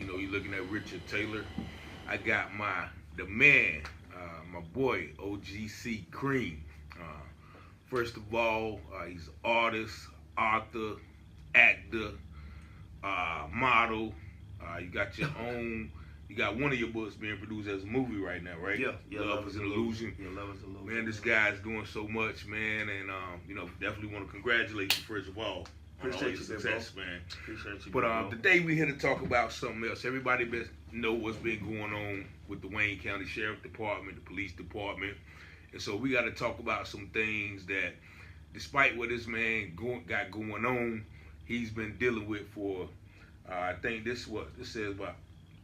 You know, you're looking at Richard Taylor. I got the man, my boy OGC Cream. First of all, he's an artist, author, actor, model. You got your own. You got one of your books being produced as a movie right now, right? Yeah. Love is an Illusion. Yeah, Love is an Illusion. Man, this guy's doing so much, man, and you know, definitely want to congratulate you first of all on all your success, man. Appreciate you. But today we here to talk about something else. Everybody best know what's been going on with the Wayne County Sheriff Department, the police department, and so we got to talk about some things that, despite what this man got going on, he's been dealing with for, I think this says about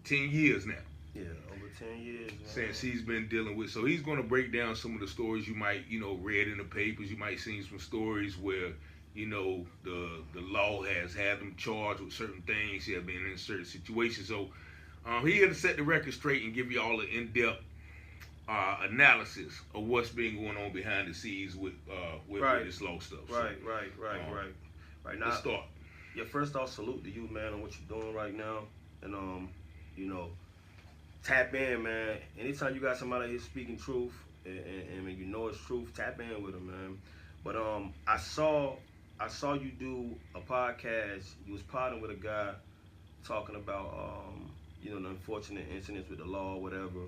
10 years now. Yeah, over 10 years. Man. Since he's been dealing with. So he's going to break down some of the stories you might, read in the papers. You might seen some stories where, the law has had them charged with certain things. He has been in certain situations. So he here to set the record straight and give you all an in-depth analysis of what's been going on behind the scenes with this law stuff. Right. Right now, let's start. Yeah, first off, salute to you, man, on what you're doing right now. And, tap in, man. Anytime you got somebody here speaking truth, and when you know it's truth, tap in with them, man. But I saw you do a podcast. You was partnering with a guy talking about the unfortunate incidents with the law or whatever.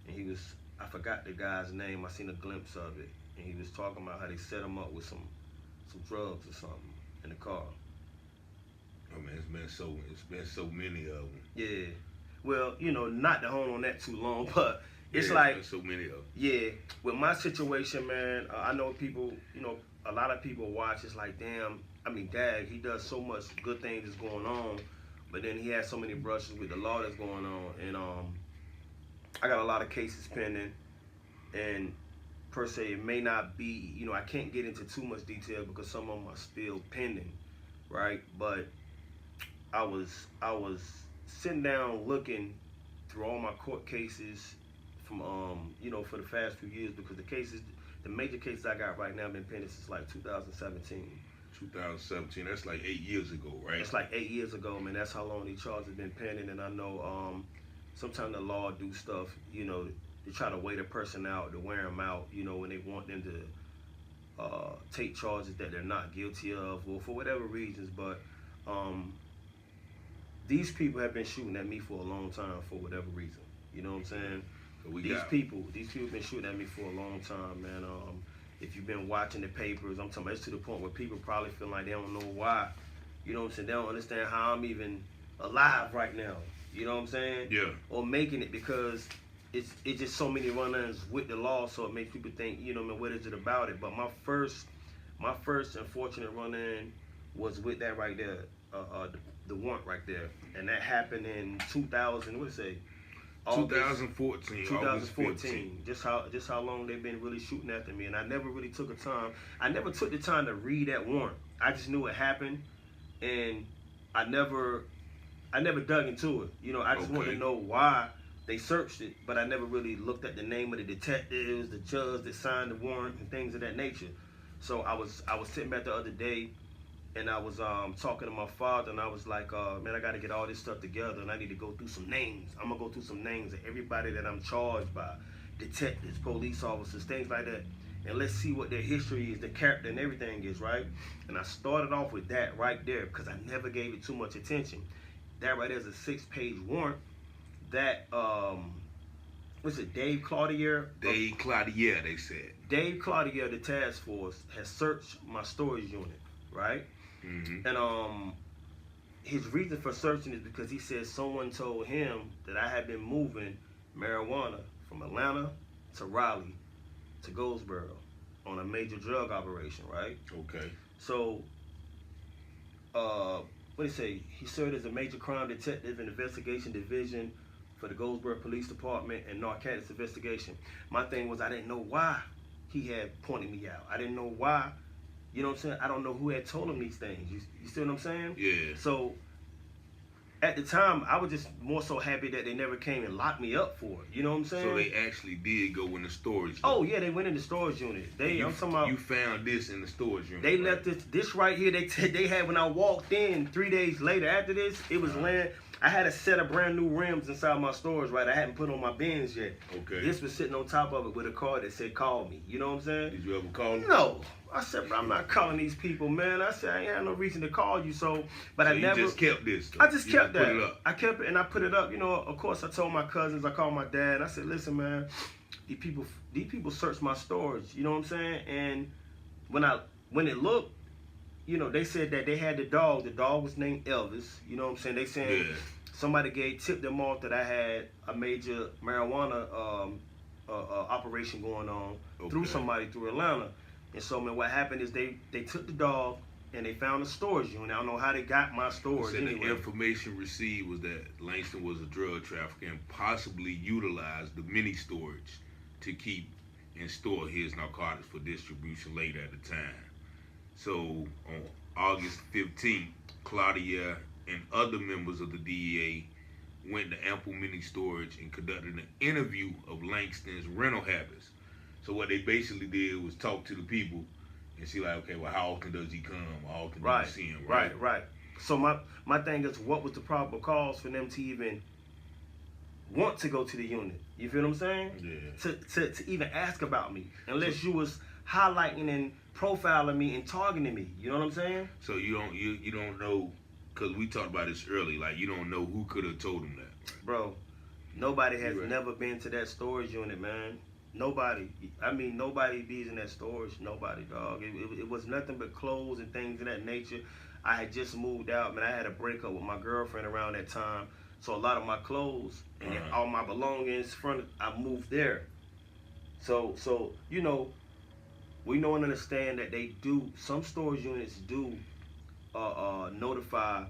And I forgot the guy's name. I seen a glimpse of it, and he was talking about how they set him up with some drugs or something in the car. Oh man, it's been so many of them. Yeah. Well, not to hold on that too long, but it's so many of them. Yeah, with my situation, man, I know people, a lot of people watch. It's like, damn, Dag, he does so much good things that's going on, but then he has so many brushes with the law that's going on, and I got a lot of cases pending, and per se, it may not be, I can't get into too much detail because some of them are still pending, right? But I was sitting down looking through all my court cases from for the past few years, because the major cases I got right now have been pending since like 2017. 2017, that's like 8 years ago, right? It's like 8 years ago, man. That's how long these charges have been pending. And I know sometimes the law do stuff, they try to wait a person out, to wear them out, when they want them to take charges that they're not guilty of, or for whatever reasons. But these people have been shooting at me for a long time for whatever reason. You know what I'm saying? So these people have been shooting at me for a long time, man. If you've been watching the papers, I'm talking about, it's to the point where people probably feel like they don't know why. You know what I'm saying? They don't understand how I'm even alive right now. You know what I'm saying? Yeah. Or making it, because it's just so many run-ins with the law, so it makes people think, what is it about it? But my first unfortunate run-in was with that right there, the warrant right there, and that happened in 2000. What did it say? 2014. 2014. Just how long they've been really shooting after me, and I never really took the time to read that warrant. I just knew it happened, and I never dug into it. I just wanted to know why they searched it, but I never really looked at the name of the detectives, the judge that signed the warrant, and things of that nature. So I was sitting back the other day, and I was talking to my father, and I was like, man, I got to get all this stuff together, and I need to go through some names. I'm going to go through some names of everybody that I'm charged by, detectives, police officers, things like that, and let's see what their history is, the character and everything is, right? And I started off with that right there because I never gave it too much attention. That right there is a 6-page warrant that, what's it, Dave Cloutier, they said. Dave Cloutier, the task force, has searched my storage unit, right? Mm-hmm. And his reason for searching is because he said someone told him that I had been moving marijuana from Atlanta to Raleigh to Goldsboro on a major drug operation, right? Okay. So, what did he say? He served as a major crime detective in the investigation division for the Goldsboro Police Department and narcotics investigation. My thing was, I didn't know why he had pointed me out. I didn't know why. You know what I'm saying? I don't know who had told him these things. You see what I'm saying? Yeah. So, at the time, I was just more so happy that they never came and locked me up for it. You know what I'm saying? So they actually did go in the storage unit. Oh yeah, they went in the storage unit. I'm talking about. You found this in the storage unit. They left this right here. They had when I walked in 3 days later after this, it was laying. I had a set of brand new rims inside my storage, right? I hadn't put on my bins yet. Okay. This was sitting on top of it with a card that said, "Call me." You know what I'm saying? Did you ever call them? No. I said, bro, I'm not calling these people, man. I said, I ain't had no reason to call you, but I never. You just kept this. I just kept that. Put it up. I kept it and I put it up. You know, of course, I told my cousins, I called my dad. I said, listen, man, these people searched my storage. You know what I'm saying? And when it looked, you know, they said that they had the dog. The dog was named Elvis. You know what I'm saying? They saying somebody tipped them off that I had a major marijuana operation going on through somebody through Atlanta. And so, man, what happened is they took the dog and they found a storage unit. I don't know how they got my storage. Anyway. The information received was that Langston was a drug trafficker and possibly utilized the mini storage to keep and store his narcotics for distribution later at the time. So on August 15th, Claudia and other members of the DEA went to Ample Mini Storage and conducted an interview of Langston's rental habits. So what they basically did was talk to the people and see, like, okay, well, how often does he come? How often do you see him? Right. So my thing is, what was the probable cause for them to even want to go to the unit? You feel what I'm saying? Yeah. To even ask about me, unless you was highlighting and profiling me and targeting me. You know what I'm saying? So you don't know, because we talked about this early. Like, you don't know who could have told him that. Bro, nobody has never been to that storage unit, man. Nobody. I mean, nobody bees in that storage. Nobody, dog. It was nothing but clothes and things of that nature. I had just moved out, man. I had a breakup with my girlfriend around that time. So a lot of my clothes and all my belongings, I moved there. So you know, we know and understand that they do, some storage units do notify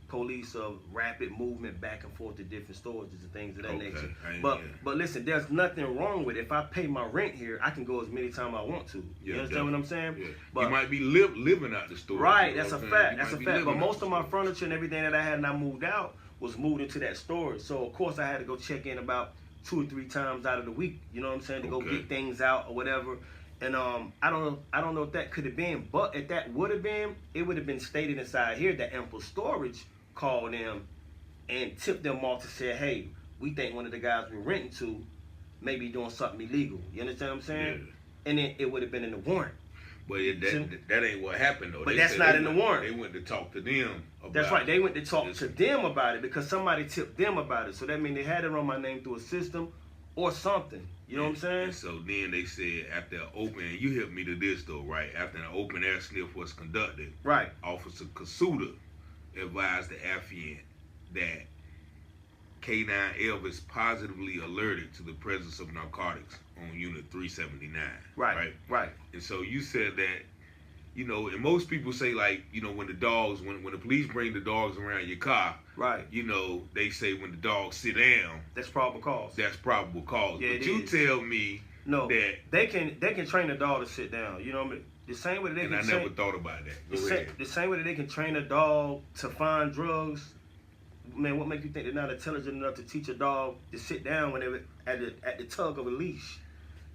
police of rapid movement back and forth to different storages and things of that nature. But listen, there's nothing wrong with it. If I pay my rent here, I can go as many times I want to. You understand what I'm saying? Yeah. But you might be living out the storage. Right, that's a fact. That's a fact. But most of my furniture and everything that I had and I moved out was moved into that storage. So of course I had to go check in about 2 or 3 times out of the week. You know what I'm saying? To go get things out or whatever. And I don't know if that could have been, but if that would have been, it would have been stated inside here that Ample Storage called them and tipped them off to say, hey, we think one of the guys we're renting to may be doing something illegal. You understand what I'm saying? Yeah. And then it would have been in the warrant. But that ain't what happened, though. But that's not in the warrant. They went to talk to them about it. That's right. They went to talk to them about it because somebody tipped them about it. So that means they had it on my name through a system or something. You know what I'm saying? And so then they said after an open, and you helped me to this though, right? After an open air sniff was conducted, right? Officer Kasuda advised the affiant that K9 Elvis positively alerted to the presence of narcotics on Unit 379. Right. And so you said that, you know, and most people say, like, you know, when the police bring the dogs around your car, right? You know, they say when the dogs sit down, that's probable cause. That's probable cause. Yeah, but you tell me that they can train a dog to sit down. You know what I mean? The same way that they can. I never thought about that. The same way that they can train a dog to find drugs. Man, what makes you think they're not intelligent enough to teach a dog to sit down when they're at the tug of a leash?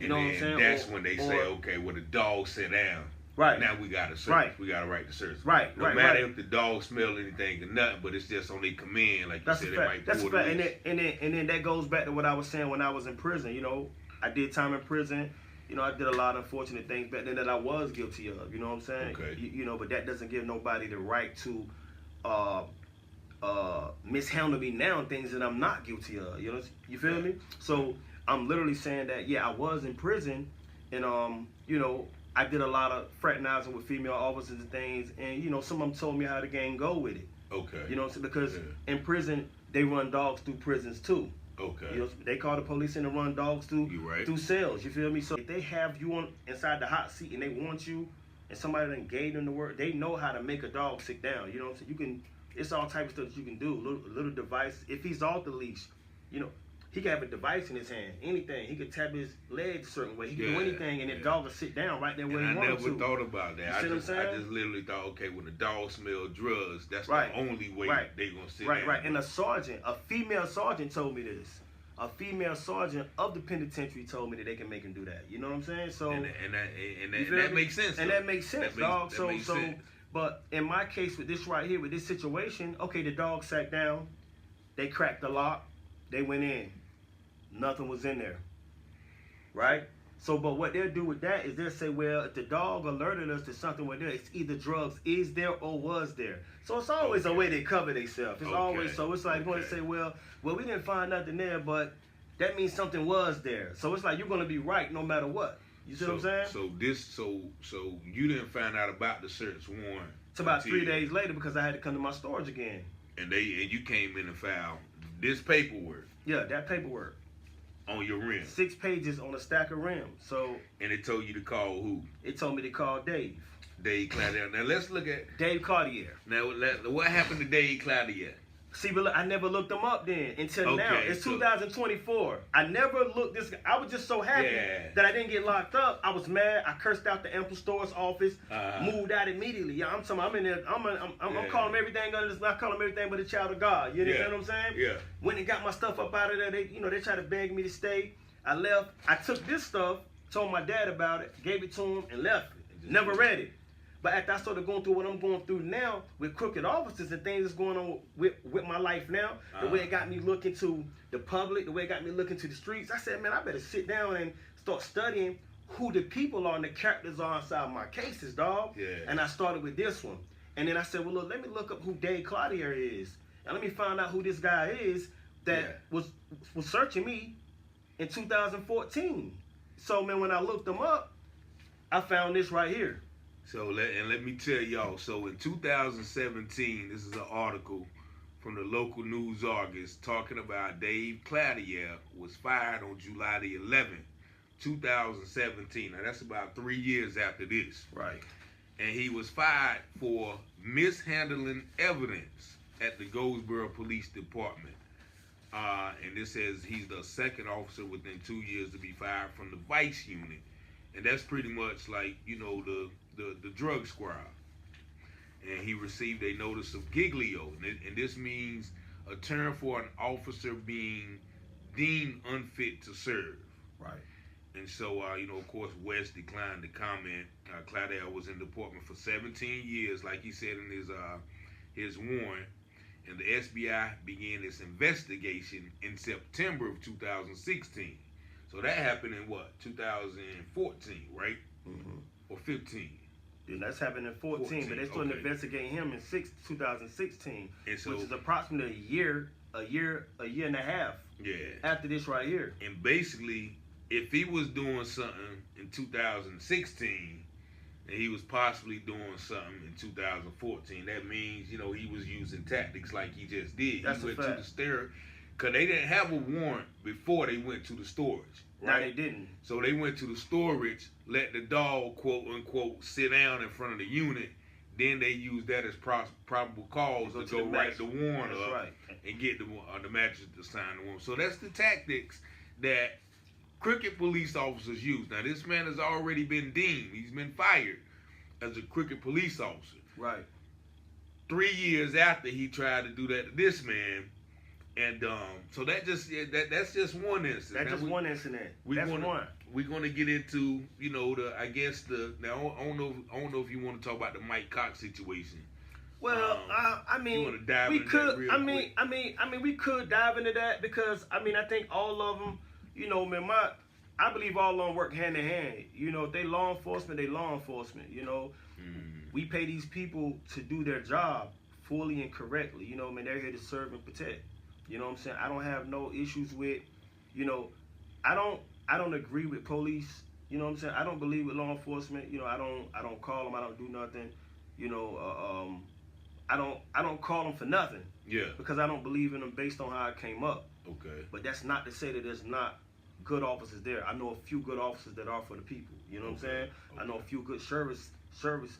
You know what I'm saying? That's when they say, okay, well, the dog sit down. Right. Now we got to search. Right. We got a right to search. Right. No matter if the dog smell anything or nothing, but it's just on their command, like you said, they might pull the leash. And then that goes back to what I was saying when I was in prison. You know, I did time in prison. You know, I did a lot of unfortunate things back then that I was guilty of. You know what I'm saying? Okay. You know, but that doesn't give nobody the right to mishandle me now, things that I'm not guilty of. You know, you feel me? So I'm literally saying that, yeah, I was in prison, and you know, I did a lot of fraternizing with female officers and things, and you know, some of them told me how the game go with it. Okay. You know what I'm saying? Because in prison, they run dogs through prisons too. Okay. You know, they call the police in to run dogs through cells. You feel me? So if they have you inside the hot seat and they want you, and somebody done gave them the word, they know how to make a dog sit down. You know what I'm saying? You can. It's all type of stuff that you can do. Little device. If he's off the leash, you know, he can have a device in his hand. Anything. He could tap his legs a certain way. He can do anything, and the dog will sit down right there where he wants to. I never thought about that. I just literally thought, okay, when the dog smell drugs, that's the only way they gonna sit down. Right. And a female sergeant told me this. A female sergeant of the penitentiary told me that they can make him do that. You know what I'm saying? So and that makes sense. And that makes sense, dog. But in my case with this right here, with this situation, okay, the dog sat down. They cracked the lock. They went in. Nothing was in there. Right? So, but what they'll do with that is they'll say, well, if the dog alerted us to something with there, it's either drugs is there or was there. So it's always a way they cover themselves. It's always, so it's like going to say, well, we didn't find nothing there, but that means something was there. So it's like you're going to be right no matter what. You see what I'm saying? So you didn't find out about the search warrant. It's about 3 days later because I had to come to my storage again. And you came in and filed this paperwork. Yeah, that paperwork. On your rim. 6 pages on a stack of rims. So. And it told you to call who? It told me to call Dave. Dave Claudier. Now let's look at Dave Claudier. Now what happened to Dave Claudier? See, but I never looked him up then until now. It's 2024. I never looked this. I was just so happy that I didn't get locked up. I was mad. I cursed out the Ample Store's office. Moved out immediately. Yeah, I'm talking. I'm in there. I'm calling everything under this. I call them everything but a child of God. You understand what I'm saying? Yeah. When they got my stuff up out of there, they tried to beg me to stay. I left. I took this stuff, told my dad about it, gave it to him, and left it. Never read it. But after I started going through what I'm going through now with crooked officers and things that's going on with my life now, the way it got me looking to the public, the way it got me looking to the streets, I said, man, I better sit down and start studying who the people are and the characters are inside my cases, dog. Yeah. And I started with this one. And then I said, well, look, let me look up who Dave Claudier is. And let me find out who this guy is that was searching me in 2014. So, man, when I looked him up, I found this right here. So let me tell y'all. So in 2017, this is an article from the local news Argus talking about Dave Claudier was fired on July the 11th, 2017. Now that's about 3 years after this. Right. And he was fired for mishandling evidence at the Goldsboro Police Department. And this says he's the second officer within 2 years to be fired from the Vice Unit. And that's pretty much like, the drug squad. And he received a notice of giglio. And this means a term for an officer being deemed unfit to serve. Right. And so, of course, West declined to comment. Claudier was in the department for 17 years, like he said in his warrant. And the SBI began its investigation in September of 2016. So that happened in what? 2014, right? Mm-hmm. Or 15? And that's happened in 14, but they started investigating him in 2016, so, which is approximately a year and a half after this right here. And basically, if he was doing something in 2016, and he was possibly doing something in 2014, that means, he was using tactics like he just did. That's he went a fact. to the storage, because they didn't have a warrant before they went to the storage. Right? No, they didn't. So they went to the storage, let the dog, quote unquote, sit down in front of the unit. Then they used that as probable cause to go write the warrant up and get the magistrate to sign the warrant. So that's the tactics that crooked police officers use. Now this man has already been deemed. He's been fired as a crooked police officer. Right. 3 years after he tried to do that to this man. And so that's just one instance. That's just one incident. That's one. We're gonna get into I don't know if you want to talk about the Mike Cox situation. Well, I mean, you want to dive we into could. that real quick? I mean, we could dive into that because I think all of them. Man, I believe all of them work hand in hand. If they law enforcement, they law enforcement. We pay these people to do their job fully and correctly. They're here to serve and protect. You know what I'm saying? I don't have no issues with, I don't agree with police. You know what I'm saying? I don't believe with law enforcement. I don't call them. I don't do nothing. I don't call them for nothing. Yeah. Because I don't believe in them based on how I came up. Okay. But that's not to say that there's not good officers there. I know a few good officers that are for the people. You know what I'm saying? Okay. I know a few good service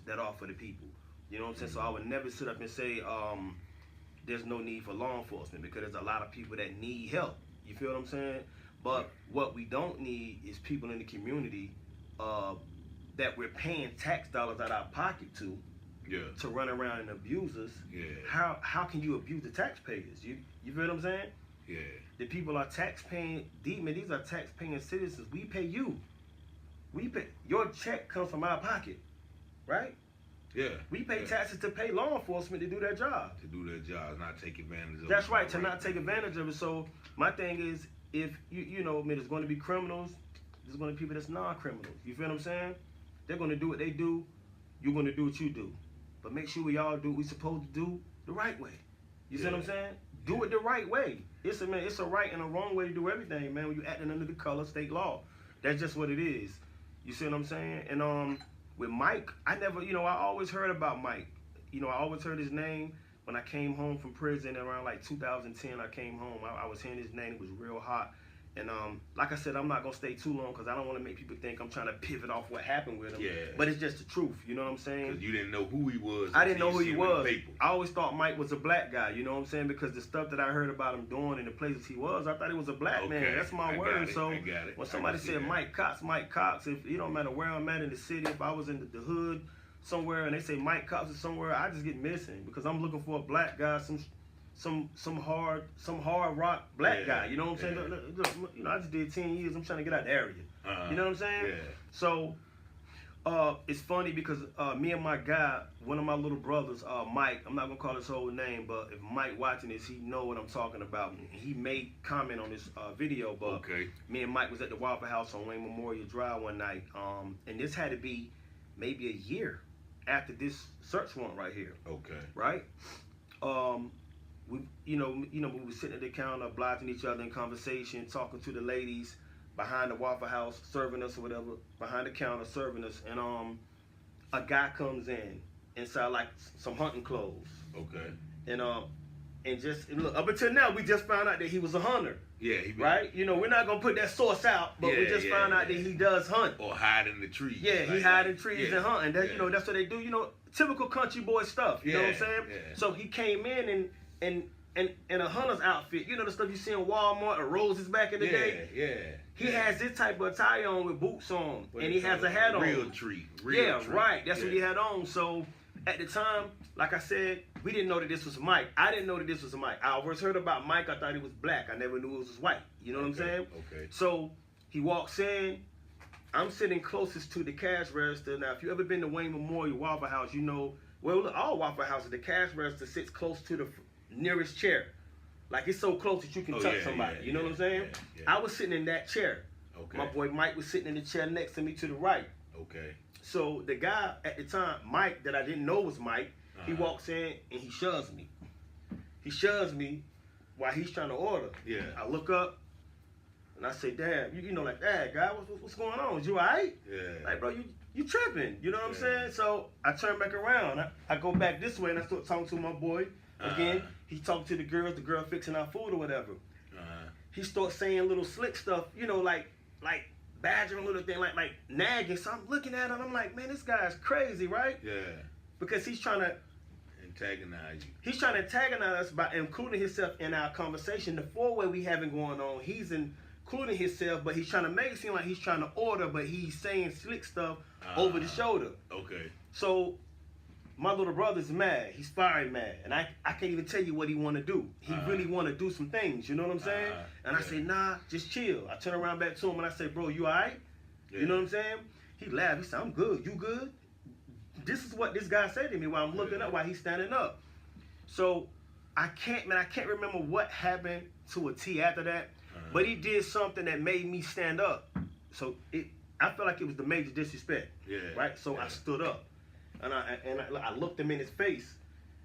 that are for the people. You know what I'm saying? So I would never sit up and say, there's no need for law enforcement because there's a lot of people that need help. You feel what I'm saying? But what we don't need is people in the community that we're paying tax dollars out of our pocket to run around and abuse us. Yeah. How can you abuse the taxpayers? You feel what I'm saying? Yeah. The people are tax-paying. These are tax-paying citizens. We pay you. Your check comes from our pocket, right? Yeah. We pay taxes to pay law enforcement to do their job. To do their job, not take advantage of it. That's right, to not take advantage of it. So my thing is, if you know, I mean, there's going to be criminals, there's going to be people that's non-criminals. You feel what I'm saying? They're going to do what they do. You're going to do what you do. But make sure we all do what we're supposed to do the right way. You see what I'm saying? Do it the right way. It's a right and a wrong way to do everything, man. When you're acting under the color of state law, that's just what it is. You see what I'm saying? And with Mike, I never, you know, I always heard about Mike. You know, I always heard his name when I came home from prison around like 2010. I came home. I was hearing his name. It was real hot. And like I said, I'm not gonna stay too long because I don't want to make people think I'm trying to pivot off what happened with him. Yeah. But it's just the truth. You know what I'm saying? Because you didn't know who he was. I didn't know who he was. I always thought Mike was a black guy. You know what I'm saying? Because the stuff that I heard about him doing in the places he was, I thought he was a black man. That's my word. So when somebody said Mike Cox, if it don't matter where I'm at in the city, if I was in the hood somewhere and they say Mike Cox is somewhere, I just get missing because I'm looking for a black guy, some hard rock black guy. You know what I'm saying? Look, you know, I just did 10 years. I'm trying to get out the area. You know what I'm saying? Yeah. So it's funny because me and my guy, one of my little brothers, Mike, I'm not gonna call his whole name, but if Mike watching this, he know what I'm talking about. He made comment on this video, but me and Mike was at the Waffle House on Wayne Memorial Drive one night, and this had to be maybe a year after this search warrant right here. Right? We were sitting at the counter, obliging each other in conversation, talking to the ladies behind the Waffle House, serving us or whatever, behind the counter, serving us, and a guy comes in inside like some hunting clothes. And just look, up until now, we just found out that he was a hunter. Right? You know, we're not gonna put that source out, but we just found out that he does hunt. Or hide in the trees. Yeah, he hide in trees and hunt, and that, you know, that's what they do. You know, typical country boy stuff. You know what I'm saying? So he came in and in a hunter's outfit, you know the stuff you see in Walmart or Rose's back in the day? He has this type of attire on with boots on, and he has a hat on. Real tree. Right. That's what he had on. So at the time, like I said, we didn't know that this was Mike. I didn't know that this was Mike. I always heard about Mike. I thought he was black. I never knew it was white. You know what I'm saying? So he walks in. I'm sitting closest to the cash register. Now, if you ever been to Wayne Memorial Waffle House, you know, well, look, all Waffle Houses, the cash register sits close to the nearest chair. Like, it's so close that you can touch somebody. You know what I'm saying? I was sitting in that chair. My boy Mike was sitting in the chair next to me to the right. So the guy at the time, Mike, that I didn't know was Mike, he walks in and he shoves me. He shoves me while he's trying to order. I look up and I say, "Damn, you know, like, hey, guy, what's going on? Is you all right?" Like, bro, you tripping. You know what I'm saying? So I turn back around. I go back this way and I start talking to my boy. Again, he talking to the girl fixing our food or whatever. He starts saying little slick stuff, you know, like badgering little thing, like nagging. So I'm looking at him, I'm like, man, this guy's crazy, right? Because he's trying to antagonize you. He's trying to antagonize us by including himself in our conversation. The four-way we having going on, he's including himself, but he's trying to make it seem like he's trying to order, but he's saying slick stuff over the shoulder. So my little brother's mad. He's firing mad. And I can't even tell you what he want to do. He really want to do some things. You know what I'm saying? And I say, nah, just chill. I turn around back to him and I say, bro, you all right? You know what I'm saying? He laughed. He said, I'm good. You good? This is what this guy said to me while I'm looking up, while he's standing up. So I can't remember what happened to a T after that. But he did something that made me stand up. So I felt like it was the major disrespect. Right? So I stood up. And I looked him in his face,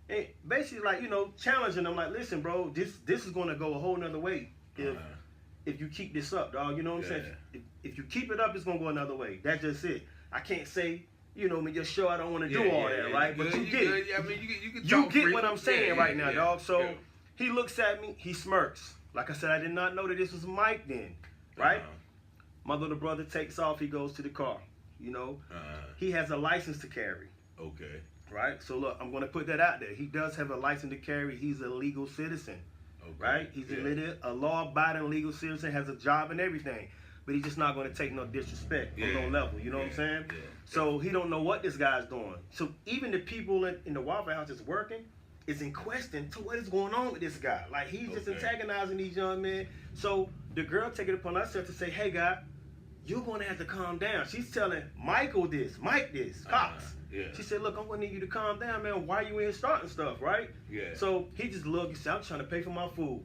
and basically, like, you know, challenging him, like, listen, bro, this is gonna go a whole nother way if you keep this up, dog. You know what I'm saying? If you keep it up, it's gonna go another way. That's just it. I can't say, you know, your show, I don't want to do all that, right? But you get it. I mean, you get what I'm saying right now, dog. So he looks at me, he smirks. Like I said, I did not know that this was Mike then, right? My little brother takes off. He goes to the car. You know, he has a license to carry. Right? So, look, I'm going to put that out there. He does have a license to carry. He's a legal citizen. Right? He's a law-abiding legal citizen, has a job and everything. But he's just not going to take no disrespect on no level. You know what I'm saying? So, he don't know what this guy's doing. So, even the people in the Waffle House that's working is in question to what is going on with this guy. Like, he's just antagonizing these young men. So, the girl take it upon herself to say, hey, guy, you're going to have to calm down. She's telling Mike this, Cox. Yeah. She said, look, I'm gonna need you to calm down, man. Why you in here starting stuff, right? Yeah. So he just looked and said, I'm trying to pay for my food,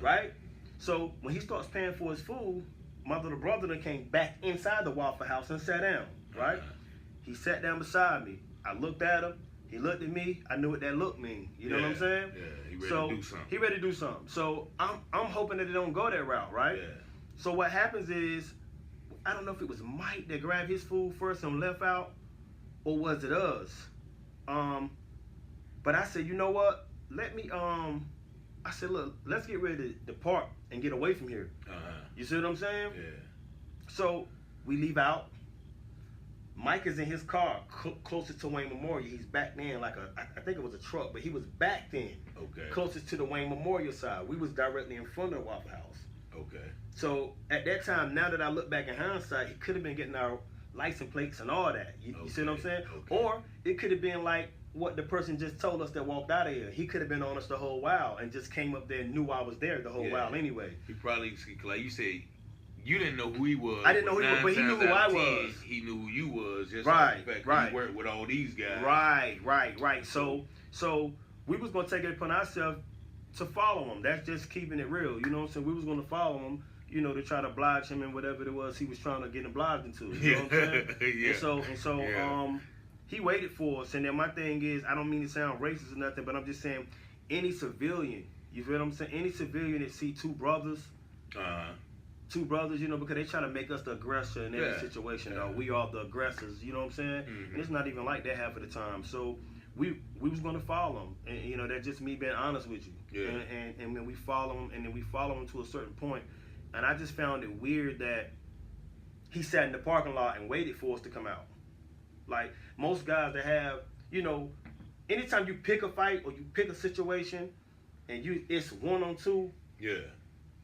right? So when he starts paying for his food, my little brother then came back inside the Waffle House and sat down, right? He sat down beside me. I looked at him. He looked at me. I knew what that look mean. You know what I'm saying? Yeah, he ready to do something. He ready to do something. So I'm hoping that it don't go that route, right? Yeah. So what happens is, I don't know if it was Mike that grabbed his food first and left out, or was it us? But I said, you know what? Let me I said, look, let's get ready to depart and get away from here. You see what I'm saying? Yeah. So we leave out. Mike is in his car closest to Wayne Memorial. He's back then like I think it was a truck, but he was back then closest to the Wayne Memorial side. We was directly in front of the Waffle House. Okay. So at that time, now that I look back in hindsight, he could have been getting our license plates and all that. You see what I'm saying? Okay. Or it could have been like what the person just told us that walked out of here. He could have been on us the whole while and just came up there and knew I was there the whole while anyway. He probably, like you said, you didn't know who he was. I didn't know who he was, but he knew who I was. He knew who you was. Just right, like the fact right. He worked with all these guys. Right. So we was gonna take it upon ourselves to follow him. That's just keeping it real. You know what I'm saying? We was gonna follow him, you know, to try to oblige him in whatever it was he was trying to get obliged into. You know what I'm saying? And so he waited for us. And then my thing is, I don't mean to sound racist or nothing, but I'm just saying, any civilian, you feel what I'm saying? Any civilian that see two brothers, you know, because they try to make us the aggressor in every situation. Though we are the aggressors, you know what I'm saying? And it's not even like that half of the time. So we was gonna follow him, and you know, that's just me being honest with you. And when we follow him, and then we follow him to a certain point, and I just found it weird that he sat in the parking lot and waited for us to come out. Like most guys that have, you know, anytime you pick a fight or you pick a situation, and it's 1-on-2. Yeah.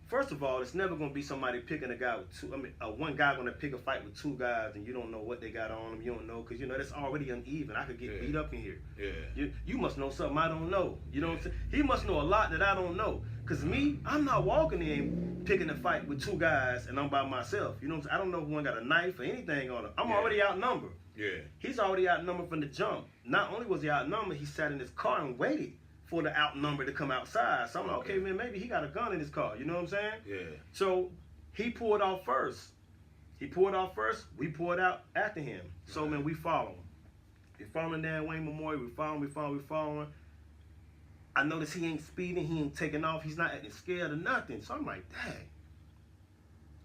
First of all, it's never gonna be somebody picking a guy with two. I mean, one guy gonna pick a fight with two guys, and you don't know what they got on them. You don't know, because you know that's already uneven. I could get beat up in here. Yeah. You must know something I don't know. You know what I'm saying? He must know a lot that I don't know. Cause me, I'm not walking in picking a fight with two guys and I'm by myself. You know what I'm saying? I don't know if one got a knife or anything on him. I'm already outnumbered. Yeah. He's already outnumbered from the jump. Not only was he outnumbered, he sat in his car and waited for the outnumbered to come outside. So I'm like, okay, man, maybe he got a gun in his car. You know what I'm saying? Yeah. So he pulled off first. We pulled out after him. So, man, we follow him. We following down Wayne Memorial. We following. I notice he ain't speeding. He ain't taking off. He's not acting scared or nothing. So I'm like, dang.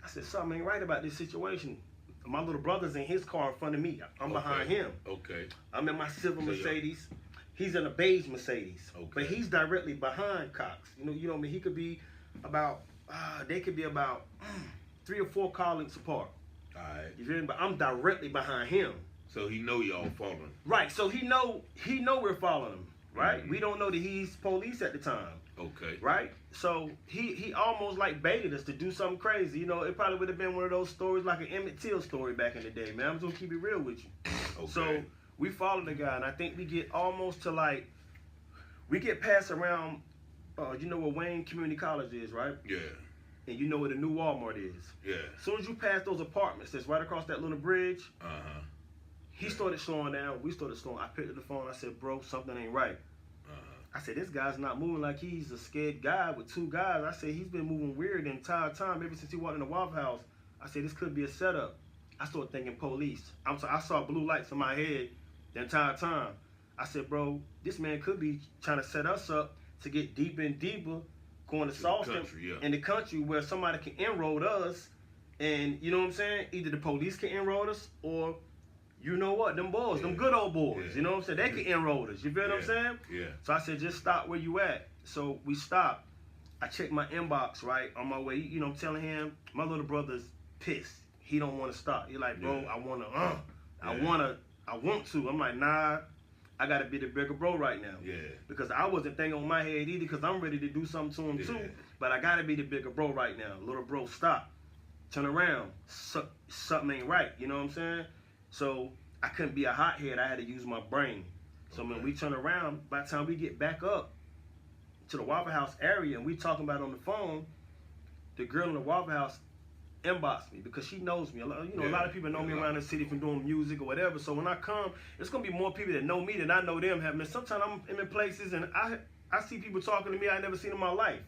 I said, something ain't right about this situation. My little brother's in his car in front of me. I'm behind him. Okay. I'm in my silver Mercedes. He's in a beige Mercedes. Okay. But he's directly behind Cox. You know what I mean? He could be about, they could be about 3 or 4 car lengths apart. All right. You feel me? But I'm directly behind him. So he know y'all following. Right. So he know we're following him. Right. We don't know that he's police at the time. Okay. Right. So he almost like baited us to do something crazy. You know, it probably would have been one of those stories like an Emmett Till story back in the day, man. I'm just gonna keep it real with you. Okay. So we follow the guy, and I think we get almost to we get past around, you know where Wayne Community College is, right? Yeah. And you know where the new Walmart is. Yeah. As soon as you pass those apartments that's right across that little bridge, he started slowing down. We started slowing. I picked up the phone. I said, bro, something ain't right. I said, this guy's not moving like he's a scared guy with 2 guys. I said, he's been moving weird the entire time, ever since he walked in the Waffle House. I said, this could be a setup. I started thinking police. I saw blue lights in my head the entire time. I said, bro, this man could be trying to set us up to get deeper and deeper, going to Langston in the country where somebody can enroll us. And you know what I'm saying? Either the police can enroll us, or you know what, them boys, them good old boys, you know what I'm saying? They can enroll us. You feel what I'm saying? Yeah. So I said, just stop where you at. So we stopped. I checked my inbox, right, on my way. You know, I'm telling him, my little brother's pissed. He don't want to stop. He like, bro, I want to. I'm like, nah, I got to be the bigger bro right now. Yeah. Because I wasn't thinking on my head either, because I'm ready to do something to him too. But I got to be the bigger bro right now. Little bro, stop. Turn around. Something ain't right. You know what I'm saying? So I couldn't be a hothead. I had to use my brain. So when we turn around, by the time we get back up to the Waffle House area and we talking about on the phone, the girl in the Waffle House inbox me because she knows me. A lot of people know me around the city from doing music or whatever. So when I come, it's gonna be more people that know me than I know them. Sometimes I'm in places and I see people talking to me I never seen in my life.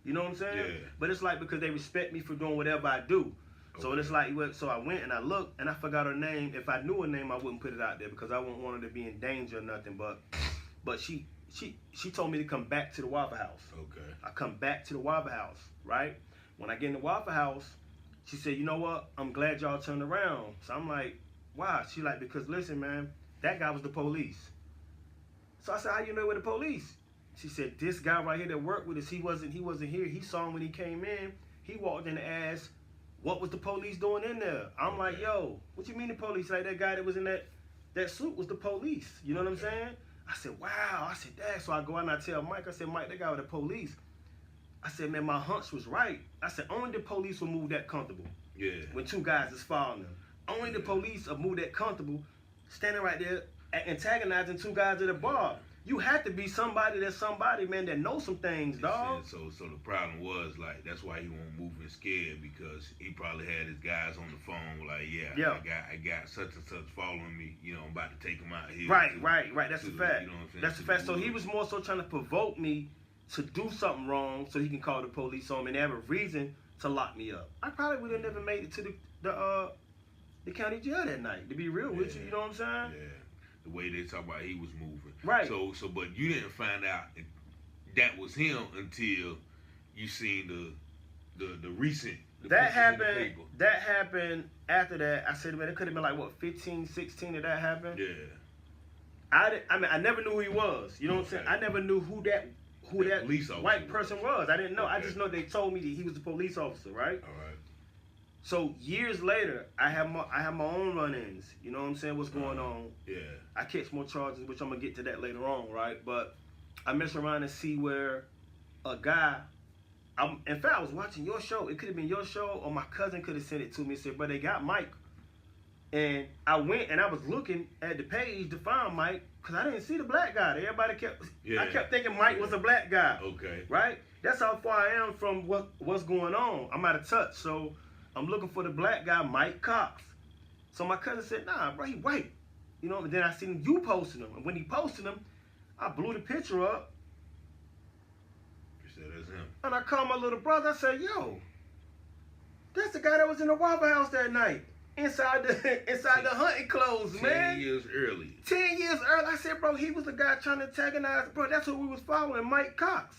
You know what I'm saying? Yeah. But it's like because they respect me for doing whatever I do. So it's like, so I went and I looked and I forgot her name. If I knew her name, I wouldn't put it out there because I wouldn't want her to be in danger or nothing. But she told me to come back to the Waffle House. Okay. I come back to the Waffle House, right? When I get in the Waffle House, she said, you know what? I'm glad y'all turned around. So I'm like, why? She like, because listen, man, that guy was the police. So I said, how you know we're the police? She said, this guy right here that worked with us, he wasn't here. He saw him when he came in. He walked in and asked, what was the police doing in there? I'm like, yo, what you mean the police? Like that guy that was in that suit was the police. You know what I'm saying? I said, wow. I said, Dad. So I go out and I tell Mike, I said, Mike, that guy was the police. I said, man, my hunch was right. I said, only the police will move that comfortable. Yeah. When two guys is following them. Only the police will move that comfortable, standing right there antagonizing two guys at a bar. You have to be somebody, man, that knows some things, dog. So the problem was, like, that's why he won't move and scared, because he probably had his guys on the phone, like, I got such and such following me, you know, I'm about to take him out here. Right. That's a fact. You know what I'm saying? That's a fact. So he was more so trying to provoke me to do something wrong so he can call the police on me and have a reason to lock me up. I probably would have never made it to the county jail that night, to be real with you, you know what I'm saying? Yeah. The way they talk about he was moving. Right. So but you didn't find out that was him until you seen the recent. That happened after that. I said, man, it could have been like, what, 15, 16 that happened? Yeah. I never knew who he was. You know what I'm saying? I never knew who that white person was. I didn't know. I just know they told me that he was the police officer, right? All right. So years later, I have my own run-ins. You know what I'm saying? What's going on? Yeah. I catch more charges, which I'm gonna get to that later on, right? But I mess around and see where a guy. In fact, I was watching your show. It could have been your show, or my cousin could have sent it to me and said, "But they got Mike." And I went and I was looking at the page to find Mike because I didn't see the black guy. Everybody I kept thinking Mike was a black guy. Okay. Right? That's how far I am from what's going on. I'm out of touch. So I'm looking for the black guy, Mike Cox. So my cousin said, nah, bro, he white. You know, and then I seen you posting him. And when he posted him, I blew the picture up. You said that's him. And I called my little brother. I said, yo, that's the guy that was in the Waffle House that night. Inside the hunting clothes, 10 years early. 10 years early. I said, bro, he was the guy trying to antagonize. Bro, that's who we was following, Mike Cox.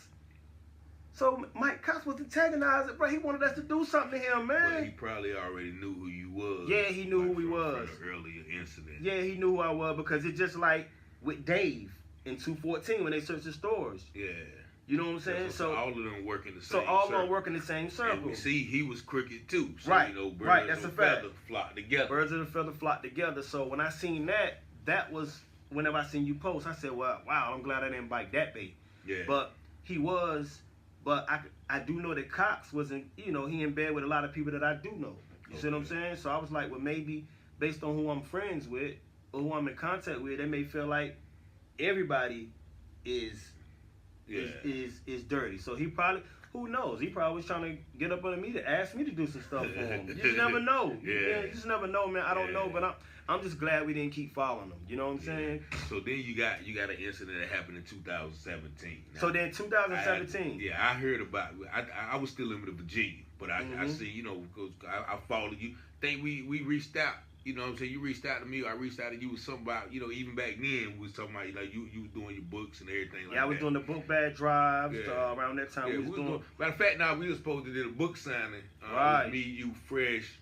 So Mike Cox was antagonizing, bro. He wanted us to do something to him, man. But he probably already knew who you was. Yeah, he knew who he was. From the earlier incident. Yeah, he knew who I was because it's just like with Dave in 214 when they searched the stores. Yeah. You know what I'm saying? So all of them work in the same circle. So all of them work in the same circle. And we see he was crooked too. So, right. You know, birds of a feather flock together. Birds of a feather flock together. So when I seen that was whenever I seen you post, I said, well, wow, I'm glad I didn't bite that bait. Yeah. But I do know that Cox wasn't, you know, he in bed with a lot of people that I do know. You see what I'm saying? So I was like, well, maybe based on who I'm friends with or who I'm in contact with, they may feel like everybody is dirty. So he probably, who knows? He probably was trying to get up under me to ask me to do some stuff for him. You just never know. Yeah. You just never know, man. I don't know, but I'm just glad we didn't keep following him. You know what I'm saying? So then you got an incident that happened in 2017. Now, so then 2017. I heard about it. I was still in Virginia, but I see, you know, because I followed you. Think we reached out. You know what I'm saying? You reached out to me, or I reached out to you with something about, you know, even back then, we was talking about, like, you was doing your books and everything like that. Yeah, I was doing the book bag drives around that time. Yeah, we was doing. Matter of fact, now we were supposed to do a book signing. Right. Me, you, Fresh,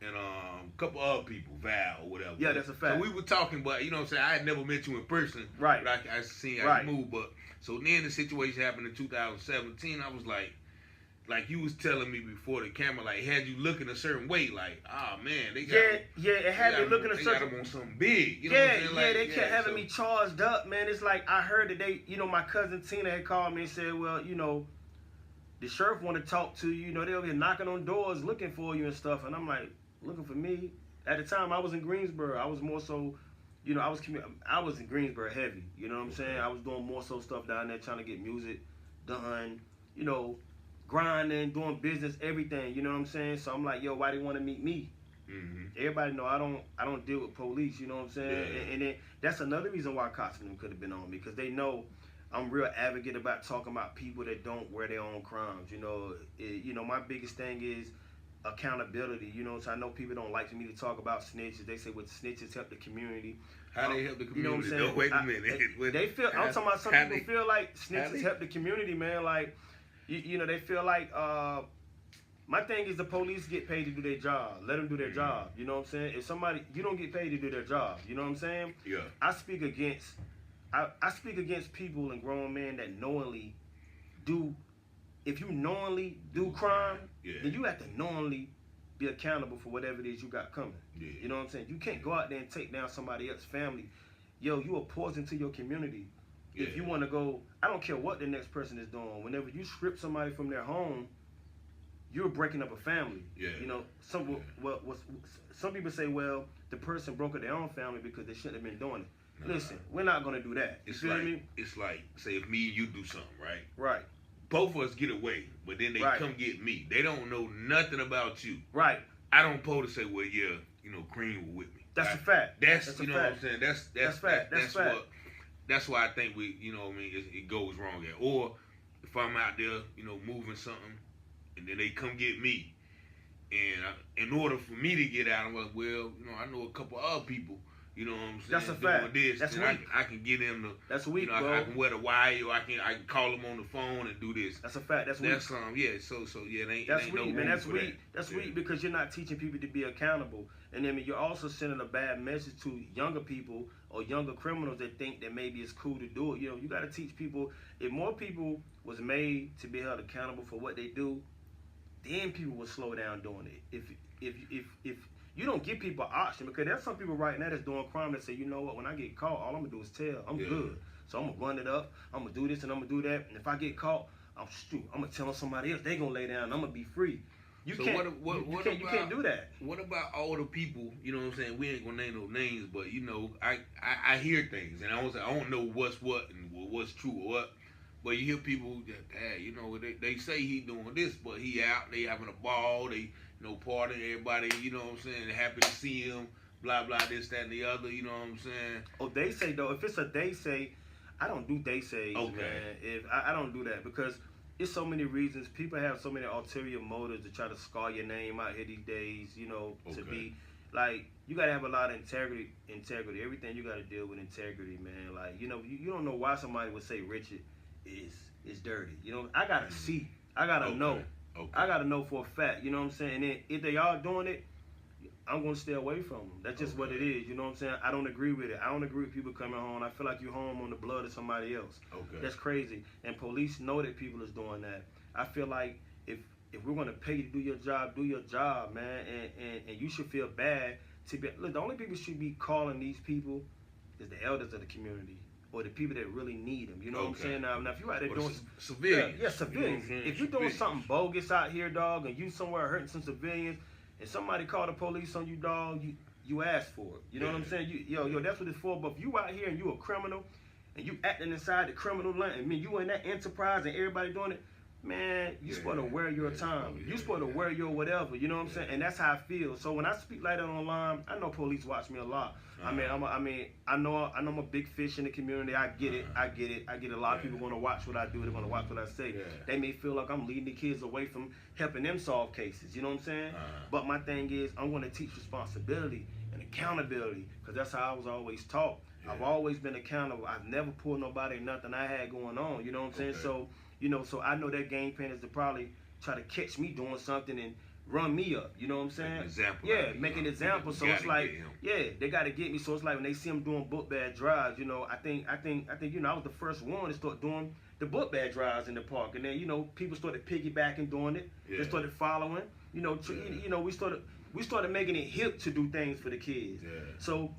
and a couple other people, Val or whatever. Yeah, that's a fact. So we were talking, but, you know what I'm saying, I had never met you in person. Right. But I seen how you moved. But, so then the situation happened in 2017. I was like you was telling me before the camera, like, had you looking a certain way, like, man, they got it had me looking a certain. They got them on something big, you know what I'm saying? Like, they kept having me charged up, man. It's like I heard that they, you know, my cousin Tina had called me and said, well, you know, the sheriff want to talk to you. You know, they'll be knocking on doors looking for you and stuff. And I'm like, looking for me? At the time, I was in Greensboro. I was more so, you know, I was in Greensboro heavy. You know what I'm saying? I was doing more so stuff down there, trying to get music done, you know. grinding, doing business, everything. You know what I'm saying? So I'm like, yo, why they want to meet me? Everybody know I don't deal with police. You know what I'm saying? Yeah. And then that's another reason why cops and them could have been on me, because they know I'm real advocate about talking about people that don't wear their own crimes. You know, my biggest thing is accountability. You know, so I know people don't like me to talk about snitches. They say, well, snitches help the community. How they help the community? You know what I'm saying? No, wait a minute. They feel. I'm talking about some people feel like snitches help the community, man. Like, you know, they feel like. My thing is the police get paid to do their job. Let them do their job. You know what I'm saying? If somebody, you don't get paid to do their job. You know what I'm saying? Yeah. I speak against people and grown men that knowingly do. If you knowingly do crime, then you have to knowingly be accountable for whatever it is you got coming. Yeah. You know what I'm saying? You can't go out there and take down somebody else's family. Yo, you a poison to your community. Yeah. If you want to go, I don't care what the next person is doing. Whenever you strip somebody from their home, you're breaking up a family. Yeah. You know, some people say, well, the person broke up their own family because they shouldn't have been doing it. No. Listen, we're not gonna do that. It's like, say if me and you do something, right? Right. Both of us get away, but then they come get me. They don't know nothing about you. Right. I don't supposed to say, well, yeah, you know, Cream was with me. That's a fact. That's you know fact. what I'm saying. That's fact. That's why I think we, you know what I mean, it goes wrong at. Or if I'm out there, you know, moving something, and then they come get me, and in order for me to get out, I'm like, well, you know, I know a couple other people, you know what I'm saying. That's a fact. This, that's weak. weak. I can get them to. That's weak, you know, bro. I can wear the wire, or I can call them on the phone and do this. That's a fact. That's weak. That's yeah. So yeah, that's ain't weak, no man. That's weak. That. That's weak because you're not teaching people to be accountable, and then you're also sending a bad message to younger people or younger criminals that think that maybe it's cool to do it. You know, you got to teach people. If more people was made to be held accountable for what they do, then people will slow down doing it. If you don't give people an option, because there's some people right now that's doing crime that say, you know what, when I get caught, all I'm gonna do is tell. I'm good. So I'm gonna run it up. I'm gonna do this and I'm gonna do that. And if I get caught, I'm gonna tell somebody else. They gonna lay down. I'm gonna be free. You can't do that. What about all the people? You know what I'm saying? We ain't gonna name no names, but you know, I hear things, and I don't know what's what and what's true or what. But you hear people that, hey, you know, they say he doing this, but he out, they having a ball, they, you know, partying, everybody, you know what I'm saying, happy to see him, blah, blah, this, that, and the other, you know what I'm saying? Oh, they say, though, if it's a they say, I don't do they says, man. I don't do that because it's so many reasons. People have so many ulterior motives to try to scar your name out here these days, you know, to be, like, you got to have a lot of integrity. Everything you got to deal with integrity, man. Like, you know, you don't know why somebody would say Richard is dirty. You know, I gotta see. I gotta know. I gotta know for a fact. You know what I'm saying? And then if they are doing it, I'm gonna stay away from them. That's just what it is. You know what I'm saying? I don't agree with it. I don't agree with people coming home. I feel like you're home on the blood of somebody else. That's crazy. And police know that people is doing that. I feel like if we're gonna pay you to do your job, man. And you should feel bad to be. Look, the only people should be calling these people is the elders of the community. Or the people that really need them, you know what I'm saying? Now, if you out there doing civilians, civilians. You know if you're doing something bogus out here, dog, and you somewhere hurting some civilians, and somebody call the police on you, dog, you ask for it. You know what I'm saying? Yo, that's what it's for. But if you out here and you a criminal, and you acting inside the criminal line, and you in that enterprise and everybody doing it, man, you supposed to wear your time. You supposed to wear your whatever. You know what I'm saying? And that's how I feel. So when I speak like that online, I know police watch me a lot. I know I'm a big fish in the community. I get it. I get a lot of people want to watch what I do. They want to watch what I say. They may feel like I'm leading the kids away from helping them solve cases. You know what I'm saying? But my thing is, I'm going to teach responsibility and accountability because that's how I was always taught. I've always been accountable. I've never pulled nobody nothing I had going on. You know what I'm saying? So, you know, so I know their game plan is to probably try to catch me doing something and run me up. You know what I'm saying? Make an example. So it's like, they got to get me. So it's like when they see them doing book bag drives, you know, I think, you know, I was the first one to start doing the book bag drives in the park, and then, you know, people started piggybacking doing it. They started following. You know, you know, we started making it hip to do things for the kids. So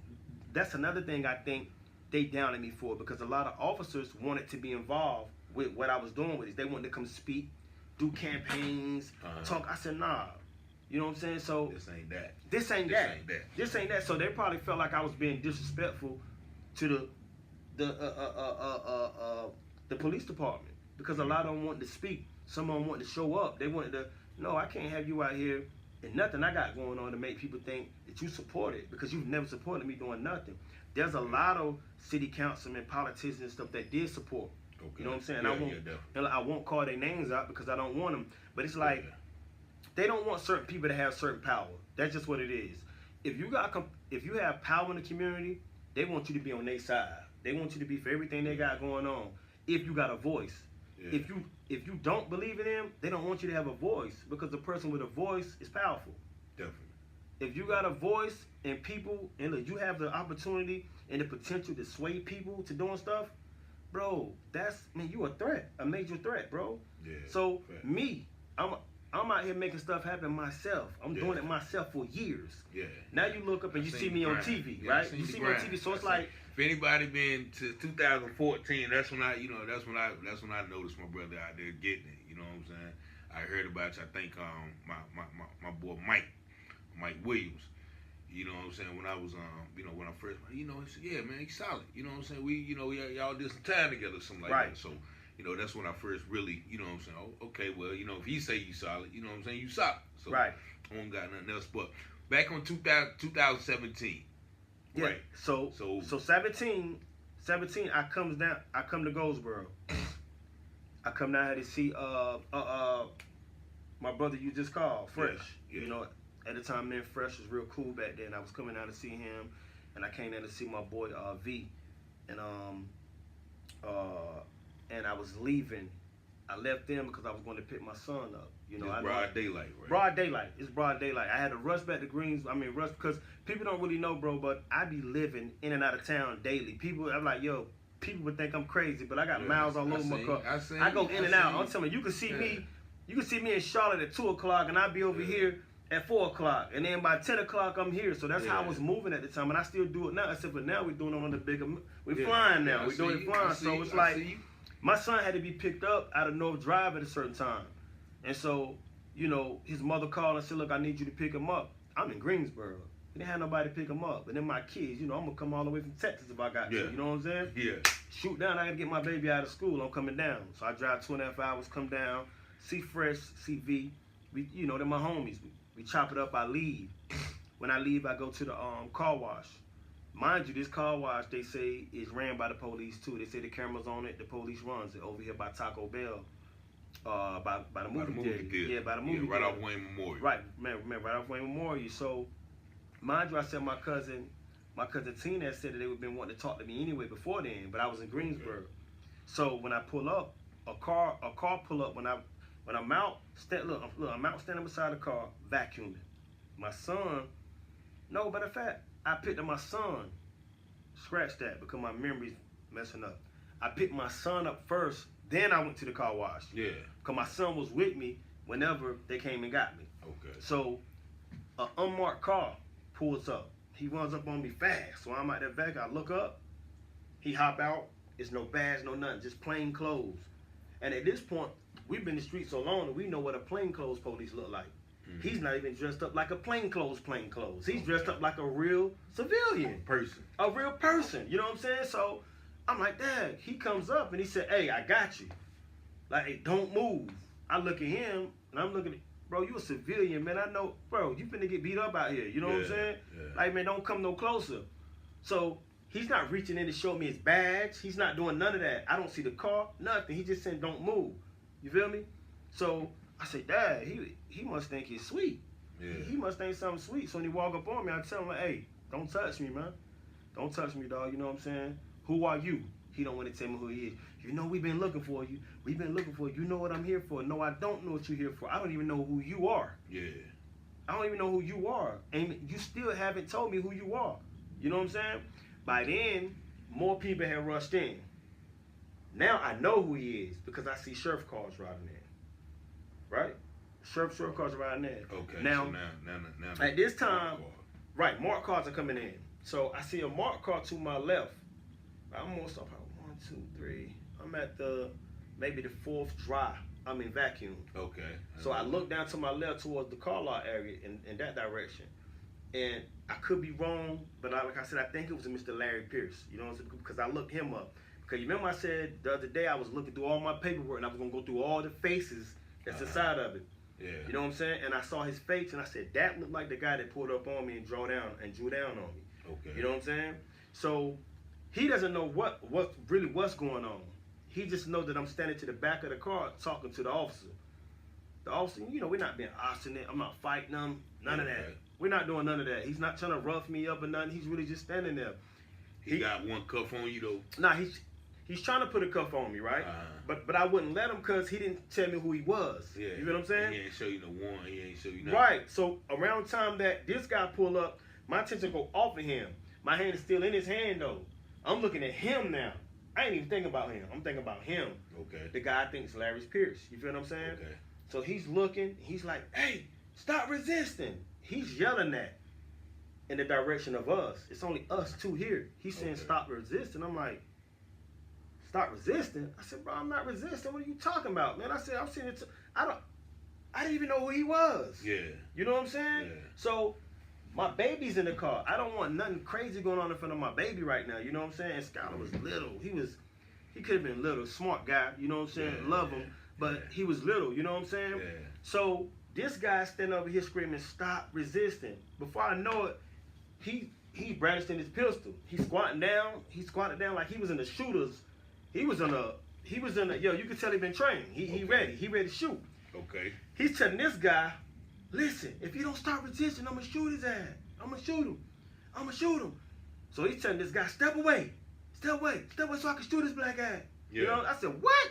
that's another thing I think they down at me for, because a lot of officers wanted to be involved with what I was doing with it. They wanted to come speak, do campaigns, talk. I said, nah. You know what I'm saying? So this ain't that. So they probably felt like I was being disrespectful to the police department, because a lot of them wanted to speak. someone wanted to show up. They wanted to, no, I can't have you out here and nothing I got going on to make people think that you support it because you've never supported me doing nothing. There's a lot of city councilmen, politicians and stuff that did support. Okay. You know what I'm saying? I won't call their names out because I don't want them. But it's like they don't want certain people to have certain power. That's just what it is. If you have power in the community, they want you to be on their side. They want you to be for everything they got going on. If you got a voice, if you don't believe in them, they don't want you to have a voice because the person with a voice is powerful. Definitely. If you got a voice and people, and look, you have the opportunity and the potential to sway people to doing stuff, bro, you a threat, a major threat, bro. Yeah. So me, I'm out here making stuff happen myself. I'm doing it myself for years. Yeah. Now you look up and you see me on TV, right? You see me on TV, so it's like, if anybody been to 2014, that's when I noticed my brother out there getting it. You know what I'm saying? I heard about you. I think my boy Mike Williams. You know what I'm saying? When I was when I first, he said, yeah, man, he's solid. You know what I'm saying? We y'all did some time together, something like that. So that's when I first really, you know what I'm saying? Oh, okay, well, if he say you solid, you know what I'm saying? You solid. So I don't got nothing else. But back on 2017. Yeah. Right. So 17, I come to Goldsboro. I come down here to see my brother you just called, Fresh. Yeah. At the time, man, Fresh was real cool back then. I was coming down to see him, and I came down to see my boy V, and I was leaving. I left them because I was going to pick my son up. It's broad daylight, right? Broad daylight. It's broad daylight. I had to rush back to rush because people don't really know, bro, but I be living in and out of town daily. I'm like, yo, people would think I'm crazy, but I got miles all over my car. I go in and out. I'm telling you, you can see me in Charlotte at 2 o'clock, and I'll be over here at 4 o'clock, and then by 10 o'clock I'm here. So that's how I was moving at the time, and I still do it now, except for now we're doing it on the bigger, we're flying now, we're doing it flying. So it's like, my son had to be picked up out of North Drive at a certain time. And so, his mother called and said, look, I need you to pick him up. I'm in Greensboro. He didn't have nobody to pick him up. And then my kids, I'm going to come all the way from Texas if I got to. You know what I'm saying? Yeah. Shoot down, I got to get my baby out of school. I'm coming down. So I drive 2.5 hours, come down, see Fresh, see V. They're my homies. We chop it up, I leave. When I leave, I go to the car wash. Mind you, this car wash, they say, is ran by the police, too. They say the camera's on it, the police runs it over here by Taco Bell, by the movie theater. Yeah, by the movie theater. Right off Wayne Memorial. Right, man, right off Wayne Memorial. So, mind you, I said my cousin Tina said that they would been wanting to talk to me anyway before then, but I was in Greensboro. Okay. So, when I pull up, a car pull up, when I'm out, I'm out standing beside the car, vacuuming. My son, no, matter of fact, I picked up my son. Scratch that because my memory's messing up. I picked my son up first, then I went to the car wash. Yeah. Because my son was with me whenever they came and got me. Okay. So, an unmarked car pulls up. He runs up on me fast. So I'm out there back. I look up. He hop out. It's no badge, no nothing. Just plain clothes. And at this point, we've been in the street so long that we know what a plainclothes police look like. Mm-hmm. He's not even dressed up like a plainclothes. He's dressed up like a real civilian. A real person. You know what I'm saying? So I'm like, Dad, he comes up and he said, hey, I got you. Like, hey, don't move. I look at him and I'm looking at, bro, you a civilian, man. I know, bro, you finna get beat up out here. You know what I'm saying? Yeah. Like, man, don't come no closer. So he's not reaching in to show me his badge. He's not doing none of that. I don't see the car, nothing. He just said, don't move. You feel me? So I said, Dad, he must think he's sweet. Yeah. He must think something sweet. So when he walk up on me, I tell him, like, hey, don't touch me, man. Don't touch me, dog. You know what I'm saying? Who are you? He don't want to tell me who he is. We've been looking for you. We've been looking for you. You know what I'm here for. No, I don't know what you're here for. I don't even know who you are. Yeah. I don't even know who you are. And you still haven't told me who you are. You know what I'm saying? By then, more people had rushed in. Now I know who he is because I see sheriff cars riding in. Right? Sheriff cars riding in. Okay. Now, so now at this time, right, marked cars are coming in. So I see a marked car to my left. I'm almost up. 1, 2, 3. I'm at maybe the 4th dry. I'm in vacuum. Okay. So I look down to my left towards the car lot area in that direction. And I could be wrong, but like I said, I think it was Mr. Larry Pierce. You know what I'm saying? Because I looked him up. Cause you remember I said the other day I was looking through all my paperwork and I was gonna go through all the faces that's inside of it. Yeah. You know what I'm saying? And I saw his face and I said, that looked like the guy that pulled up on me and drew down on me. Okay. You know what I'm saying? So he doesn't know what's going on. He just knows that I'm standing to the back of the car talking to the officer. The officer, you know, we're not being obstinate. I'm not fighting him. None of that. Right. We're not doing none of that. He's not trying to rough me up or nothing. He's really just standing there. He got one cuff on you though. Nah, he's trying to put a cuff on me, right? But I wouldn't let him because he didn't tell me who he was. Yeah. You know what I'm saying? He ain't show you no warrant. He ain't show you nothing. Right. So around time that this guy pull up, my attention go off of him. My hand is still in his hand though. I'm looking at him now. I ain't even thinking about him. I'm thinking about him. Okay. The guy I think is Larry Pierce. You feel what I'm saying? Okay. So he's looking. He's like, hey, stop resisting. He's yelling that in the direction of us. It's only us two here. He's saying, stop resisting. I'm like, stop resisting? I said, bro, I'm not resisting. What are you talking about, man? I said, I'm sitting I didn't even know who he was. Yeah. You know what I'm saying? Yeah. So my baby's in the car. I don't want nothing crazy going on in front of my baby right now. You know what I'm saying? And Skylar was little. He could have been little. Smart guy. You know what I'm saying? Yeah, Love him. But he was little. You know what I'm saying? Yeah. So this guy standing over here screaming, stop resisting. Before I know it, he brandished in his pistol. He's squatting down. He squatted down like he was in the shooters. He was in a, yo, you could tell he been trained. He ready. He ready to shoot. Okay. He's telling this guy, listen, if you don't start resisting, I'm going to shoot his ass. I'm going to shoot him. I'm going to shoot him. So he's telling this guy, step away. Step away. Step away so I can shoot this black guy. Yeah. You know, I said, what?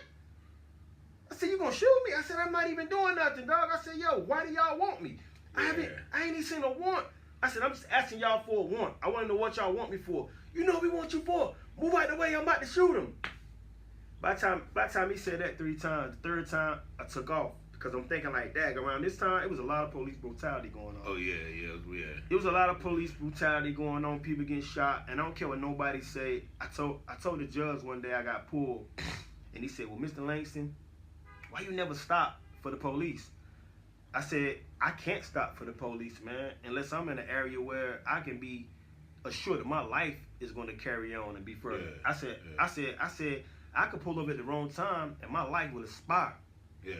I said, you going to shoot me? I said, I'm not even doing nothing, dog. I said, yo, why do y'all want me? Yeah. I ain't even seen a warrant. I said, I'm just asking y'all for a warrant. I want to know what y'all want me for. You know what we want you for. Move out the way. I'm about to shoot him. By the time he said that 3 times, the 3rd time, I took off. Because I'm thinking like, dag, around this time, it was a lot of police brutality going on. Oh, yeah. It was a lot of police brutality going on, people getting shot, and I don't care what nobody say. I told the judge one day I got pulled, and he said, well, Mr. Langston, why you never stop for the police? I said, I can't stop for the police, man, unless I'm in an area where I can be assured that my life is going to carry on and be further. Yeah. I said, I could pull up at the wrong time, and my life will expire. Yeah.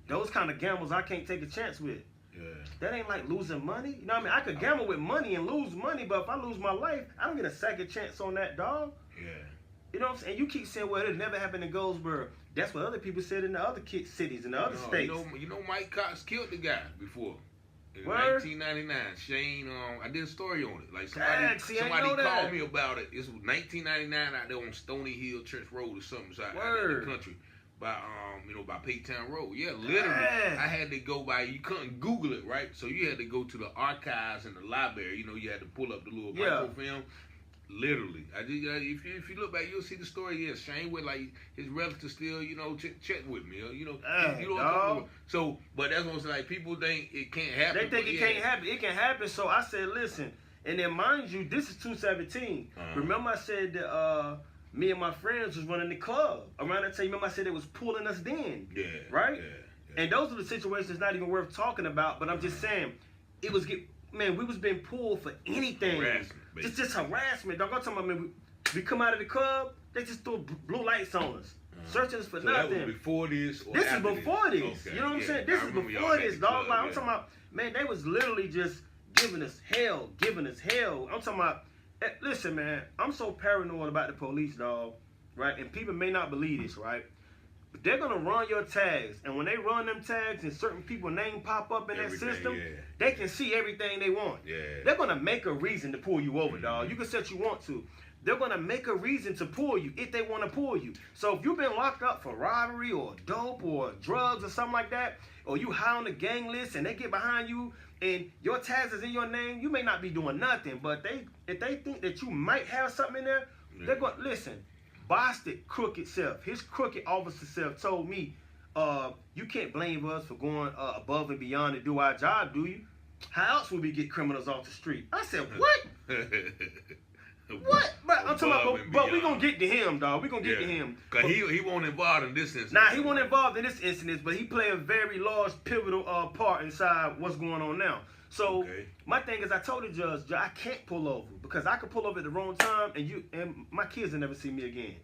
Those kind of gambles I can't take a chance with. Yeah. That ain't like losing money. You know what I mean? I could gamble with money and lose money, but if I lose my life, I don't get a second chance on that, dog. Yeah. You know what I'm saying? You keep saying, well, it never happened in Goldsboro. That's what other people said in the other cities, in the other states. You know Mike Cox killed the guy before. In Word? 1999. Shane, I did a story on it. Like somebody called me about it. It was 1999 out there on Stony Hill Church Road or something out there in the country. By by Paytown Road. Yeah, literally. I had to go by. You couldn't Google it, right? So you had to go to the archives and the library. You know, you had to pull up the little microfilm. Literally, if you look back, you'll see the story. Yeah, Shane with like his relatives still, check with me. You know. So, but that's what I'm saying. Like people think it can't happen. They think it can't happen. It can happen. So I said, listen, and then mind you, this is 2017. Remember I said that me and my friends was running the club around that time. Remember I said it was pulling us then. Yeah. Right? Yeah. And those are the situations not even worth talking about, but I'm just saying, we was being pulled for anything. Harassment, just harassment. Dog, I'm talking about, man, we come out of the club, they just throw blue lights on us. Searching us for nothing. That was before this or this after is before this. Okay. You know what I'm saying? This is before this, dog. Like, I'm talking about, man, they was literally just giving us hell. I'm talking about, listen, man, I'm so paranoid about the police, dog, right? And people may not believe this, right? But they're going to run your tags. And when they run them tags and certain people's name pop up in that system, they can see everything they want. Yeah. They're going to make a reason to pull you over, dog. You can say what you want to. They're going to make a reason to pull you if they want to pull you. So if you've been locked up for robbery or dope or drugs or something like that, or you high on the gang list and they get behind you and your tags is in your name, you may not be doing nothing. But if they think that you might have something in there, they're going to listen. Boston crooked self, his crooked officer self told me, you can't blame us for going above and beyond to do our job, do you? How else would we get criminals off the street? I said, what? What? But I'm talking about, but we gonna get to him, dog. We gonna get to him. Cause he wasn't involved in this instance. Nah, he wasn't involved in this instance, but he played a very large, pivotal part inside what's going on now. So my thing is, I told the judge, I can't pull over because I could pull over at the wrong time, and my kids will never see me again.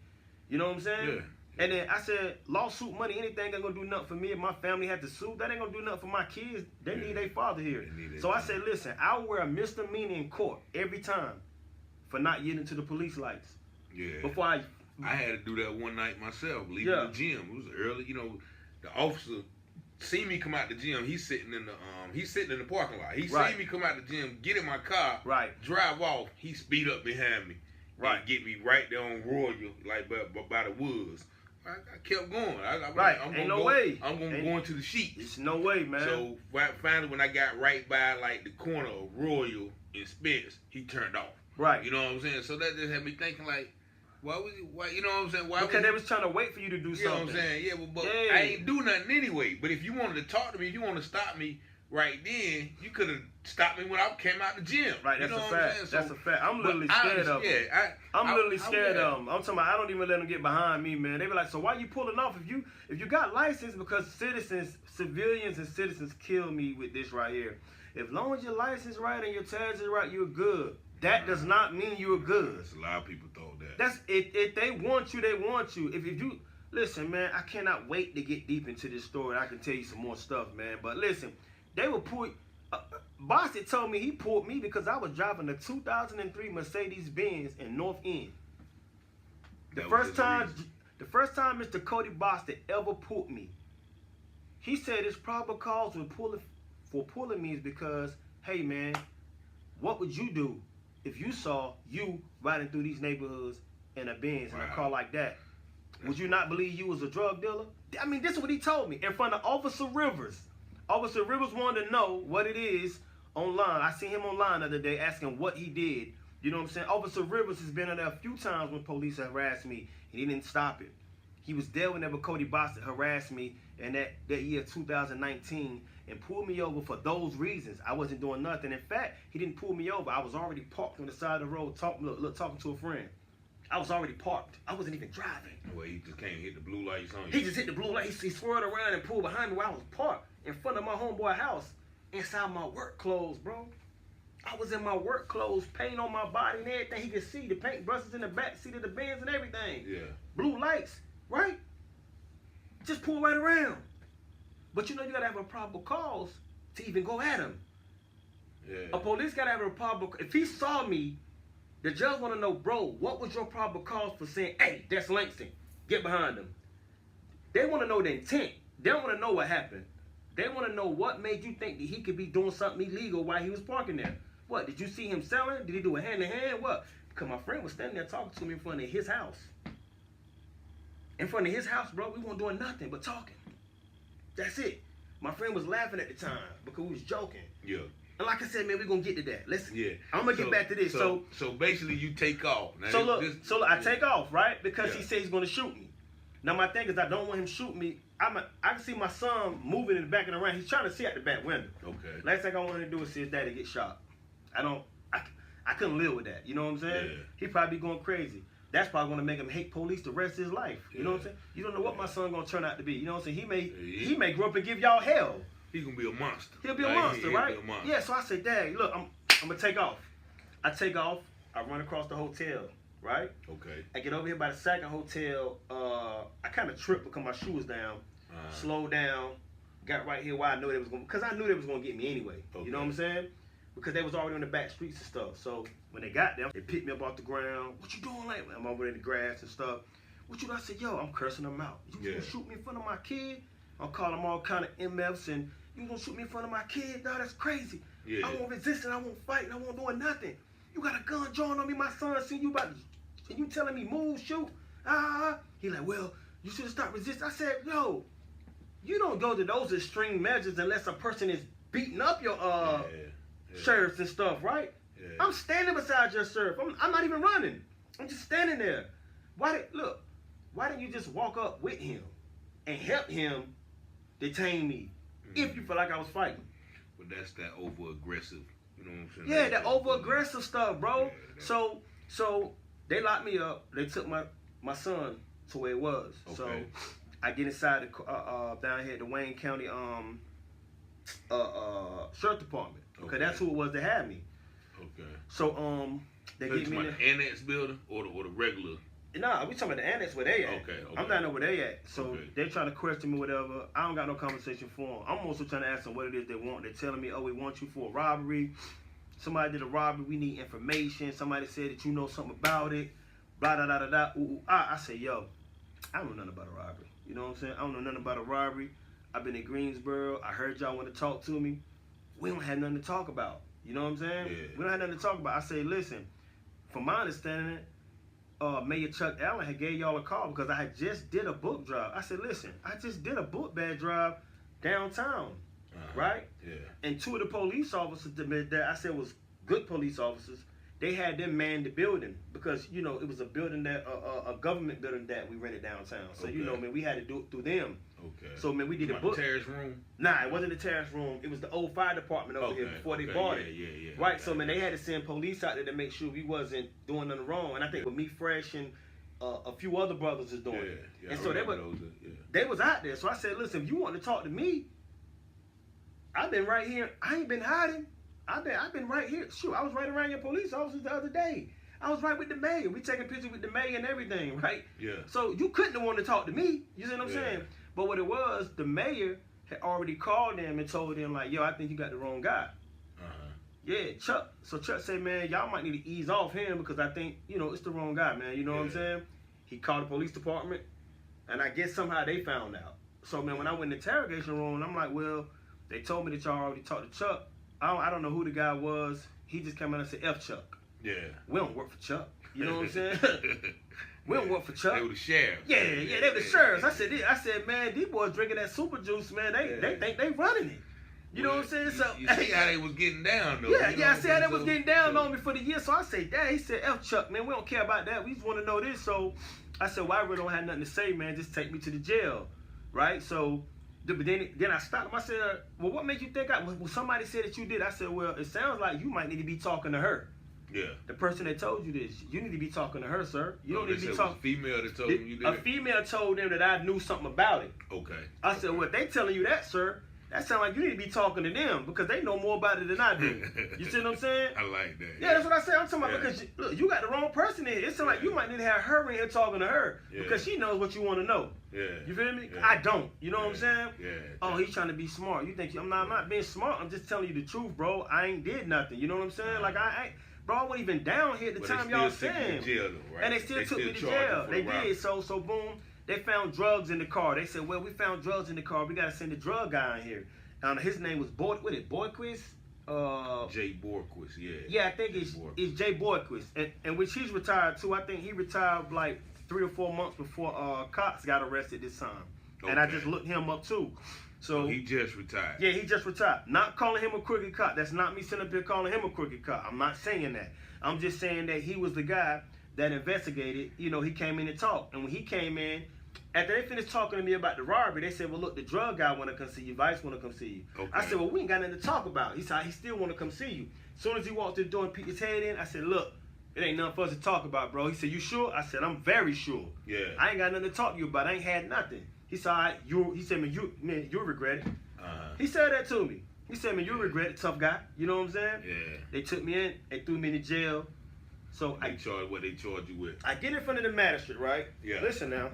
You know what I'm saying? Yeah. And then I said, lawsuit money, anything ain't gonna do nothing for me. If my family had to sue, that ain't gonna do nothing for my kids. They need their father here. So I said, listen, I'll wear a misdemeanor in court every time for not yielding to the police lights. Yeah. Before I had to do that one night myself, leaving the gym. It was early, you know. The officer see me come out the gym. He's sitting in the parking lot. He see me come out the gym, get in my car, drive off. He speed up behind me, and get me right there on Royal, like by the woods. I kept going. Ain't no way. I'm gonna go into the sheets. It's no way, man. So finally, when I got right by like the corner of Royal and Spence, he turned off. Right. You know what I'm saying? So that just had me thinking like, why was he? Why, you know what I'm saying? Why? Because they was trying to wait for you to do something. You know what I'm saying? Yeah, but I ain't do nothing anyway. But if you wanted to talk to me, if you wanted to stop me right then, you could have stopped me when I came out the gym. Right, that's you know a fact. So, that's a fact. I'm literally scared of them. I'm literally scared of them. I'm talking about I don't even let them get behind me, man. They be like, so why you pulling off if you got license? Because civilians and citizens kill me with this right here. As long as your license right and your tags is right, you're good. That does not mean you're good. That's a lot of people thought that. That's if they want you, they want you. If you listen, man, I cannot wait to get deep into this story. I can tell you some more stuff, man. But listen, they will pull. Boston told me he pulled me because I was driving a 2003 Mercedes Benz in North End. The first time Mr. Cody Boston ever pulled me, he said his probable cause for pulling me is because, hey man, what would you do if you saw you riding through these neighborhoods in a Benz in a car like that? Would you not believe you was a drug dealer? I mean, this is what he told me in front of Officer Rivers. Officer Rivers wanted to know what it is online. I seen him online the other day asking what he did. You know what I'm saying? Officer Rivers has been in there a few times when police harassed me, and he didn't stop it. He was there whenever Cody Boston harassed me in that year 2019 and pulled me over for those reasons. I wasn't doing nothing. In fact, he didn't pull me over. I was already parked on the side of the road talking to a friend. I was already parked. I wasn't even driving. Well, he just came hit the blue lights on you. He just hit the blue light. He swirled around and pulled behind me while I was parked in front of my homeboy house inside my work clothes, bro. I was in my work clothes, paint on my body and everything. He could see the paint brushes in the back seat of the Benz and everything. Yeah. Blue lights, right? Just pull right around. But you know you gotta have a probable cause to even go at him. Yeah. A police gotta have a probable. If he saw me, the judge wanna know, bro, what was your probable cause for saying, hey, that's Langston, get behind him? They wanna know the intent. They don't wanna know what happened. They wanna know what made you think that he could be doing something illegal while he was parking there. What, did you see him selling? Did he do a hand-to-hand? What? Because my friend was standing there talking to me in front of his house. In front of his house, bro, we weren't doing nothing but talking. That's it. My friend was laughing at the time because we was joking. Yeah. And like I said, man, we're going to get to that. Listen, yeah. I'm going to get back to this. So basically you take off. Now so look, I take off, right? Because he said he's going to shoot me. Now my thing is I don't want him shooting me. I can see my son moving in the back of the ramp. He's trying to see out the back window. Okay. Last thing I wanted to do is see his daddy get shot. I couldn't live with that. You know what I'm saying? Yeah. He probably going crazy. That's probably going to make him hate police the rest of his life. You know what I'm saying? You don't know what my son going to turn out to be. You know what I'm saying? He may grow up and give y'all hell. He's going to be a monster. He'll be a monster, right? Be a monster. Yeah, so I said, Dad, look, I'm going to take off. I take off. I run across the hotel, right? Okay. I get over here by the second hotel. I kind of tripped because my shoe was down. Slowed down. Got right here where I knew they was going to, because I knew they was going to get me anyway. Okay. You know what I'm saying? Because they was already on the back streets and stuff. So when they got there, they picked me up off the ground. What you doing? Like, I'm over in the grass and stuff. What you doing? I said, yo, I'm cursing them out. You gonna shoot me in front of my kid? I'm calling them all kind of MFs and you gonna shoot me in front of my kid? No, that's crazy. Yeah. I won't resist and I won't fight and I won't do nothing. You got a gun drawn on me, my son. See you about to, and you telling me move, shoot? He like, well, you should have stopped resisting. I said, yo, you don't go to those extreme measures unless a person is beating up your sheriffs and stuff, right? Yeah. I'm standing beside your sheriff. I'm not even running. I'm just standing there. Why didn't you just walk up with him and help him detain me if you feel like I was fighting? But that's that over-aggressive, you know what I'm saying? Yeah, that over-aggressive stuff, bro. Yeah, so they locked me up. They took my son to where it was. Okay. So I get inside the down here at the Wayne County sheriff department. Okay, that's who it was that had me. Okay. So they get me in the annex building or the regular Nah, we talking about the annex where they at. Okay. I'm down there where they at. So Okay. they trying to question me, whatever. I don't got no conversation for them. I'm also trying to ask them what it is they want. They're telling me, oh, we want you for a robbery. Somebody did a robbery. We need information. Somebody said that you know something about it. Blah, da, da, da, da. Ooh, ooh. I say, yo, I don't know nothing about a robbery. You know what I'm saying? I don't know nothing about a robbery. I've been in Greensboro. I heard y'all want to talk to me. We don't have nothing to talk about. You know what I'm saying? Yeah. We don't have nothing to talk about. I say, listen, from my understanding, Mayor Chuck Allen had gave y'all a call because I had just did a book drive. I said, listen, I just did a book bag drive downtown, right? Yeah. And two of the police officers that I said was good police officers, they had them man the building because, you know, it was a building that, a government building that we rented downtown. So, you know, man, we had to do it through them. Okay. So, man, we did a book. Terrace room? Nah, it wasn't the terrace room. It was the old fire department over here before they bought it. Yeah. Right, so, man, they had to send police out there to make sure we wasn't doing nothing wrong. And I think with me, Fresh, and a few other brothers is doing it. Yeah, and so they was out there. So I said, listen, if you want to talk to me, I've been right here. I ain't been hiding. I've been right here. Shoot, I was right around your police officers the other day. I was right with the mayor. We taking pictures with the mayor and everything, right? Yeah. So you couldn't have wanted to talk to me. You see what I'm saying? But what it was, the mayor had already called them and told them, like, yo, I think you got the wrong guy. Yeah, Chuck. So Chuck said, man, y'all might need to ease off him because I think, you know, it's the wrong guy, man. You know what I'm saying? He called the police department, and I guess somehow they found out. So, man, when I went in the interrogation room, I'm like, well, they told me that y'all already talked to Chuck. I don't know who the guy was. He just came out and said, F Chuck. Yeah. We don't work for Chuck. You know what I'm saying? We don't work for Chuck. They were the sheriffs. Yeah, they were the sheriffs. I said, man, these boys drinking that super juice, man. They think they running it. You know what I'm saying? So you see how they was getting down, though. Yeah, I see how they was getting down on me for the year. So I say, Dad, he said, F Chuck, man, we don't care about that. We just want to know this. So I said, well, I really don't have nothing to say, man. Just take me to the jail, right? So but then I stopped him. I said, well, what made you think well, somebody said that you did? I said, well, it sounds like you might need to be talking to her. Yeah. The person that told you this, you need to be talking to her, sir. You don't need to be talking. A female that told you you did. A female told them that I knew something about it. Okay. I said, well, if they telling you that, sir, that sounds like you need to be talking to them because they know more about it than I do. You see what I'm saying? I like that. Yeah, that's what I said. I'm talking about because look, you got the wrong person in here. It sounds like you might need to have her in here talking to her because she knows what you want to know. Yeah. You feel me? I don't. You know what I'm saying? Yeah. Oh, he's trying to be smart. You think I'm not being smart. I'm just telling you the truth, bro. I ain't did nothing. You know what I'm saying? Like bro, I wasn't even down here at the time y'all saying. Right? And they still took me to jail. They did. So boom, they found drugs in the car. They said, well, we found drugs in the car. We got to send the drug guy in here. His name was Boyquist. Jay Borquist, yeah. Yeah, I think it's Jay Boyquist, and which he's retired too. I think he retired like 3 or 4 months before Cox got arrested this time. Okay. And I just looked him up too. So he just retired. Yeah, he just retired. Not calling him a crooked cop. That's not me sitting up here calling him a crooked cop. I'm not saying that. I'm just saying that he was the guy that investigated. You know, he came in and talked, and when he came in. After they finished talking to me about the robbery, they said, well, look, the drug guy want to come see you. Vice want to come see you. Okay. I said, well, we ain't got nothing to talk about. He said, he still want to come see you. As soon as he walked through the door and peeked his head in, I said, look, it ain't nothing for us to talk about, bro. He said, you sure? I said, I'm very sure. Yeah. I ain't got nothing to talk to you about. I ain't had nothing. He said, all right, he said, man, you'll regret it. He said that to me. He said, man, you'll regret it, tough guy. You know what I'm saying? Yeah. They took me in. They threw me in jail. So what they charged you with? I get in front of the magistrate, right? Yeah. Listen now.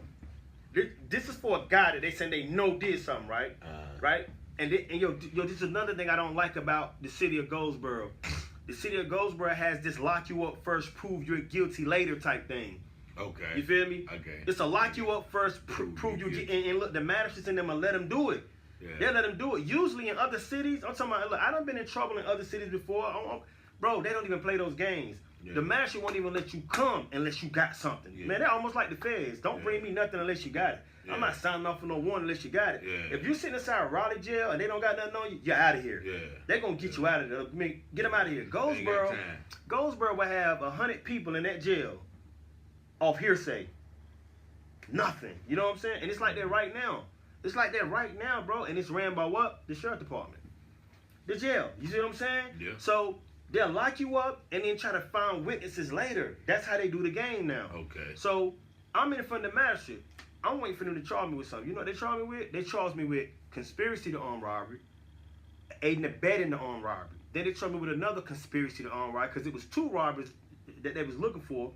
This is for a guy that they say they know did something, right? Right? And yo, this is another thing I don't like about the city of Goldsboro. The city of Goldsboro has this lock you up first, prove you're guilty later type thing. Okay. You feel me? Okay. It's a lock you up first, prove you guilty. And look, the magistrates in them will let them do it. Yeah. They'll let them do it. Usually in other cities, I'm talking about, look, I done been in trouble in other cities before. Bro, they don't even play those games. Yeah. The magistrate won't even let you come unless you got something. Yeah. Man, they're almost like the feds. Don't bring me nothing unless you got it. Yeah. I'm not signing off for no warrant unless you got it. Yeah. If you sitting inside Raleigh jail and they don't got nothing on you, you're out of here. Yeah. They're going to get you out of there. I mean, get them out of here. Goldsboro will have 100 people in that jail off hearsay. Nothing. You know what I'm saying? And it's like that right now. It's like that right now, bro. And it's ran by what? The sheriff department. The jail. You see what I'm saying? Yeah. So they'll lock you up and then try to find witnesses later. That's how they do the game now. Okay. So I'm in front of the magistrate. I'm waiting for them to charge me with something. You know what they charge me with? They charge me with conspiracy to armed robbery, aiding and abetting the armed robbery. Then they charged me with another conspiracy to armed robbery because it was 2 robbers that they was looking for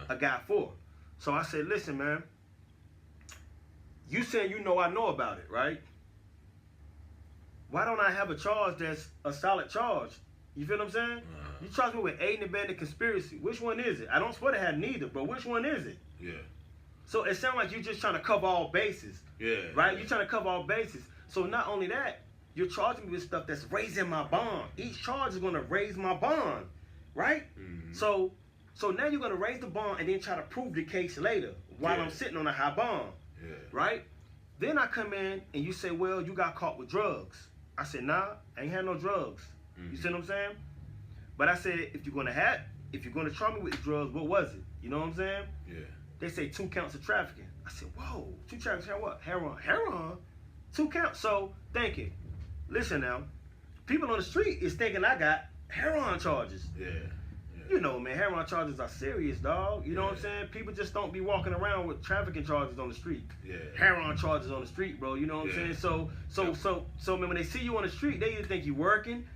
a guy for. So I said, listen, man, you saying you know I know about it, right? Why don't I have a charge that's a solid charge? You feel what I'm saying? You charge me with aiding and abetting conspiracy. Which one is it? I don't swear to have neither, but which one is it? Yeah. So it sounds like you're just trying to cover all bases. Yeah. Right? You're trying to cover all bases. So not only that, you're charging me with stuff that's raising my bond. Each charge is going to raise my bond. Right? Mm-hmm. So now you're going to raise the bond and then try to prove the case later while I'm sitting on a high bond. Yeah. Right? Then I come in and you say, well, you got caught with drugs. I said, nah, I ain't had no drugs. You see what I'm saying? But I said, if you're gonna try me with the drugs, what was it? You know what I'm saying? Yeah. They say 2 counts of trafficking. I said, whoa, 2 trafficking, what? Heroin? 2 counts. So thinking, listen now, people on the street is thinking I got heroin charges. Yeah. You know, man, heroin charges are serious, dog. You know what I'm saying? People just don't be walking around with trafficking charges on the street. Yeah. Heroin charges on the street, bro. You know what I'm saying? So man, when they see you on the street, they either think you working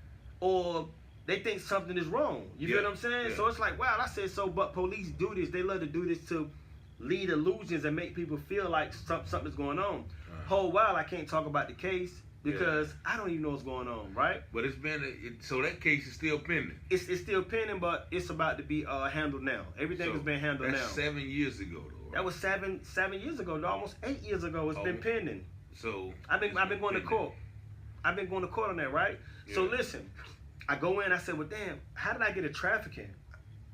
or they think something is wrong. You feel what I'm saying? So it's like, wow, I said so, but police do this. They love to do this to lead illusions and make people feel like something's going on. Whole while I can't talk about the case because I don't even know what's going on, right? But it's been, so that case is still pending. It's still pending, but it's about to be handled now. Everything has been handled now. That's 7 years ago, though. Right? That was seven years ago, though. Almost 8 years ago. It's been pending. So I've been going to court. I've been going to court on that, right? Yeah. So listen, I go in. I said, well, damn, how did I get a trafficking?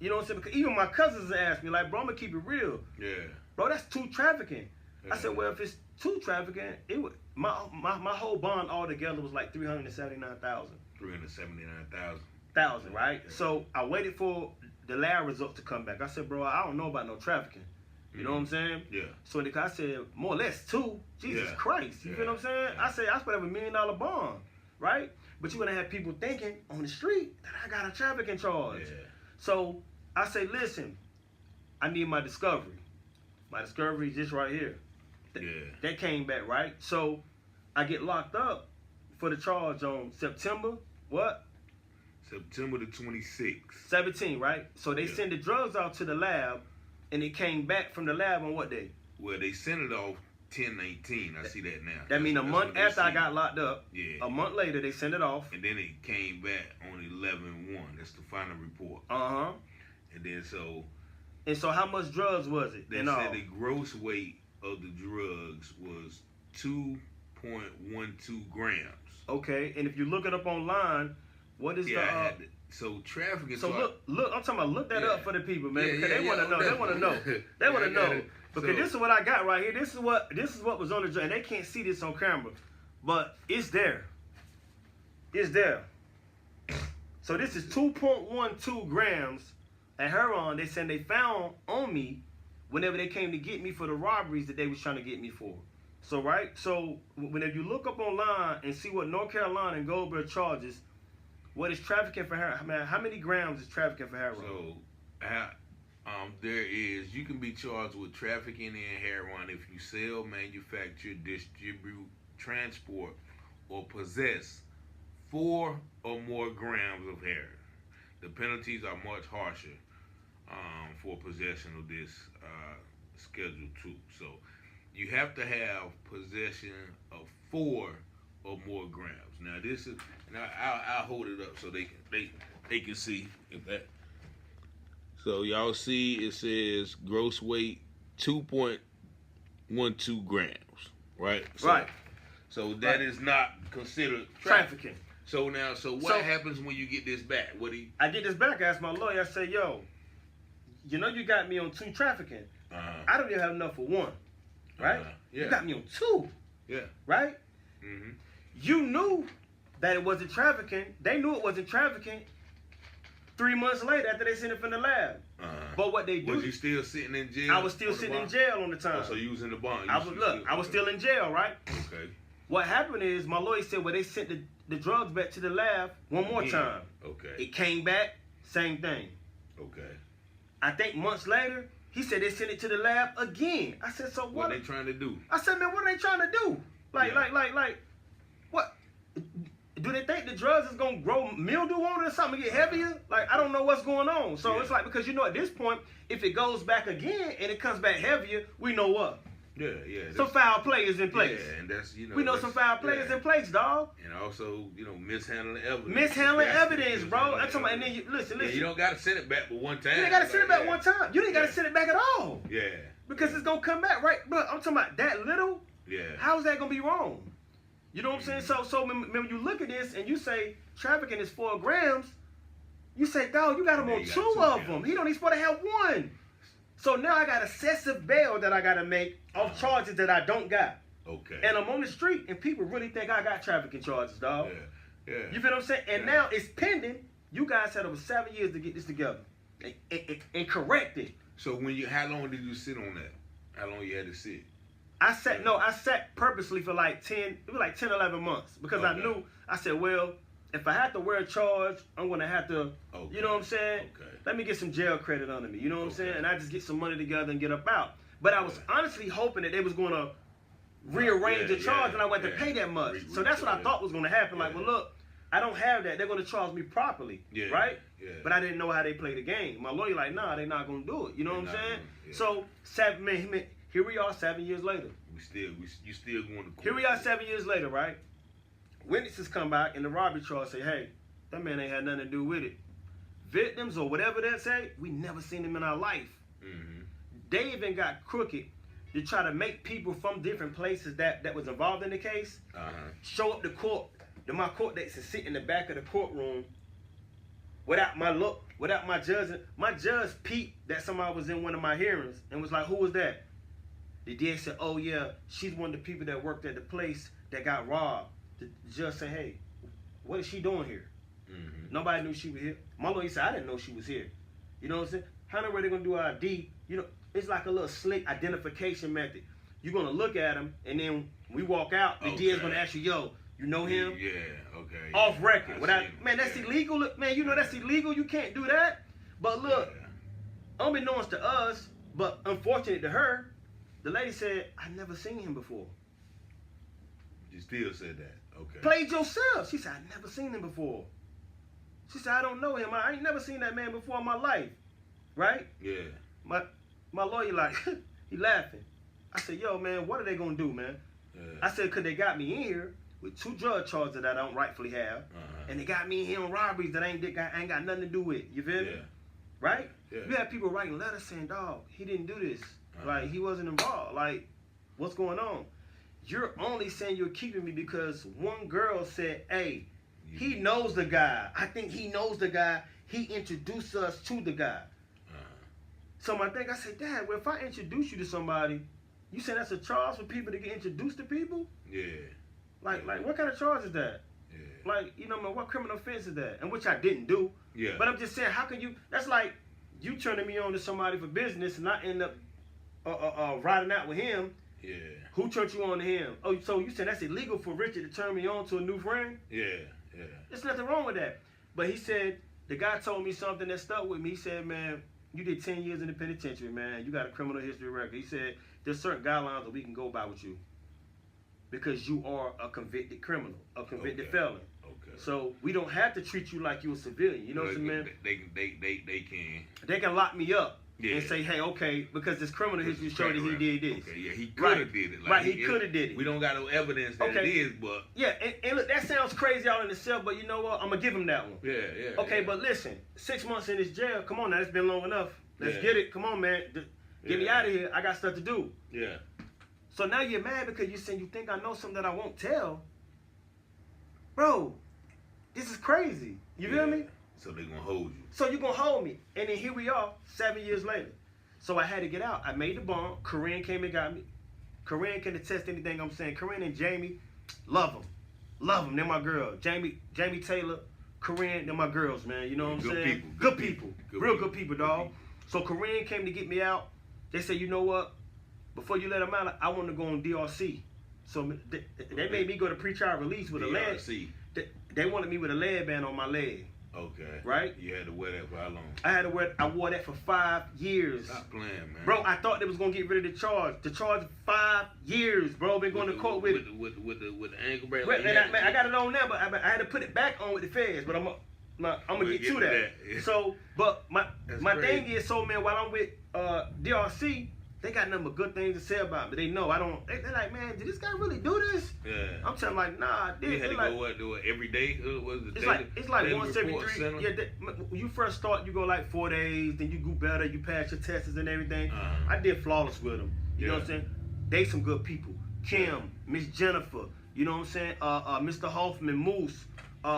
You know what I'm saying? Because even my cousins asked me, like, bro, I'm gonna keep it real. Yeah. Bro, that's 2 trafficking. Yeah. I said, well, if it's 2 trafficking, it would my whole bond altogether was like $379,000. $379,000, right? Yeah. So I waited for the lab results to come back. I said, bro, I don't know about no trafficking. You know what I'm saying? Yeah. So I said, more or less 2. Jesus Christ. You feel what I'm saying? I said, I supposed to have $1 million bond, right? But you're gonna have people thinking on the street that I got a trafficking charge. Yeah. So I say, listen, I need my discovery. My discovery is just right here. That came back, right? So I get locked up for the charge on September, what? September the 26th. 17, right? So they send the drugs out to the lab, and it came back from the lab on what day? Well, they sent it off 10/19. I see that now. That means a month after I got locked up. Yeah. A month later, they sent it off. And then it came back on 11/1. That's the final report. Uh-huh. And then so... And so how much drugs was it? They said the gross weight of the drugs was 2.12 grams. Okay, and if you look it up online, what is so trafficking... So look, I'm talking about, look that up for the people, man, because they want to know. They want to know. They want to know. Because this is what I got right here. This is what was on the drug, and they can't see this on camera, but it's there. It's there. So this is 2.12 grams of heroin. They said they found on me whenever they came to get me for the robberies that they was trying to get me for. So so whenever you look up online and see what North Carolina and Goldberg charges, what is trafficking for heroin? Man, how many grams is trafficking for heroin? So you can be charged with trafficking in heroin if you sell, manufacture, distribute, transport, or possess 4 or more grams of heroin. The penalties are much harsher for possession of this Schedule 2. So you have to have possession of 4 or more grams. Now this is, and I'll hold it up so they can see if that. So y'all see it says gross weight 2.12 grams, right? So that is not considered trafficking. So what happens when you get this back? I get this back. I ask my lawyer. I say, yo, you know you got me on 2 trafficking. I don't even have enough for 1, right? You got me on 2. Yeah. Right? Mm-hmm. You knew that it wasn't trafficking. They knew it wasn't trafficking 3 months later after they sent it from the lab. But what they do... Was you still sitting in jail? I was still sitting in jail on the time. Oh, so you was in the bond. I was still in jail, right? Okay. What happened is my lawyer said, well, they sent the drugs back to the lab one more time. Okay. It came back, same thing. Okay. I think months later, he said they sent it to the lab again. I said, so what are they trying to do? I said, man, what are they trying to do? Like, what? do they think the drugs is gonna grow mildew on it or something, get heavier? Like, I don't know what's going on. So it's like, because at this point, if it goes back again and it comes back heavier, we know what. Yeah. Some foul players in place. Yeah, and that's we know some foul players in place, dog. And also, mishandling evidence. Mishandling evidence, bro. I'm talking about, and then listen. Yeah, you don't gotta send it back but one time. You ain't gotta send it back one time. You ain't gotta send it back at all. Yeah. Because it's gonna come back, right? But I'm talking about that little. Yeah. How is that gonna be wrong? You know what I'm saying? So when you look at this and you say trafficking is 4 grams, you say, dog, you got him on 2 of them. He don't even supposed to have 1. So now I got excessive bail that I got to make off charges that I don't got. Okay. And I'm on the street, and people really think I got trafficking charges, dog. Yeah. You feel what I'm saying? And now it's pending. You guys had over 7 years to get this together and correct it. So how long did you sit on that? How long you had to sit? I sat purposely for like 10, 11 months because I knew, I said, well, if I have to wear a charge, I'm going to have to, you know what I'm saying? Okay. Let me get some jail credit under me, you know what I'm saying? And I just get some money together and get up out. But I was honestly hoping that they was going to rearrange the charge and I wouldn't have to pay that much. So that's what I thought was going to happen. Like, well, look, I don't have that. They're going to charge me properly, right? Yeah. But I didn't know how they play the game. My lawyer like, nah, they're not going to do it. You know what I'm saying? So, here we are 7 years later. You still going to court. Here we are 7 years later, right? Witnesses come back and the robbery charge say, hey, that man ain't had nothing to do with it. Victims or whatever they say, we never seen them in our life. Mm-hmm. They even got crooked to try to make people from different places that was involved in the case show up to court. To my court dates and sit in the back of the courtroom without my judge. My judge peeped that somebody was in one of my hearings and was like, who was that? The DA said, oh yeah, she's one of the people that worked at the place that got robbed. The judge said, hey, what is she doing here? Mm-hmm. Nobody knew she was here. My lawyer said, I didn't know she was here. You know what I'm saying? How in the way they going to do ID? You know, it's like a little slick identification method. You're going to look at him, and then we walk out, the DA is going to ask you, yo, you know him? Yeah, okay. Off record. Man, that's illegal. Man, you know that's illegal. You can't do that. But look, unbeknownst to us, but unfortunate to her, the lady said, I've never seen him before. You still said that. Okay. Played yourself. She said, I've never seen him before. She said, I don't know him. I ain't never seen that man before in my life. Right? Yeah. My lawyer like, he laughing. I said, yo, man, what are they going to do, man? Yeah. I said, because they got me in here with 2 drug charges that I don't rightfully have. And they got me in here on robberies that I ain't got nothing to do with. You feel me? Right? Yeah. You have people writing letters saying, dog, he didn't do this. Like, he wasn't involved. Like, what's going on? You're only saying you're keeping me because one girl said, hey, he knows the guy. I think he knows the guy. He introduced us to the guy. So my thing, I said, Dad, well, if I introduce you to somebody, you saying that's a charge for people to get introduced to people? Yeah. Like what kind of charge is that? Yeah. Like, you know, what criminal offense is that? And which I didn't do. Yeah. But I'm just saying, how can you, that's like you turning me on to somebody for business and I end up riding out with him. Yeah. Who turned you on to him? Oh, so you said that's illegal for Richard to turn me on to a new friend? Yeah, yeah. There's nothing wrong with that. But he said, the guy told me something that stuck with me. He said, man, you did 10 years in the penitentiary, man. You got a criminal history record. He said, there's certain guidelines that we can go by with you. Because you are a convicted criminal, a convicted felon. Okay. So we don't have to treat you like you're a civilian. You know what I'm saying? They can lock me up. Yeah. And say, hey, okay, because this criminal history showed that he did this. Okay, yeah, he could have did it. Like, he could have did it. We don't got no evidence that it is, but... Yeah, and look, that sounds crazy out in itself, but you know what? I'm going to give him that one. Yeah. Okay, but listen, 6 months in this jail, come on now, it's been long enough. Let's get it. Come on, man. Get me out of here. I got stuff to do. Yeah. So now you're mad because you're saying you think I know something that I won't tell. Bro, this is crazy. You feel me? So they're going to hold you. So you're going to hold me. And then here we are, 7 years later. So I had to get out. I made the bond. Corinne came and got me. Corinne can attest anything I'm saying. Corinne and Jamie, love them. Love them. They're my girls. Jamie Taylor, Corinne, they're my girls, man. You know what I'm saying? Good people. Real good people, dog. So Corinne came to get me out. They said, you know what? Before you let them out, I want to go on DRC. So they made me go to pre-trial release with a leg. They wanted me with a leg band on my leg. Okay. Right? You had to wear that for how long? I wore that for 5 years. Stop playing, man. Bro, I thought they was gonna get rid of the charge. The charge 5 years, bro. Been going to court with the ankle bracelet. Well, and I got it on now, but I had to put it back on with the feds. But I'm gonna get to that. Yeah. So, but my crazy. thing is, so man, while I'm with DRC, they got nothing but good things to say about me. They know I don't. They're like, man, did this guy really do this? Yeah. I'm telling them like, nah, I did. You had to like, go do it every day. It's like once every 3. Yeah, when you first start, you go like 4 days. Then you go better. You pass your tests and everything. I did flawless with them. You know what I'm saying? They some good people. Kim, Miss Jennifer. You know what I'm saying? Mr. Hoffman, Moose.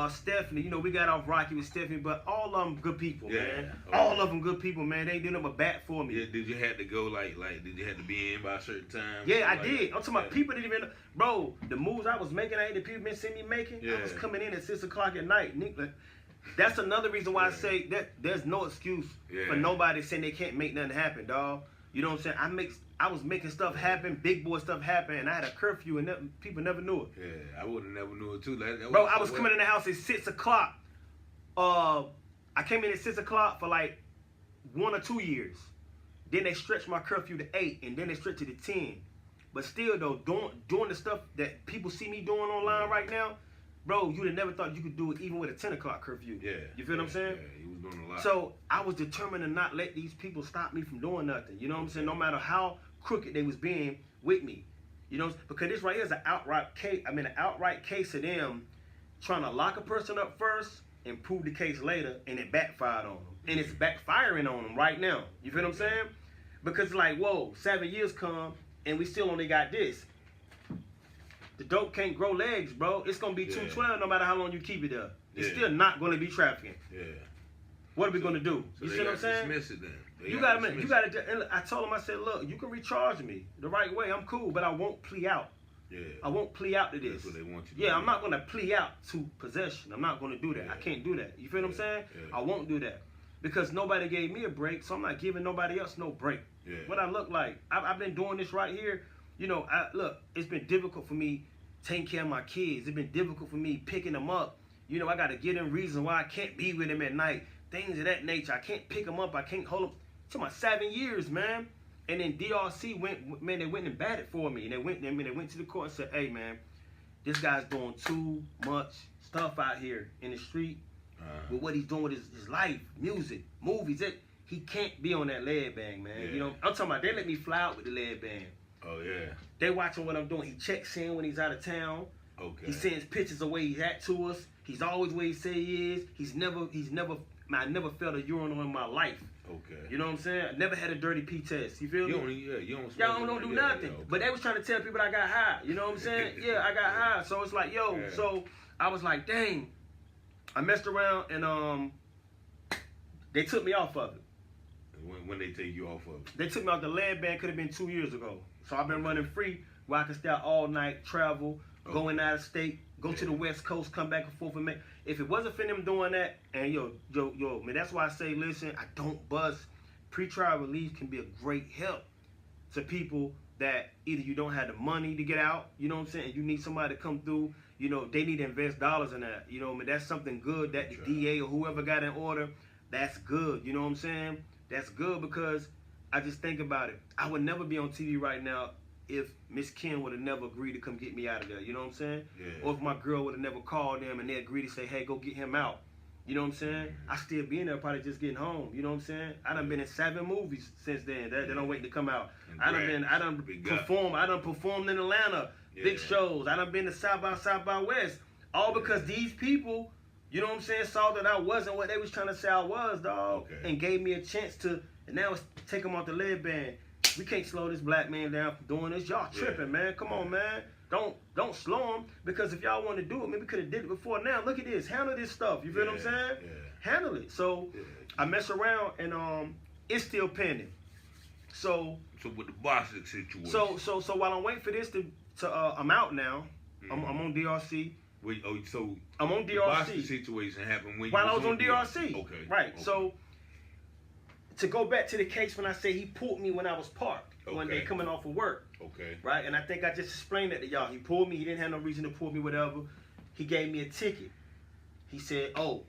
Stephanie, you know, we got off rocky with Stephanie, but all of them good people, man. Okay. All of them good people, man. They did them a bat for me. Yeah, did you have to go like did you have to be in by a certain time? Yeah, I did. I'm talking about people didn't even, bro, the moves I was making, the people been seeing me making, I was coming in at 6 o'clock at night. That's another reason why I say that there's no excuse for nobody saying they can't make nothing happen, dog. You know what I'm saying? I was making stuff happen, big boy stuff happen, and I had a curfew, and people never knew it. Yeah, I would have never knew it too. Bro, I was coming in the house at 6 o'clock. I came in at 6 o'clock for like 1 or 2 years. Then they stretched my curfew to 8, and then they stretched it to 10. But still, though, doing the stuff that people see me doing online right now, bro, you'd have never thought you could do it even with a 10 o'clock curfew. Yeah. You feel what I'm saying? Yeah, he was doing a lot. So I was determined to not let these people stop me from doing nothing. You know what I'm saying? No matter how crooked they was being with me. You know, because this right here is an outright case of them trying to lock a person up first and prove the case later, and it backfired on them. And it's backfiring on them right now. You feel what I'm saying? Because like, whoa, 7 years come and we still only got this. The dope can't grow legs, bro. It's gonna be 212 no matter how long you keep it there. It's still not gonna be trafficking. Yeah. What are we gonna do? So you see what I'm saying? Dismiss it then. You gotta. And I told him, I said, look, you can recharge me the right way. I'm cool, but I won't plea out. Yeah. I won't plea out to this. That's what they want you to do. I'm not gonna plea out to possession. I'm not gonna do that. I can't do that. You feel what I'm saying? I won't do that because nobody gave me a break, so I'm not giving nobody else no break. Yeah. What I look like, I've been doing this right here. You know, look, it's been difficult for me taking care of my kids. It's been difficult for me picking them up. You know, I got to give them reasons why I can't be with them at night. Things of that nature. I can't pick them up. I can't hold them. It's my 7 years, man. And then DRC they went and batted for me. And they went to the court and said, hey, man, this guy's doing too much stuff out here in the street with what he's doing with his life, music, movies. He can't be on that lead bang, man. Yeah. You know, I'm talking about they let me fly out with the lead bang. Oh, yeah. They watching what I'm doing. He checks in when he's out of town. Okay. He sends pictures of where he's at to us. He's always where he say he is. I never felt a urinal in my life. Okay. You know what I'm saying? I never had a dirty pee test. You feel me? You don't do nothing. Yeah, okay. But they was trying to tell people I got high. You know what I'm saying? Yeah, I got high. So it's like, yo. Yeah. So I was like, dang. I messed around and they took me off of it. When they take you off of it? They took me off the lead band. Could have been 2 years ago. So I've been running free where I can stay out all night, travel, going out of state, go to the West Coast, come back and forth and make. If it wasn't for them doing that, and yo, man, that's why I say, listen, I don't bust. Pretrial release can be a great help to people that either you don't have the money to get out, you know what I'm saying, and you need somebody to come through, you know, they need to invest dollars in that, you know what I mean, that's something good that the DA or whoever got in order, that's good, you know what I'm saying, that's good because I just think about it. I would never be on TV right now if Miss Kim would have never agreed to come get me out of there, you know what I'm saying? Yeah. Or if my girl would have never called them and they agreed to say, hey, go get him out. You know what I'm saying? I still be in there probably just getting home, you know what I'm saying? I done been in 7 movies since then that don't wait to come out. I done performed in Atlanta, big shows. I done been to South by West. All because these people, you know what I'm saying, saw that I wasn't what they was trying to say I was, dog. And gave me a chance to, and now it's take them off the lead band. We can't slow this black man down from doing this. Y'all tripping, man. Come on, man. Don't slow him because if y'all want to do it, maybe we could have did it before now. Look at this. Handle this stuff. You feel what I'm saying? Yeah. Handle it. So I mess around and it's still pending. So with the Bostic situation. So while I'm waiting for this to I'm out now. I'm on DRC. Wait, so I'm on DRC. The Bostic situation happened while I was on DRC. Okay. Right. Okay. So to go back to the case when I say he pulled me when I was parked one day coming off of work. Okay. Right? And I think I just explained that to y'all. He pulled me. He didn't have no reason to pull me, whatever. He gave me a ticket. He said, oh,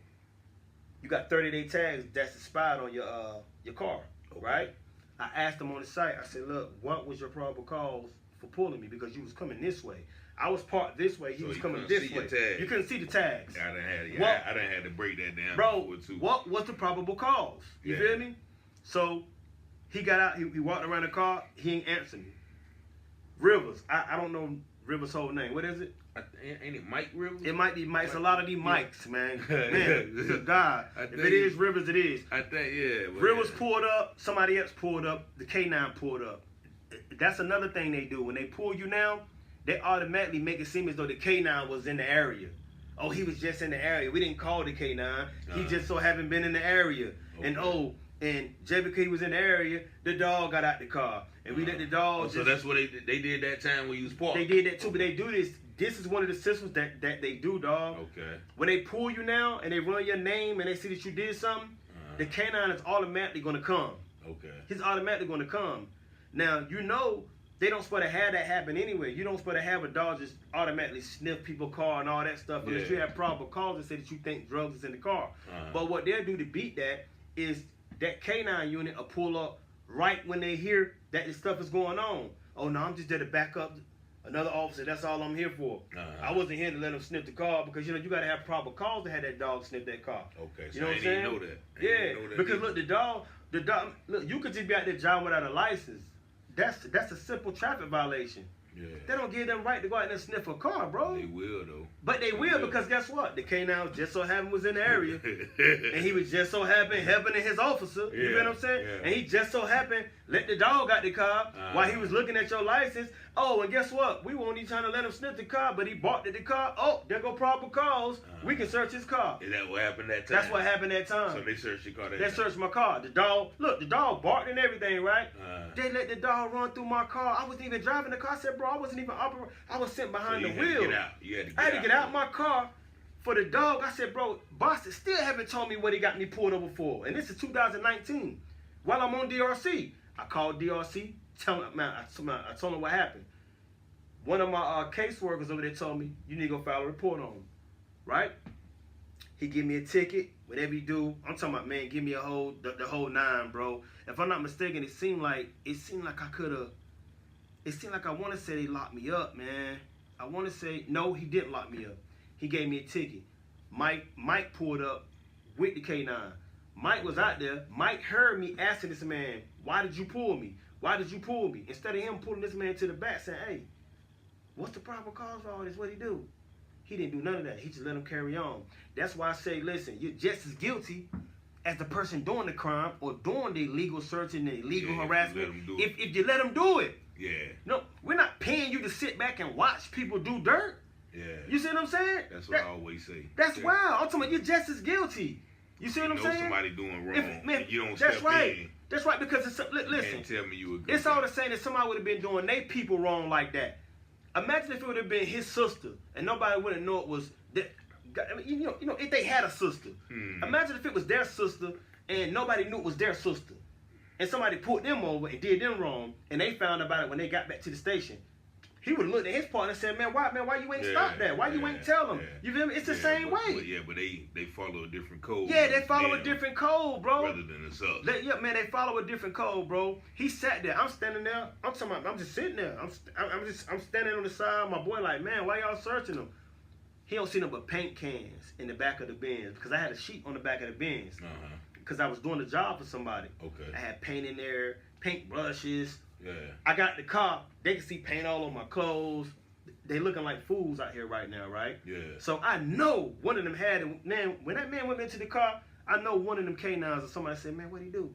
you got 30-day tags that's expired on your car, right? I asked them on the site. I said, look, what was your probable cause for pulling me? Because you was coming this way. I was parked this way. He was coming this way. You couldn't see the tags. I done had to break that down. Bro, what was the probable cause? You feel me? So he got out. He walked around the car. He ain't answered me. Rivers. I don't know Rivers' whole name. What is it? Ain't it Mike Rivers? It might be Mike. It's a lot of these Mikes, man. Man, God. If it is Rivers, it is. I think, yeah. Rivers pulled up. Somebody else pulled up. The K9 pulled up. That's another thing they do. When they pull you now, they automatically make it seem as though the K9 was in the area. Oh, he was just in the area. We didn't call the K9. He just so haven't been in the area. And just because he was in the area, the dog got out the car. And we let the dog So that's what they did that time when you was parked? They did that too, but they do this. This is one of the systems that they do, dog. Okay. When they pull you now and they run your name and they see that you did something, the K9 is automatically going to come. Okay. He's automatically going to come. Now, you know, they don't supposed to have that happen anyway. You don't supposed to have a dog just automatically sniff people's car and all that stuff unless you have probable cause and say that you think drugs is in the car. But what they'll do to beat that is that K9 unit will pull up right when they hear that this stuff is going on. Oh, no, I'm just there to back up another officer. That's all I'm here for. I wasn't here to let them sniff the car because, you know, you got to have probable cause to have that dog sniff that car. Okay, so you know what I'm saying? Know that. Yeah, because look, the dog, look, you could just be out there driving without a license. That's a simple traffic violation. Yeah. They don't give them right to go out there and sniff a car, bro. They will, though. But they will because guess what? The K9 just so happened was in the area. And he was just so happened helping his officer. You know what I'm saying? Yeah. And he just so happened let the dog out the car while he was looking at your license. Oh, and guess what? We won't even trying to let him sniff the car, but he barked at the car. Oh, there go probable cause. We can search his car. Is that what happened that time? That's what happened that time. So they searched your car that time? They searched my car. The dog, look, the dog barked and everything, right? They let the dog run through my car. I wasn't even driving the car. I said, bro, I wasn't even operating. I was sitting behind the wheel. I had to get out my car for the dog. I said, bro, Boston still haven't told me what he got me pulled over for. And this is 2019. While I'm on DRC, I called DRC. I told him what happened. One of my caseworkers over there told me, you need to go file a report on him, right? He give me a ticket, whatever you do. I'm talking about, man, give me the whole nine, bro. If I'm not mistaken, it seemed like I could have. It seemed like I want to say they locked me up, man. I want to say no, he didn't lock me up. He gave me a ticket. Mike pulled up with the K9. Mike was out there. Mike heard me asking this man, why did you pull me? Why did you pull me? Instead of him pulling this man to the back, saying, hey, what's the proper cause for all this? What'd he do? He didn't do none of that. He just let him carry on. That's why I say, listen, you're just as guilty as the person doing the crime or doing the illegal searching and illegal harassment if you let them do it. Yeah. No, we're not paying you to sit back and watch people do dirt. Yeah. You see what I'm saying? That's what I always say. That's wild. I'm talking about you're just as guilty. You see what I'm saying? Somebody doing wrong. If you don't that's step right. in. That's right, because it's listen. You can't tell me you agree. It's all the same that somebody would have been doing they people wrong like that. Imagine if it would have been his sister and nobody would have known it was that. I mean, you know, if they had a sister. Imagine if it was their sister and nobody knew it was their sister, and somebody pulled them over and did them wrong, and they found about it when they got back to the station. He would have looked at his partner and said, why you ain't stop that? Why you ain't tell him? You feel me? It's the same way. But they follow a different code. Yeah, they follow a different code, bro. Rather than us. Yeah, man, they follow a different code, bro. He sat there. I'm standing there. I'm just sitting there. I'm standing on the side. My boy like, man, why y'all searching him? He don't see nothing but paint cans in the back of the Benz because I had a sheet on the back of the Benz because I was doing a job for somebody. Okay. I had paint in there, paint brushes. Yeah. I got the car. They can see paint all on my clothes. They looking like fools out here right now, right? Yeah. So I know one of them had it. Man, when that man went into the car, I know one of them K9s or somebody said, man, what'd he do?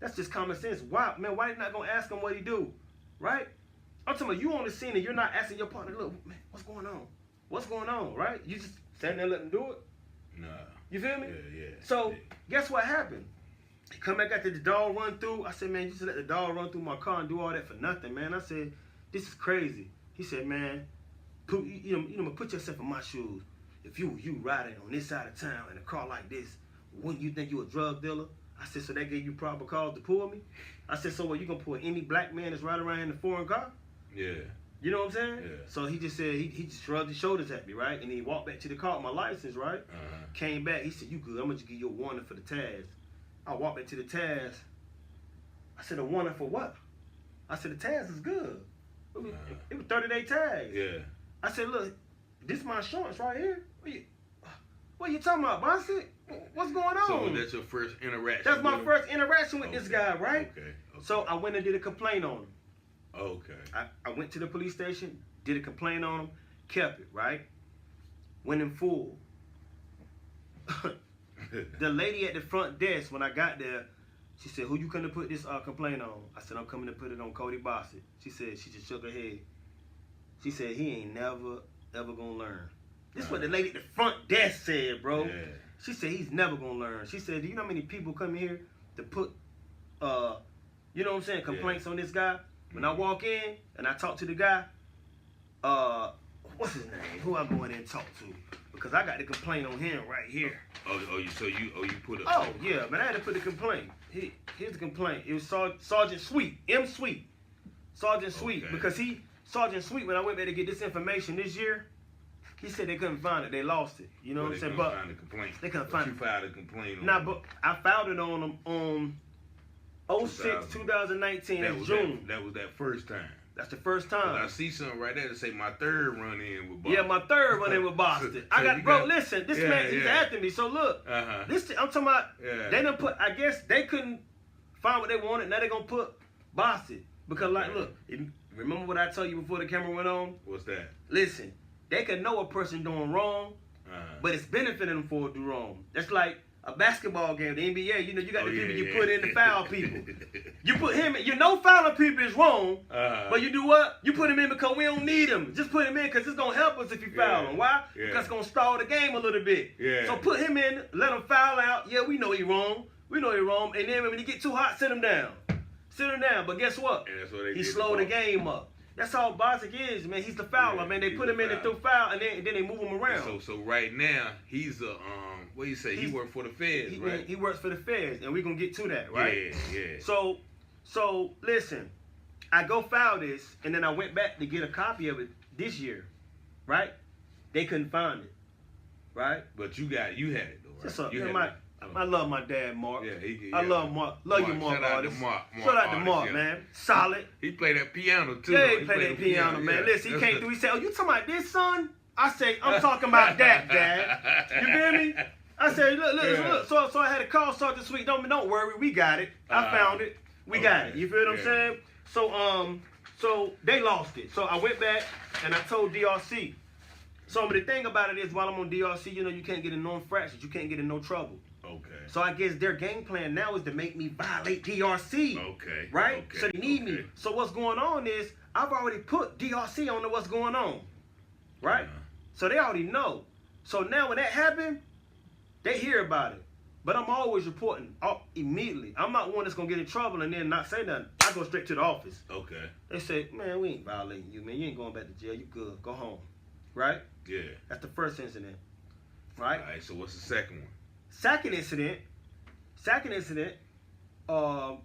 That's just common sense. Why, man, why you not going to ask him what he do? Right? I'm talking about you on the scene and you're not asking your partner, look, man, what's going on? What's going on, right? You just standing there letting them do it? Nah. You feel me? Yeah. So, guess what happened? He come back after the dog run through. I said, man, you just let the dog run through my car and do all that for nothing, man. I said, this is crazy. He said, man, put yourself in my shoes. If you riding on this side of town in a car like this, wouldn't you think you a drug dealer? I said, so that gave you probable cause to pull me? I said, so what, you gonna pull any black man that's riding around in a foreign car? Yeah. You know what I'm saying? Yeah. So he just said, he just shrugged his shoulders at me, right? And he walked back to the car with my license, right? Came back, he said, you good, I'm gonna just give you a warning for the TAS. I walked back to the TAS. I said, a warning for what? I said, the TAS is good. It was 30-day tags. Yeah. I said, look, this is my insurance right here. What you talking about, boss? What's going on? So that's your first interaction? That's my first interaction with this guy, right? Okay. So I went and did a complaint on him. Okay. I went to the police station, did a complaint on him, kept it, right? Went in full. The lady at the front desk, when I got there, she said, who you coming to put this complaint on? I said, I'm coming to put it on Cody Bossett. She said, she just shook her head. She said, he ain't never, ever gonna learn. This is what the lady at the front desk said, bro. Yeah. She said, he's never gonna learn. She said, do you know how many people come here to put, you know what I'm saying, complaints on this guy? When I walk in and I talk to the guy, what's his name? Who I go in and talk to? Because I got the complaint on him right here. You put it. Oh yeah, man, I had to put the complaint. Here's the complaint. It was Sergeant Sweet, M. Sweet, Sergeant Sweet, because Sergeant Sweet, when I went there to get this information this year, he said they couldn't find it. They lost it. You know what I'm saying? But find the complaint. They couldn't find it. You filed a complaint on Nah, but I filed it on them on 2019. That's June. That was that first time. That's the first time. I see something right there that say my third run in with Boston. Yeah, my third run in with Boston. Listen, this man, he's after me. So look, this I'm talking about. They done put. I guess they couldn't find what they wanted. Now they gonna put Boston because look, remember what I told you before the camera went on? What's that? Listen, they can know a person doing wrong, but it's benefiting them for to do wrong. That's like a basketball game, the NBA. You know, you got the people you put in to foul people. You put him in. You know fouling people is wrong, but you do what? You put him in because we don't need him. Just put him in because it's going to help us if you foul him. Why? Because it's going to stall the game a little bit. So put him in, let him foul out. Yeah, we know he wrong. We know he wrong. And then when he get too hot, sit him down. Sit him down. But guess what? He slowed the game up. That's all Bostic is, man. He's the fouler, man. They put him in and threw foul, and then they move him around. So right now, he's a what do you say? He works for the feds, right? He works for the feds, and we're gonna get to that, right? Yeah. So listen, I go file this, and then I went back to get a copy of it this year, right? They couldn't find it, right? But you had it though, right? Just I love my dad, Mark. Yeah, I love Mark. Love you, Mark. Shout out to Mark. Shout out to Mark, man. Solid. He played that piano too. Yeah, he played that piano, man. Listen, he came through. He said, "Oh, you talking about this, son?" I say, "I'm talking about that, Dad." You feel me? I said, "Look." So I had to call Sergeant Sweet. Don't worry, we got it. I found it. We got it. You feel what I'm saying? So they lost it. So I went back and I told DRC. So the thing about it is, while I'm on DRC, you know, you can't get in no infractions. You can't get in no trouble. Okay. So I guess their game plan now is to make me violate DRC. Okay. Right? Okay. So they need me. So what's going on is I've already put DRC on to what's going on. Right? So they already know. So now when that happened, they hear about it. But I'm always reporting immediately. I'm not one that's going to get in trouble and then not say nothing. I go straight to the office. Okay. They say, man, we ain't violating you, man. You ain't going back to jail. You good. Go home. Right? Yeah. That's the first incident. Right? All right, so what's the second one? Second incident, I'm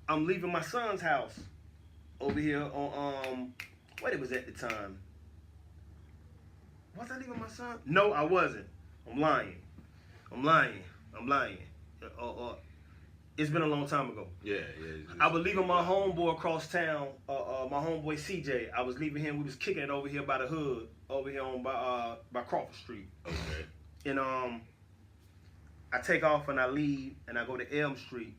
leaving my son's house over here on what it was at the time. Was I leaving my son? No, I wasn't. I'm lying. It's been a long time ago. Yeah. I was leaving my homeboy across town, my homeboy CJ. I was leaving him. We was kicking it over here by the hood, over here on by Crawford Street. Okay. And I take off and I leave and I go to Elm Street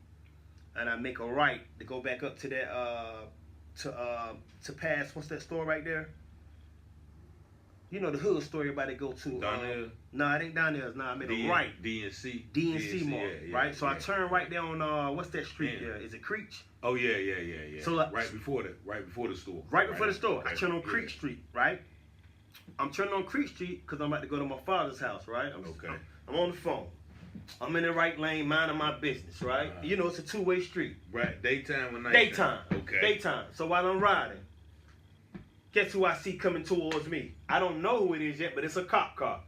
and I make a right to go back up to that to pass what's that store right there? You know the hood store everybody go to. Donnell? No, it ain't Donnell's. No, I made a right. DNC Mall, right? So I turn right there on what's that street there? Is it Creech? Oh yeah. So right before the store. Right before the store. Okay. I turn on Creek Street, right? I'm turning on Creek Street because I'm about to go to my father's house, right? I'm on the phone. I'm in the right lane, minding my business, right? You know, it's a two-way street. Right, daytime or night? Daytime. Okay. Daytime. So while I'm riding, guess who I see coming towards me? I don't know who it is yet, but it's a cop car.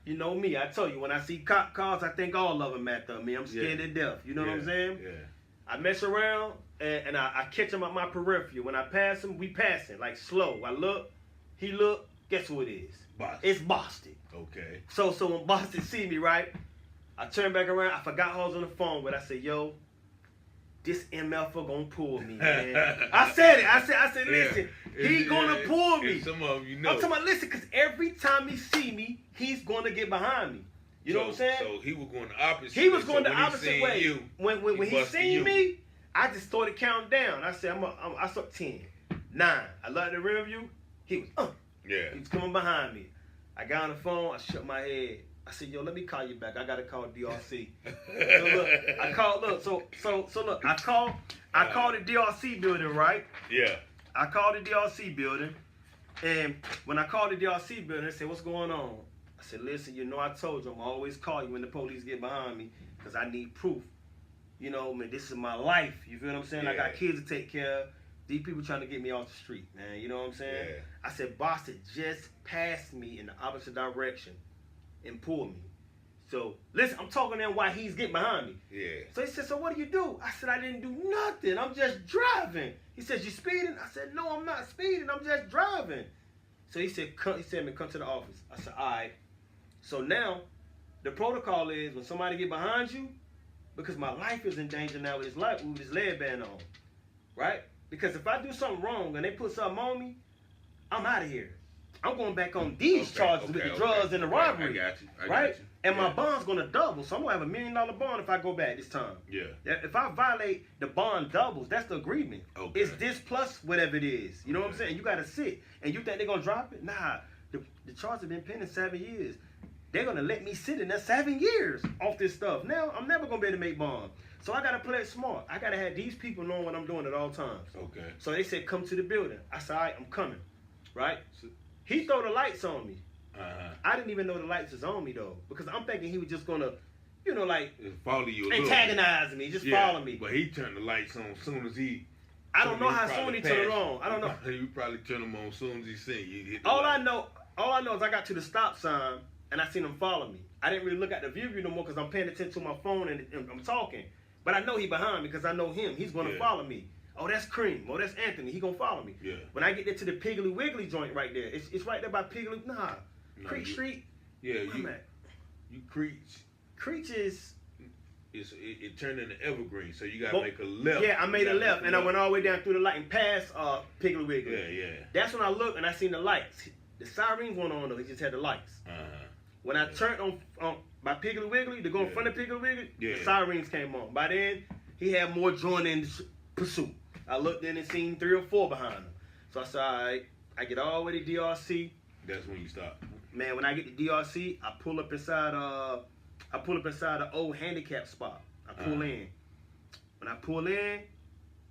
You know me. I tell you, when I see cop cars, I think all of them after me. I'm scared to death. You know what I'm saying? Yeah. I mess around and I catch him at my peripheral. When I pass him, we passing like slow. I look, he look. Guess who it is? Boston. It's Boston. Okay. So when Boston see me, right, I turn back around. I forgot I was on the phone, but I said, yo, this MFer gonna pull me, man. I said it. I said, listen, he gonna pull me. Some of them, you know. I'm talking about, listen, because every time he see me, he's gonna get behind me. You know what I'm saying? So he was going the opposite. He was going the opposite way. When he seen you. me, I just started counting down. I said, I saw 10, 9. I looked at the rear view. He was, Yeah. He was coming behind me. I got on the phone. I shook my head. I said, yo, let me call you back. I gotta call DRC. So look, I called. Look, so look, I called the DRC building, right? Yeah. I called the DRC building, and when I called the DRC building, they said, what's going on? I said, listen, you know I told you I'm always call you when the police get behind me because I need proof. You know, man, this is my life. You feel what I'm saying? Yeah. I got kids to take care of. These people trying to get me off the street, man. You know what I'm saying? Yeah. I said, Boston just passed me in the opposite direction and pulled me. So, listen, I'm talking to him while he's getting behind me. Yeah. So he said, so what do you do? I said, I didn't do nothing. I'm just driving. He said, you speeding? I said, no, I'm not speeding. I'm just driving. So he said, come to the office. I said, all right. So now, the protocol is when somebody get behind you, because my life is in danger now with this lead band on, right? Because if I do something wrong and they put something on me, I'm out of here. I'm going back on these charges with the drugs and the robbery. I got you. Right? And my bond's going to double. So I'm going to have $1 million bond if I go back this time. Yeah. If I violate, the bond doubles. That's the agreement. Okay. It's this plus whatever it is. You know what I'm saying? You got to sit. And you think they're going to drop it? Nah. The charge have been pending 7 years. They're going to let me sit in there 7 years off this stuff. Now, I'm never going to be able to make bond. So I got to play it smart. I got to have these people knowing what I'm doing at all times. Okay. So they said, come to the building. I said, all right, I'm coming. Right? He throw the lights on me. Uh-huh. I didn't even know the lights was on me, though. Because I'm thinking he was just going to, you know, like, just follow you antagonize me. Just follow me. But he turned the lights on as soon as he... I don't know how soon he turned it on. I don't know. You probably turned them on as soon as he seen you. Hit the All light. I know is I got to the stop sign and I seen him follow me. I didn't really look at the view no more because I'm paying attention to my phone and I'm talking. But I know he behind me because I know him. He's going to follow me. Oh, that's Cream. Oh, that's Anthony. He going to follow me. Yeah. When I get there to the Piggly Wiggly joint right there, it's right there by Piggly. Nah. Creek Street. Yeah, you Creech. Creech is... It turned into Evergreen, so you got to make a left. Yeah, I made a left, and I went all the way down through the light and past Piggly Wiggly. Yeah. That's when I looked and I seen the lights. The sirens went on, though. He just had the lights. Uh-huh. When I turned on by Piggly Wiggly to go in front of Piggly Wiggly, the sirens came on. By then, he had more joining pursuit. I looked in and seen 3 or 4 behind him. So I said, all right, I get all the way to DRC. That's when you stop. Man, when I get to DRC, I pull up inside the old handicap spot. I pull in. When I pull in,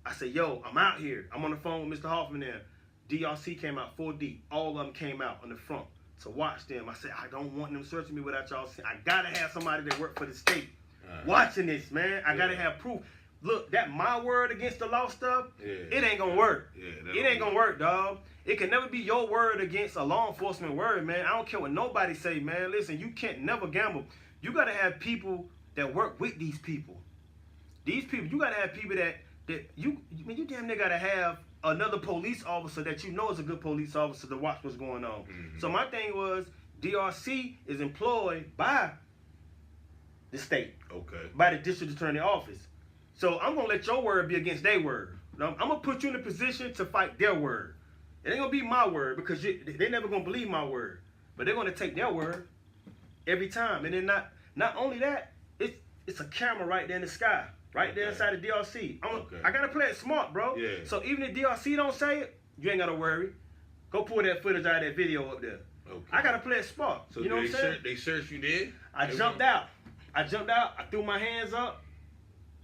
I say, yo, I'm out here. I'm on the phone with Mr. Hoffman there. DRC came out 4 deep. All of them came out on the front to watch them. I said, I don't want them searching me without y'all seeing. I got to have somebody that work for the state watching this, man. I got to have proof. Look, that my word against the law stuff, it ain't going to work. It ain't going to work, dog. It can never be your word against a law enforcement word, man. I don't care what nobody say, man. Listen, you can't never gamble. You got to have people that work with these people. These people, you got to have people that you damn near got to have another police officer that you know is a good police officer to watch what's going on. Mm-hmm. So my thing was, DRC is employed by the state. Okay. By the district attorney office. So I'm going to let your word be against their word. I'm going to put you in a position to fight their word. It ain't going to be my word because they're never going to believe my word. But they're going to take their word every time. And then not only that, it's a camera right there in the sky. Right there inside the DRC. I got to play it smart, bro. Yeah. So even if DRC don't say it, you ain't got to worry. Go pull that footage out of that video up there. Okay. I got to play it smart. So you know what I'm saying? They searched you there? I jumped out. I threw my hands up.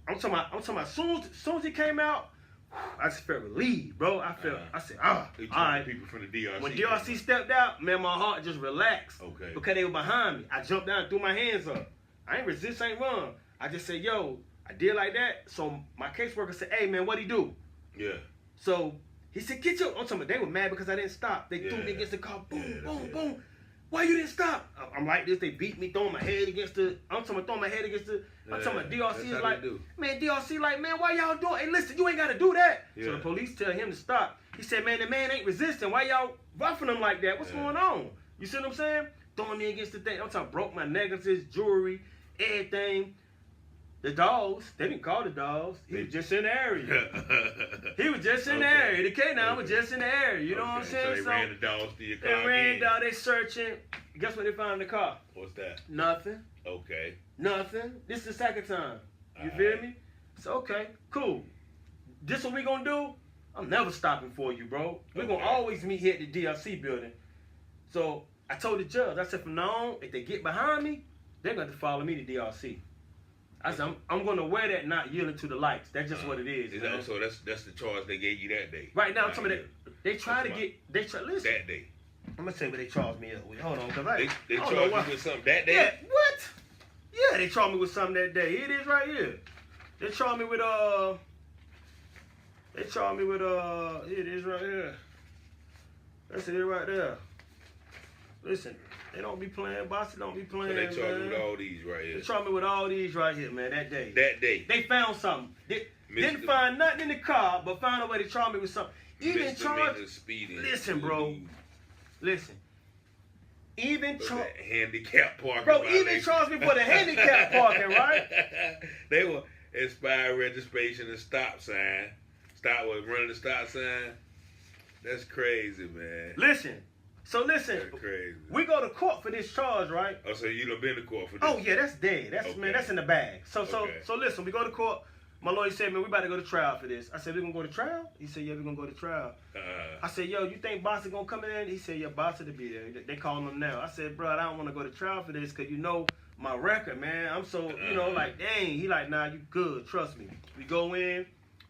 I'm talking about as soon as he came out, I just felt relieved, bro. I said, all right. People from the DRC. When DRC stepped out, man, my heart just relaxed. Okay. Because they were behind me. I jumped down and threw my hands up. I ain't resist, ain't run. I just said, yo, I did like that. So my caseworker said, hey, man, what'd he do? Yeah. So he said, get your... I'm talking about, they were mad because I didn't stop. They threw me against the car. Boom, boom, boom. Why you didn't stop? I'm like this. They beat me, throwing my head against the. I'm talking about throwing my head against the. I'm talking about DRC is like, man, DRC like, man, why y'all doing? Hey, listen, you ain't got to do that. Yeah. So the police tell him to stop. He said, man, the man ain't resisting. Why y'all roughing him like that? What's going on? You see what I'm saying? Throwing me against the thing. I'm talking broke my necklaces, jewelry, everything. The dogs, they didn't call the dogs. He was just in the area. He was just in the area. The K9 was just in the area. You know what I'm saying? So they ran the dogs to your car. They ran down. They searching. Guess what they found in the car? What's that? Nothing. Okay. Nothing. This is the second time. You feel me? So okay, cool. This what we gonna do? I'm never stopping for you, bro. We're gonna always meet here at the DRC building. So I told the judge, I said from now on, if they get behind me, they're going to follow me to DRC. I said, I'm going to wear that not yielding to the lights. That's just what it is. So that's the charge they gave you that day. Right now, I'm talking about they try to get, listen. That day. I'm going to tell you what they charged me up with. Hold on, because they charged you with something that day? Yeah, what? Yeah, they charged me with something that day. Here it is right here. They charged me with, here it is right here. That's it right there. Listen, they don't be playing. Bossy don't be playing. So they charged me with all these right here. They charged me with all these right here, man, that day. That day. They found something. Didn't find nothing in the car, but found a way to charge me with something. Even charge. Listen, bro. Listen. Even charge. Handicap parking. Bro, even charged me for the handicap parking, right? They were expired registration and stop sign. Stop was running the stop sign. That's crazy, man. Listen. So listen, that's crazy. We go to court for this charge, right? Oh, so you done been to court for this? Oh yeah, that's dead. That's man, that's in the bag. So listen, we go to court. My lawyer said, man, we about to go to trial for this. I said, we gonna go to trial? He said, yeah, we gonna go to trial. I said, yo, you think Boss is gonna come in? He said, yeah, Boss will be there. They calling him now. I said, bro, I don't want to go to trial for this because you know my record, man. I'm so, you know, like, dang. He like, nah, you good. Trust me. We go in.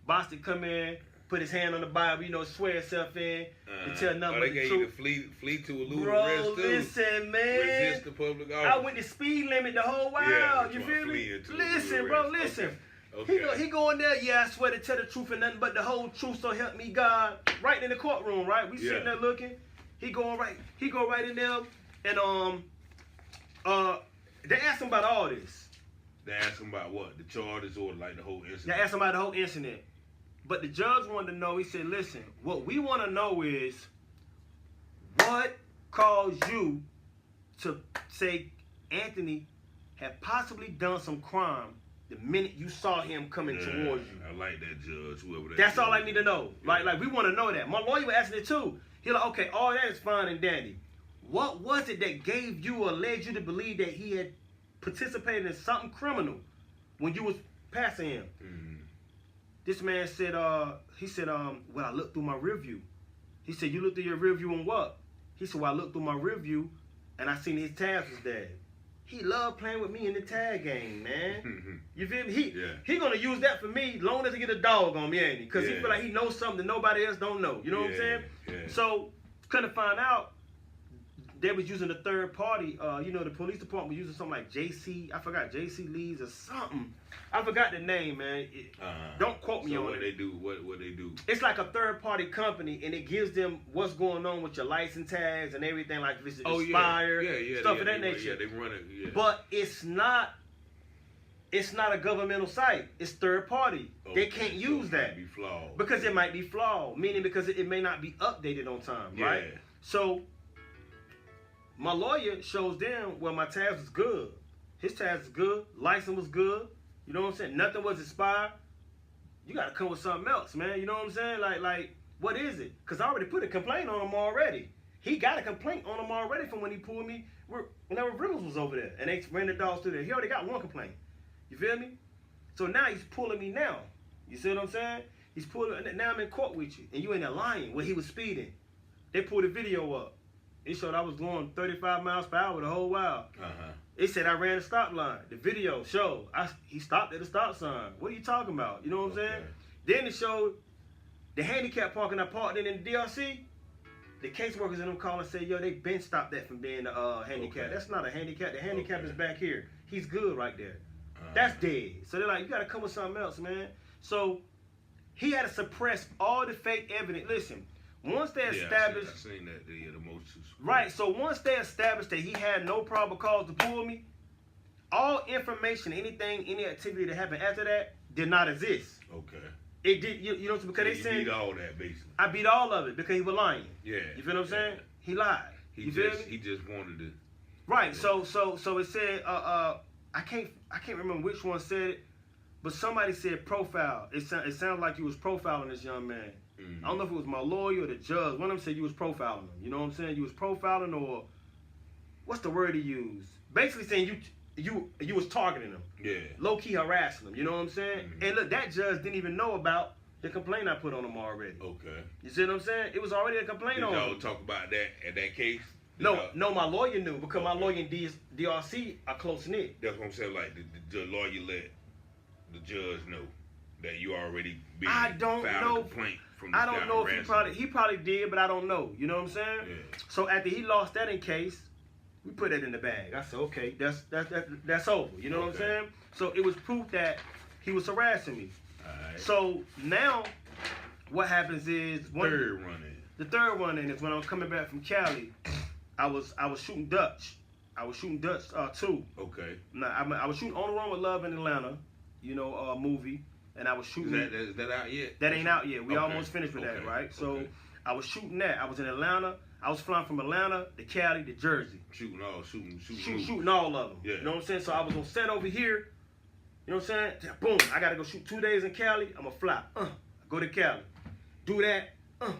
Boss to come in. Put his hand on the Bible, you know, swear himself in, and tell nothing but the truth. They gave you to flee to elude bro, arrest too. Listen, man. Resist the public office. I went the speed limit the whole while. Yeah, you feel me? Listen, bro, listen. Okay. He go in there, yeah, I swear to tell the truth and nothing but the whole truth, so help me God. Right in the courtroom, right? We sitting there looking. He go right in there, and they asked him about all this. They asked him about what? The charges or like the whole incident? They asked him about the whole incident. But the judge wanted to know, he said, listen, what we want to know is what caused you to say Anthony had possibly done some crime the minute you saw him coming towards you. I like that judge, whoever that That's judge. all I need to know. Yeah. Like we want to know that. My lawyer was asking it too. He like, okay, all that is fine and dandy. What was it that gave you or led you to believe that he had participated in something criminal when you was passing him? Mm-hmm. This man said, well, I looked through my rear view. He said, you looked through your rear view and what? He said, well, I looked through my rear view and I seen his tabs was dead. He loved playing with me in the tag game, man. You feel me? He gonna use that for me long as he get a dog on me, ain't he? Because he feel like he knows something that nobody else don't know. You know what I'm saying? Yeah. So, couldn't find out they was using a third party. You know, the police department was using something like JC. I forgot, JC Lees or something. I forgot the name, man. Don't quote me on it. What they do? What they do? It's like a third party company, and it gives them what's going on with your license tags and everything, like if it's expired, stuff of that nature. Yeah, they run it. Yeah. But it's not a governmental site. It's third party. Okay, they can't use that. It might be flawed. Because it might be flawed, meaning because it may not be updated on time, right? So my lawyer shows them, well, my tabs is good. His tabs is good. License was good. You know what I'm saying? Nothing was expired. You got to come with something else, man. You know what I'm saying? Like, what is it? Because I already put a complaint on him already. He got a complaint on him already from when he pulled me, whenever Riddles was over there. And they ran the dogs through there. He already got one complaint. You feel me? So now he's pulling me now. You see what I'm saying? He's pulling, now I'm in court with you. And you in there lying where he was speeding. They pulled the video up. It showed I was going 35 miles per hour the whole while. It said I ran a stop line. The video showed he stopped at the stop sign. What are you talking about? You know what I'm saying? Then it showed the handicap parking I parked in the DRC. The caseworkers in them call and say, yo, they been stopped that from being a handicap. That's not a handicap. The handicap is back here. He's good right there. That's dead. So they're like, you got to come with something else, man. So he had to suppress all the fake evidence. Listen, Once they established, I seen that the motions. Right. So once they established that he had no probable cause to pull me, all information, anything, any activity that happened after that did not exist. Okay. It did. You know, because they said beat all that basically. I beat all of it because he was lying. Yeah. You feel what I'm saying? He lied. He just wanted to. Right. Yeah. So it said I can't remember which one said it, but somebody said profile. It sounded like you was profiling this young man. I don't know if it was my lawyer or the judge. One of them said you was profiling him. You know what I'm saying? You was profiling, or what's the word he used? Basically saying you was targeting him. Yeah. Low key harassing him. You know what I'm saying? And look, that judge didn't even know about the complaint I put on him already. Okay. You see what I'm saying? It was already a complaint on him. Did y'all talk about that at that case? No, my lawyer knew because my lawyer and DRC are close knit. That's what I'm saying. Like the lawyer let the judge know that you already been filed a complaint from the I don't know if he probably did, but I don't know. You know what I'm saying? Yeah. So after he lost that in case, we put that in the bag. I said, okay, that's over. You know what I'm saying? So it was proof that he was harassing me. All right. So now what happens is the third one is when I was coming back from Cali, I was shooting Dutch. I was shooting Dutch too. Okay. Now I was shooting On the Run with Love in Atlanta, movie, and I was shooting. Is that out yet? That ain't out yet. We almost finished with that, right? So I was shooting that. I was in Atlanta. I was flying from Atlanta to Cali to Jersey. Shooting all of them. Yeah. You know what I'm saying? So I was on set over here. You know what I'm saying? Boom. I gotta go shoot 2 days in Cali. I'm gonna fly. Go to Cali. Do that.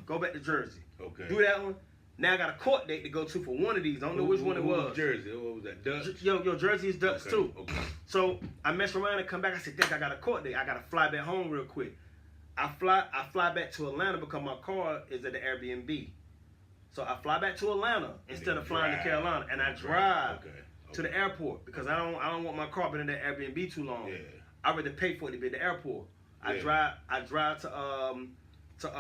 Go back to Jersey. Okay. Do that one. Now I got a court date to go to for one of these. I don't know which one it was. Jersey. What was that? Dutch? Yo, Jersey is Dutch too. Okay. So I mess around and come back. I said, "Dick, I got a court date. I gotta fly back home real quick." I fly back to Atlanta because my car is at the Airbnb. So I fly back to Atlanta instead of flying to Carolina, and I drive to the airport because I don't want my car in that Airbnb too long. Yeah. I rather pay for it to be at the airport. I drive to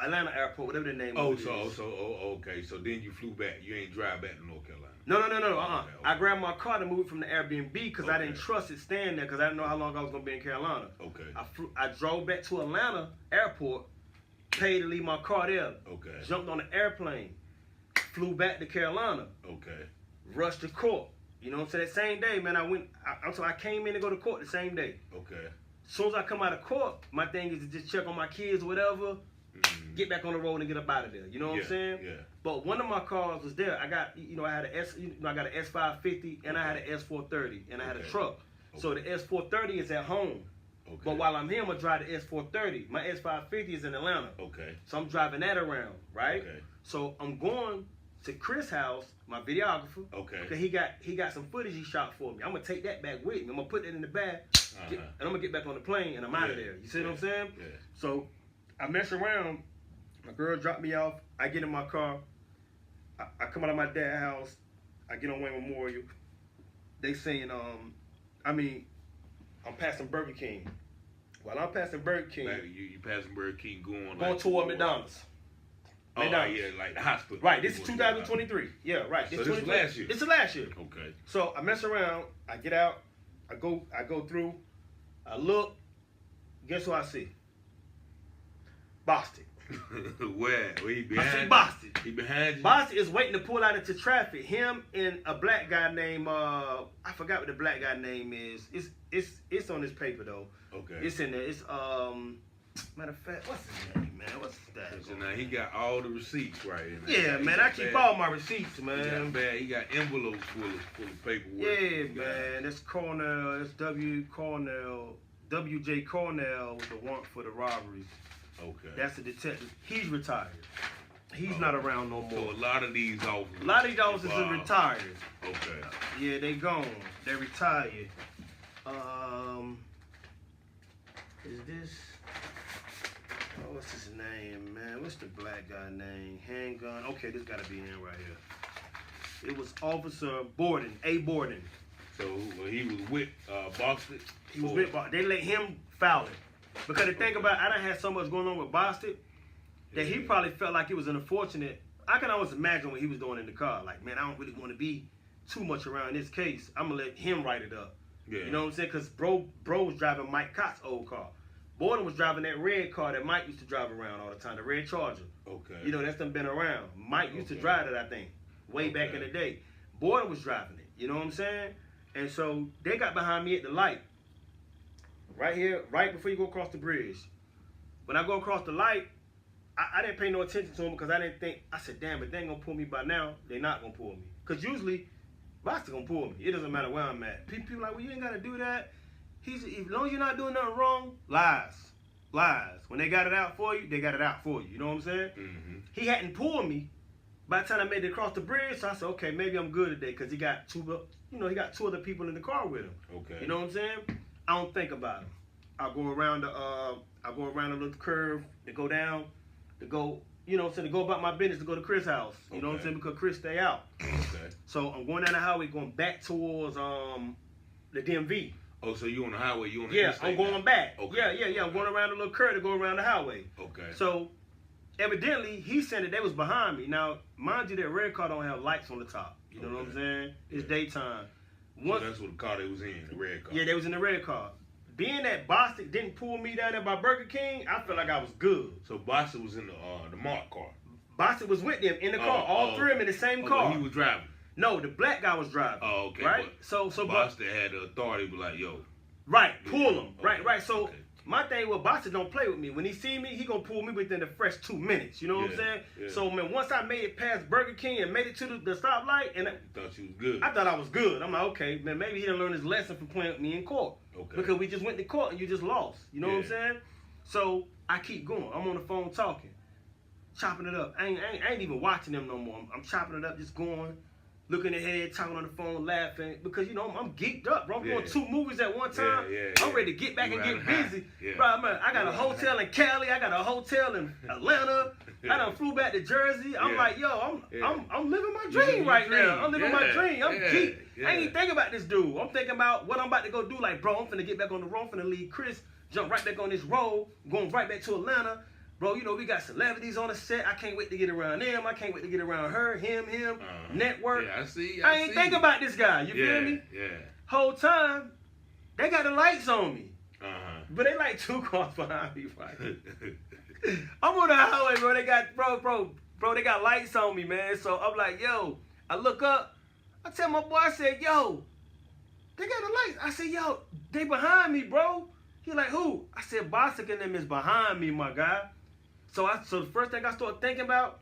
Atlanta Airport, whatever the name is. Okay. So then you flew back. You ain't drive back to North Carolina. No. Okay. I grabbed my car to move it from the Airbnb because I didn't trust it staying there because I didn't know how long I was going to be in Carolina. Okay. I drove back to Atlanta Airport, paid to leave my car there. Okay. Jumped on an airplane, flew back to Carolina. Okay. Rushed to court. You know what I'm saying? That same day, man, I came in to go to court the same day. Okay. As soon as I come out of court, my thing is to just check on my kids or whatever, get back on the road and get up out of there. You know what I'm saying? Yeah. But one of my cars was there. I got, I had I got an S550 and I had an S430 and I had a truck. So the S430 is at home. Okay. But while I'm here, I'm gonna drive the S430. My S550 is in Atlanta. Okay. So I'm driving that around, right? Okay. So I'm going to Chris' house, my videographer. Okay. Cause he got some footage he shot for me. I'm gonna take that back with me. I'm gonna put that in the bag, and I'm gonna get back on the plane and I'm out of there. You see what I'm saying? Yeah. So I mess around. My girl dropped me off. I get in my car. I come out of my dad's house. I get on Wayne Memorial. They saying, I'm passing Burger King. While I'm passing Burger King, like you passing Burger King going toward McDonald's. Oh, yeah, like the hospital. Right, this is 2023. Yeah, right. So this is last year. It's the last year. Okay. So I mess around. I get out. I go through. I look. Guess who I see? Boston. Where he behind? I see Boston. He behind you? Boston is waiting to pull out into traffic. Him and a black guy named I forgot what the black guy name is. It's on this paper though. Okay. It's in there. It's matter of fact, what's his name, man? What's that? So now he got all the receipts right in there. Yeah, man. I keep all my receipts, man. He got envelopes full of paperwork. Yeah, man. That's Cornell. That's W.J. Cornell with the warrant for the robberies. Okay. That's the detective. He's retired. He's not around no more. So a lot of these officers. A lot of these officers are retired. Okay. Yeah, they gone. They retired. Is this? Oh, what's his name, man? What's the black guy name? Handgun. Okay, this gotta be him right here. It was Officer Borden, A. Borden. So he was with Boston? He was with Boston. They let him file it. Because the thing about I done had so much going on with Boston that he probably felt like it was unfortunate. I can always imagine what he was doing in the car. Like, man, I don't really want to be too much around this case. I'm going to let him write it up. Yeah. You know what I'm saying? Because bro was driving Mike Cott's old car. Borden was driving that red car that Mike used to drive around all the time, the red Charger. Okay. You know, that's done been around. Mike used to drive it, I think, way back in the day. Borden was driving it. You know what I'm saying? And so they got behind me at the light. Right here, right before you go across the bridge. When I go across the light, I didn't pay no attention to them because I didn't think, I said, damn, if they ain't gonna pull me by now, they not gonna pull me. Because usually, Boston gonna pull me. It doesn't matter where I'm at. People like, well, you ain't gotta do that. As long as you're not doing nothing wrong, lies. When they got it out for you, they got it out for you. You know what I'm saying? Mm-hmm. He hadn't pulled me by the time I made it across the bridge, so I said, okay, maybe I'm good today because he got two other people in the car with him. Okay. You know what I'm saying? I don't think about him. I go around the little curve to go down, to go, you know what I'm saying, to go about my business, to go to Chris' house. You know what I'm saying? Because Chris stay out. Okay. So I'm going down the highway, going back towards the DMV. Oh, so you on the highway? You on the interstate? Yeah, I'm going back. Okay. Yeah. I'm going around the little curve to go around the highway. Okay. So evidently he said that they was behind me. Now, mind you, that red car don't have lights on the top. You know what I'm saying? It's daytime. So that's what the car they was in, the red car. Yeah, they was in the red car. Being that Boston didn't pull me down there by Burger King, I felt like I was good. So Boston was in the Mark car. Boston was with them in the car. All three of them in the same car. But he was driving. No, the black guy was driving. Oh, okay. Right? So Boston had the authority to be like, yo. Right, pull him. Okay. Right. So my thing was Boston don't play with me. When he see me, he gonna pull me within the fresh 2 minutes. You know what I'm saying? Yeah. So man, once I made it past Burger King and made it to the stoplight, and you thought you was good. I thought I was good. I'm like, okay, man, maybe he done learned his lesson from playing with me in court. Okay. Because we just went to court and you just lost. You know what I'm saying? So I keep going. I'm on the phone talking, chopping it up. I ain't even watching them no more. I'm chopping it up, just going, looking ahead, talking on the phone, laughing. Because, you know, I'm geeked up, bro. I'm doing 2 movies at one time. I'm ready to get back and get busy. Bro, man, I got a hotel in Cali. I got a hotel in Atlanta. I done flew back to Jersey. I'm like, yo, I'm living my dream right now. I'm living my dream. I'm geeked. I ain't even thinking about this dude. I'm thinking about what I'm about to go do. Like, bro, I'm finna get back on the road. I'm finna leave Chris, jump right back on this road, going right back to Atlanta. Bro, you know, we got celebrities on the set. I can't wait to get around them. I can't wait to get around her, him, network. Yeah, I see. I ain't think about this guy. You feel me? Yeah. Whole time, they got the lights on me. But they like 2 cars behind me, right? I'm on the highway, bro. They got, bro, they got lights on me, man. So I'm like, yo, I look up. I tell my boy, I said, yo, they got the lights. I said, yo, they behind me, bro. He like, who? I said, Bostic and them is behind me, my guy. So the first thing I started thinking about,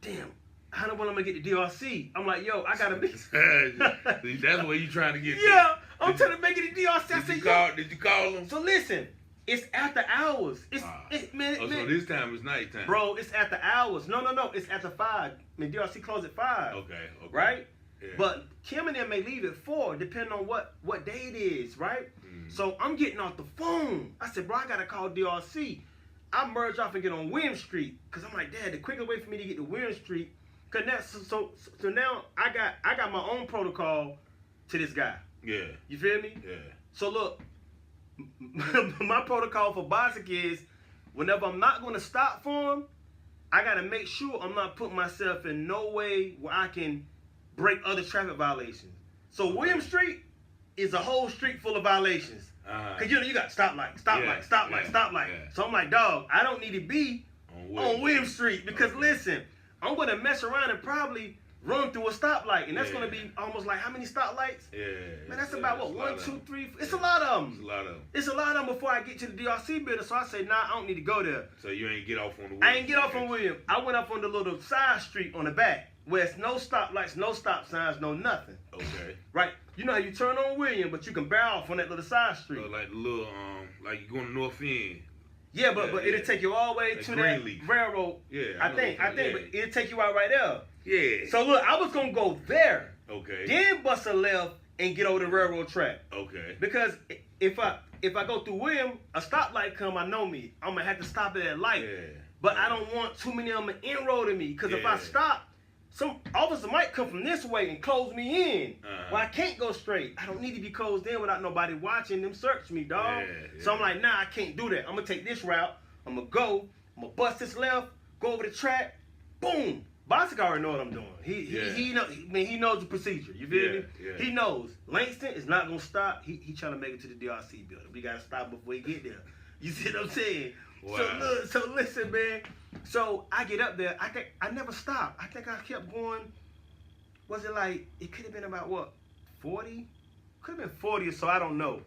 damn, how do I want to get the DRC? I'm like, yo, I gotta be. That's where you trying to get. Yeah, I'm trying to make it the DRC. I said, did you call them? So listen, it's after hours. So this time it's nighttime. Bro, it's after hours. No, it's after 5. I mean, DRC closed at 5. Okay. Right? Yeah. But Kim and them may leave at 4, depending on what day it is, right? So I'm getting off the phone. I said, bro, I gotta call DRC. I merge off and get on William Street. Cause I'm like, Dad, the quickest way for me to get to William Street, cause so now I got my own protocol to this guy. Yeah. You feel me? Yeah. So look, my protocol for Bostic is whenever I'm not gonna stop for him, I gotta make sure I'm not putting myself in no way where I can break other traffic violations. So William Street is a whole street full of violations. Cause you got stoplight. Yeah. So I'm like, dog, I don't need to be on William Street because listen, I'm gonna mess around and probably run through a stoplight, and that's gonna be almost like how many stoplights? Yeah. Man, that's about what 1, 2, 3. It's a lot of them. It's a lot of them before I get to the DRC building. So I say, nah, I don't need to go there. So you ain't get off on the William. I ain't get off on William. I went up on the little side street on the back where it's no stoplights, no stop signs, no nothing. Okay. Right. You know how you turn on William, but you can bear off on that little side street. So like the little like you going to North End. Yeah, but it'll take you all the way to that railroad. Yeah. I think, but it'll take you out right there. Yeah. So look, I was gonna go there. Okay. Then bust a left and get over the railroad track. Okay. Because if I go through William, a stoplight come, I know me. I'm gonna have to stop at that light. Yeah. But I don't want too many of them inroading me. Because if I stop, some officer might come from this way and close me in. Well, I can't go straight. I don't need to be closed in without nobody watching them search me, dog. Yeah. So I'm like, nah, I can't do that. I'm gonna take this route. I'm gonna bust this left, go over the track, boom. Bostic already know what I'm doing. He knows the procedure. You feel me? Yeah. He knows. Langston is not gonna stop. He trying to make it to the DRC building. We gotta stop before he get there. You see what I'm saying? Wow. So listen, man. So I get up there. I think I never stopped. I think I kept going. Was it like, it could have been about what, 40? Could have been 40 or so, I don't know.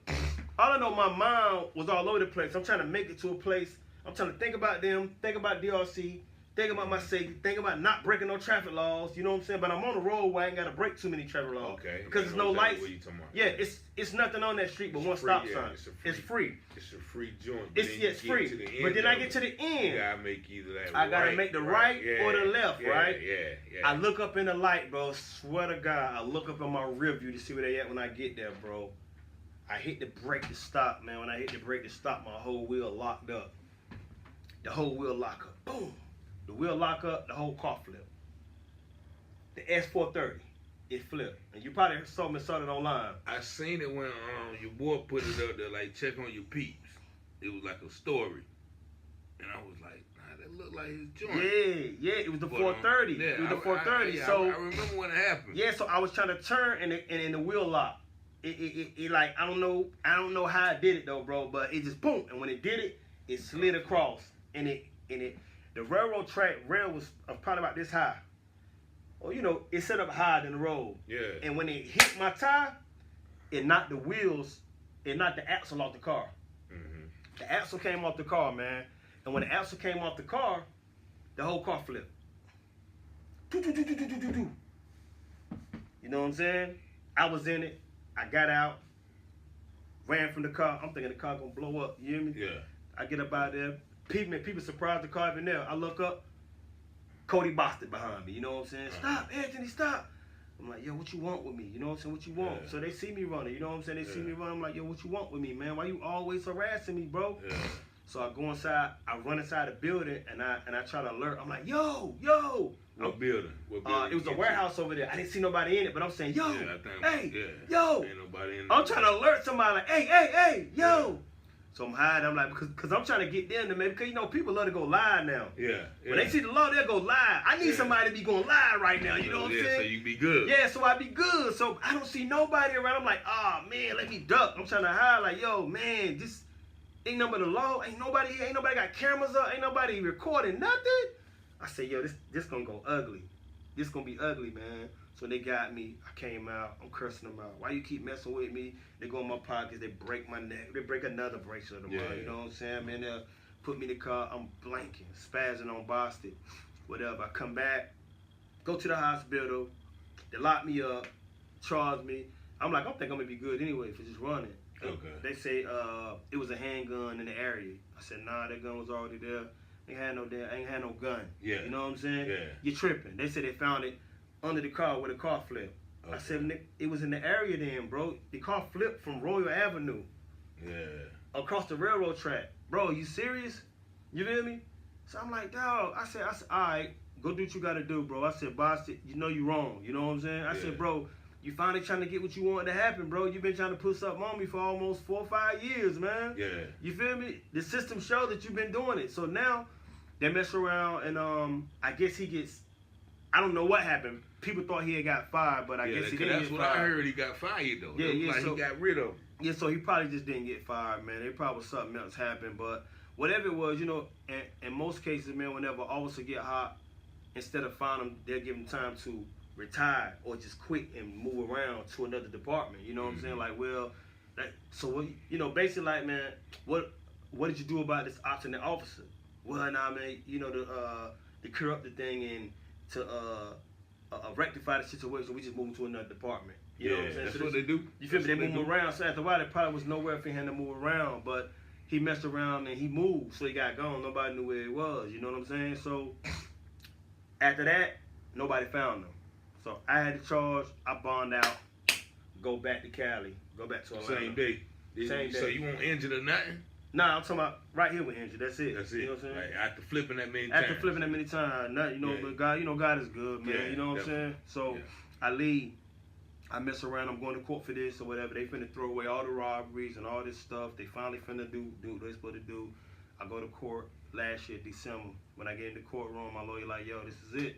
All I know, my mind was all over the place. I'm trying to make it to a place. I'm trying to think about them, think about DRC, think about my safety, think about not breaking no traffic laws, you know what I'm saying? But I'm on a road where I ain't got to break too many traffic laws. Okay. Because there's no lights. What you talking about? Yeah, it's nothing on that street but one stop sign. It's free. It's a free joint. It's free. But then I get to the end. You gotta make either that I gotta make the right or the left, right? Yeah. I look up in the light, bro. Swear to God, I look up in my rear view to see where they at when I get there, bro. I hit the brake to stop, man. When I hit the brake to stop, my whole wheel locked up. The whole wheel lock up. Boom. The wheel lock up, the whole car flipped. The S430, it flipped. And you probably saw it online. I seen it when your boy put it up there, like, check on your peeps. It was like a story. And I was like, nah, that looked like his joint. Yeah, it was the 430. It was the 430. So I remember when it happened. Yeah, so I was trying to turn and in the wheel lock. It like, I don't know how I did it though, bro, but it just boom. And when it did it, it slid across. And the railroad track rail was probably about this high. Well, you know, it set up higher than the road. Yeah. And when it hit my tire, it knocked the wheels, it knocked the axle off the car. Mm-hmm. The axle came off the car, man. And when the axle came off the car, the whole car flipped. You know what I'm saying? I was in it. I got out, ran from the car. I'm thinking the car gonna blow up. You hear me? Yeah. I get up out there. People surprised the car even there. I look up. Cody Boston behind me. You know what I'm saying? Stop, Anthony, stop. I'm like, yo, what you want with me? You know what I'm saying? What you want? Yeah. So they see me running. You know what I'm saying? They see me running. I'm like, yo, what you want with me, man? Why you always harassing me, bro? Yeah. So I go inside. I run inside the building and I try to alert. I'm like, yo. What building? It was a warehouse over there. I didn't see nobody in it, but I'm saying, yo, hey, yo. Ain't nobody in I'm trying to alert somebody like, hey, yo. Yeah. So I'm hiding. I'm like, because I'm trying to get them to maybe, because, you know, people love to go live now. Yeah. When they see the law, they'll go live. I need somebody to be going live right now. You know what I'm saying? So you be good. Yeah, so I be good. So I don't see nobody around. I'm like, oh, man, let me duck. I'm trying to hide. Like, yo, man, this ain't nothing but the law. Ain't nobody got cameras up. Ain't nobody recording nothing. I said, yo, this gonna go ugly. This gonna be ugly, man. So they got me. I came out. I'm cursing them out. Why you keep messing with me? They go in my pockets. They break my neck. They break another bracelet of mine. You know what I'm saying? Man, they'll put me in the car. I'm blanking, spazzing on Boston. Whatever. I come back, go to the hospital. They lock me up, charge me. I'm like, I think I'm gonna be good anyway for just running. Okay. They say it was a handgun in the area. I said, nah, that gun was already there. Ain't had no gun. Yeah. You know what I'm saying? Yeah. You're tripping. They said they found it under the car where the car flipped. Okay. I said, it was in the area then, bro. The car flipped from Royal Avenue. Yeah. Across the railroad track. Bro, you serious? You feel me? So I'm like, dog. I said, all right, go do what you gotta do, bro. I said, boss, you know you wrong. You know what I'm saying? I said, bro, you finally trying to get what you want to happen, bro. You've been trying to put something on me for almost 4 or 5 years, man. Yeah. You feel me? The system showed that you've been doing it. So now they mess around and I guess he gets, I don't know what happened. People thought he had got fired, but I guess he didn't get fired. That's what I heard. He got fired though. Yeah, so, he got rid of him. Yeah, so he probably just didn't get fired, man. There probably something else happened, but whatever it was, you know, in most cases, man, whenever officers get hot, instead of firing them, they'll give them time to retire or just quit and move around to another department. You know what I'm saying? Like, well, so what, you know, basically, like, man, what did you do about this alternate officer? Well, nah, man, you know, to clear up the thing and to rectify the situation, we just moved to another department. You know what I'm saying? That's so what they do. You feel me? They move around. So after a while, there probably was nowhere for him to move around, but he messed around and he moved, so he got gone. Nobody knew where he was. You know what I'm saying? So after that, nobody found him. So I had to charge. I bond out. Go back to Cali. Go back to Atlanta. Same day. Same day. So you won't injured or nothing? Nah, I'm talking about right here with injured. That's it. That's it. You know what I'm saying? Right. After flipping that many times. After flipping that many times, nothing, you know, but God, you know, God is good, man. You know what I'm saying? So I leave. I mess around. I'm going to court for this or whatever. They finna throw away all the robberies and all this stuff. They finally finna do what they're supposed to do. I go to court last year, December. When I get in the courtroom, my lawyer like, yo, this is it.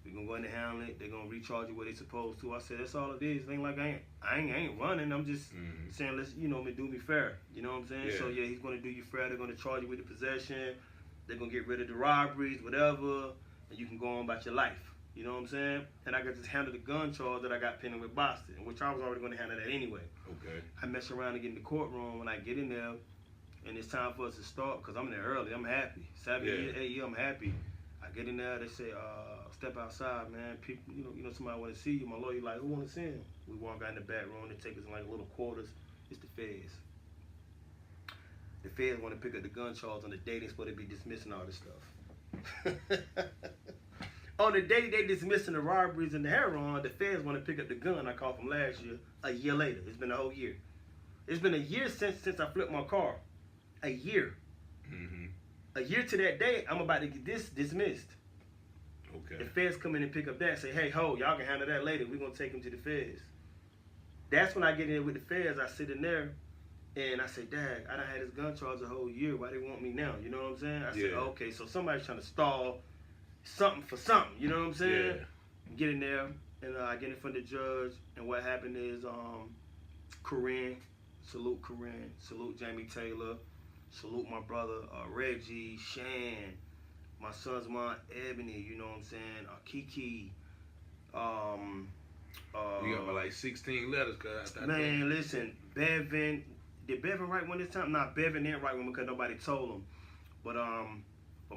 We're gonna go in and handle it. They're gonna recharge you where they supposed to. I said, that's all it is. It ain't like I ain't running. I'm just saying, let's, do me fair. You know what I'm saying? Yeah. So yeah, he's gonna do you fair. They're gonna charge you with the possession. They're gonna get rid of the robberies, whatever, and you can go on about your life. You know what I'm saying? And I could just handle the gun charge that I got pending with Boston, which I was already gonna handle that anyway. Okay. I mess around and get in the courtroom. When I get in there, and it's time for us to start, because I'm in there early. I'm happy. 7 years, 8 years, I'm happy. I get in there, they say, step outside, man. People, somebody want to see you. My lawyer like, who want to see him? We walk out in the back room. They take us in like little quarters. It's the feds. The feds want to pick up the gun charge on the day they're supposed to be dismissing all this stuff. On the day they dismissing the robberies and the heroin, the feds want to pick up the gun I caught from last year. A year later. It's been a whole year. It's been a year since I flipped my car. A year. Mm-hmm. A year to that day, I'm about to get this dismissed. Okay. The feds come in and pick up that, say, hey, y'all can handle that later. We're going to take them to the feds. That's when I get in with the feds. I sit in there, and I say, Dad, I done had this gun charge a whole year. Why they want me now? You know what I'm saying? I said, okay, so somebody's trying to stall something for something. You know what I'm saying? Yeah. Get in there, and I get in front of the judge, and what happened is Corinne, salute Jamie Taylor, salute my brother Reggie, Shan, my son's mom Ebony, you know what I'm saying, Kiki. You got like 16 letters, cuz. Man, listen, Bevan, did Bevan write one this time? Nah, Bevan didn't write one because nobody told him. But